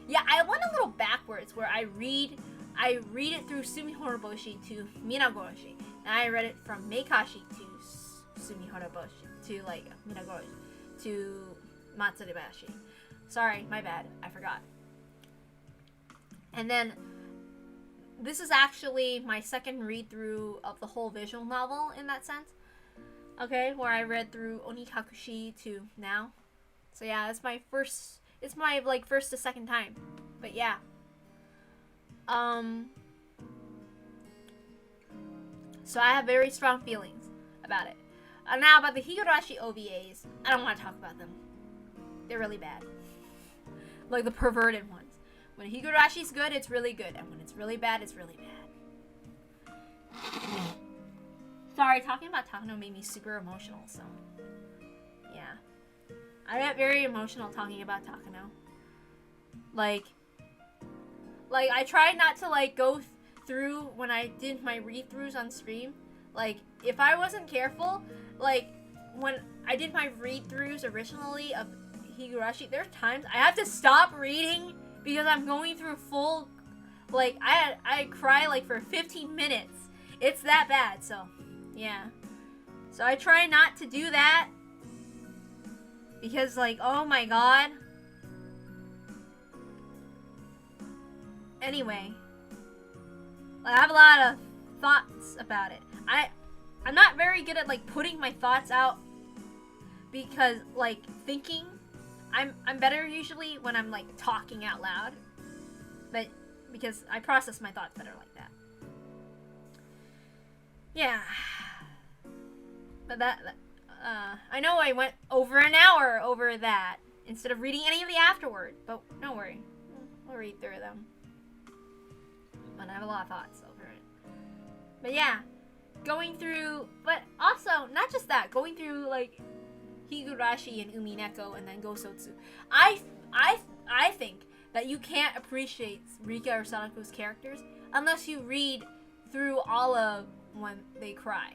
Yeah, I went a little backwards where I read it through Sumihoroboshi to Minagoroshi. And I read it from Meikashi to Sumihoroboshi to, like, Minagoroshi to Matsurubashi. Sorry, my bad. I forgot. And then, this is actually my second read-through of the whole visual novel in that sense. Okay, where I read through Onikakushi to now. So yeah, it's my first to second time. But yeah. So I have very strong feelings about it. Now about the Higurashi OVAs, I don't want to talk about them. They're really bad. Like the perverted ones. When Higurashi's good, it's really good. And when it's really bad, it's really bad. Sorry, talking about Takano made me super emotional, so yeah. I get very emotional talking about Takano. Like I tried not to like go through when I did my read-throughs on stream. Like, if I wasn't careful, like when I did my read-throughs originally of Higurashi, there's times I have to stop reading because I'm going through full, like, I cry like for 15 minutes. It's that bad, so yeah. So I try not to do that because, like, oh my god. Anyway, I have a lot of thoughts about it. I'm not very good at, like, putting my thoughts out because, like, thinking. I'm better usually when I'm, like, talking out loud. But because I process my thoughts better like that. Yeah. But I know I went over an hour over that instead of reading any of the afterword, but don't worry. We'll read through them. But I have a lot of thoughts over it. But yeah, going through, but also, not just that, going through, like, Higurashi and Umineko and then Gosotsu. I think that you can't appreciate Rika or Sadako's characters unless you read through all of when they cry.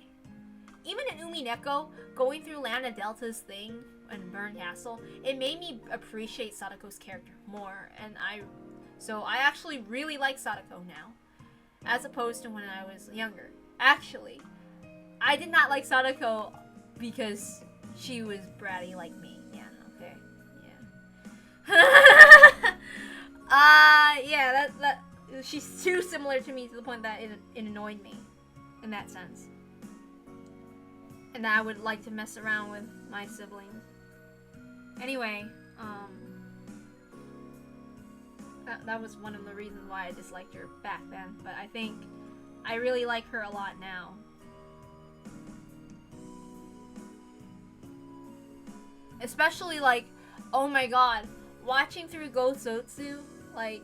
Even in Umineko, going through Lana Delta's thing and Burn Castle, it made me appreciate Sadako's character more, and so I actually really like Sadako now, as opposed to when I was younger. Actually, I did not like Sadako because she was bratty like me. Yeah, okay. Yeah. Yeah, that she's too similar to me to the point that it annoyed me, in that sense. And that I would like to mess around with my siblings. Anyway, that was one of the reasons why I disliked her back then. But I think I really like her a lot now. Especially, like, oh my god, watching through Go Sotsu, like,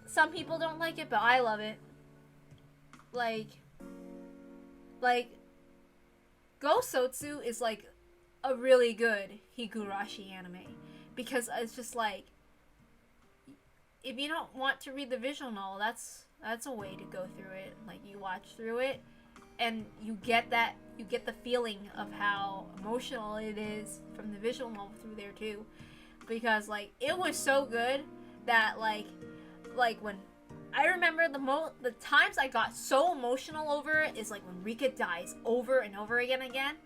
some people don't like it, but I love it. Like, Go Sotsu is, like, a really good Higurashi anime. Because it's just, like, if you don't want to read the visual novel, that's a way to go through it. Like, you watch through it, and you get the feeling of how emotional it is from the visual novel through there too, because like it was so good that like when I remember the times I got so emotional over it is like when Rika dies over and over again,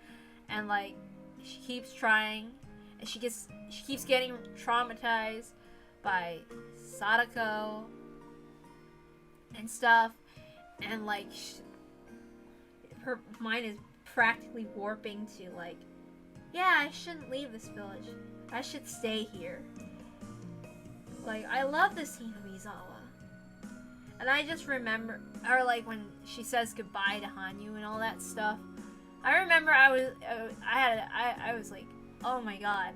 and like she keeps trying, and she keeps getting traumatized by Sadako and stuff, and like her mind is practically warping to like, yeah, I shouldn't leave this village. I should stay here. Like, I love the scene of Izawa. And I just remember, or like when she says goodbye to Hanyu and all that stuff. I remember I was like, oh my god.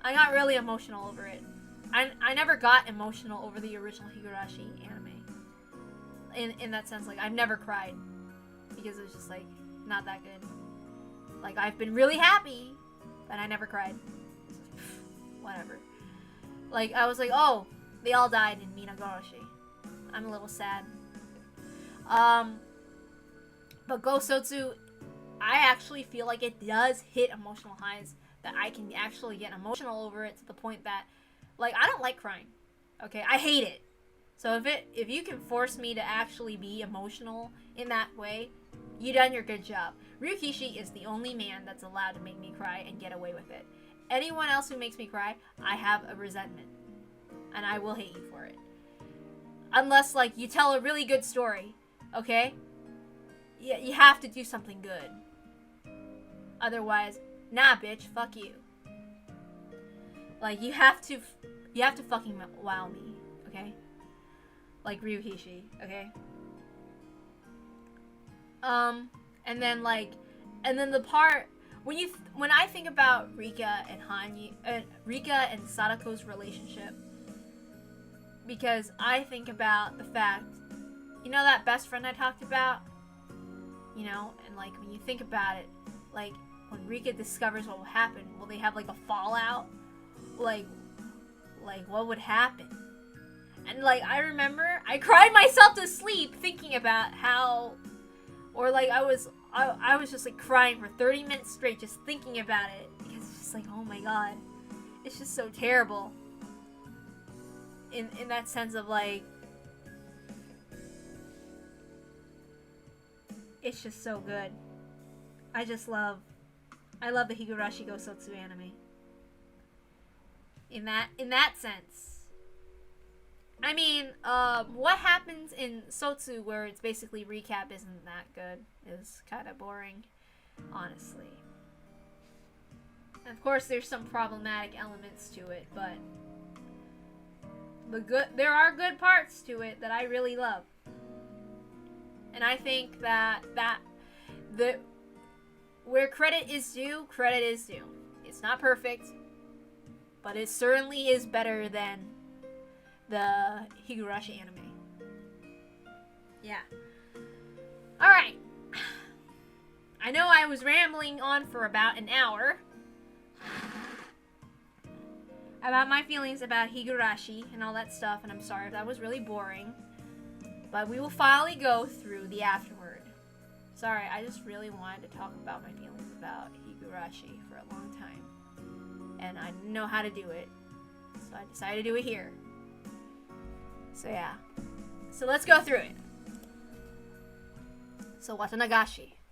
I got really emotional over it. I never got emotional over the original Higurashi anime. In that sense, like, I've never cried. Because it was just like not that good. Like, I've been really happy, but I never cried. Whatever. Like, I was like, oh, they all died in Minagoroshi. I'm a little sad. But Go Sotsu, I actually feel like it does hit emotional highs that I can actually get emotional over it to the point that, like, I don't like crying. Okay, I hate it. So if you can force me to actually be emotional in that way, you done your good job. Ryukishi is the only man that's allowed to make me cry and get away with it. Anyone else who makes me cry, I have a resentment. And I will hate you for it. Unless, like, you tell a really good story, okay? Yeah, you have to do something good. Otherwise, nah, bitch, fuck you. Like, you have to fucking wow me, okay? Like Ryukishi, okay? And then the part when I think about Rika and Sadako's relationship, because I think about the fact, you know, that best friend I talked about, you know, and like when you think about it, like when Rika discovers what will happen, will they have like a fallout? Like what would happen? And like I remember I cried myself to sleep thinking about how, or like I was just like crying for 30 minutes straight just thinking about it, because it's just like, oh my god, it's just so terrible. In that sense of like, it's just so good. I love the Higurashi Go Sotsu anime. In that sense. I mean, what happens in Sotsu where it's basically recap isn't that good. It's kind of boring, honestly. And of course, there's some problematic elements to it, but there are good parts to it that I really love. And I think that where credit is due, credit is due. It's not perfect, but it certainly is better than the Higurashi anime. Yeah. Alright. I know I was rambling on for about an hour about my feelings about Higurashi and all that stuff, and I'm sorry if that was really boring. But we will finally go through the afterword. Sorry, I just really wanted to talk about my feelings about Higurashi for a long time. And I didn't know how to do it. So I decided to do it here. So yeah. So let's go through it. So Watanagashi.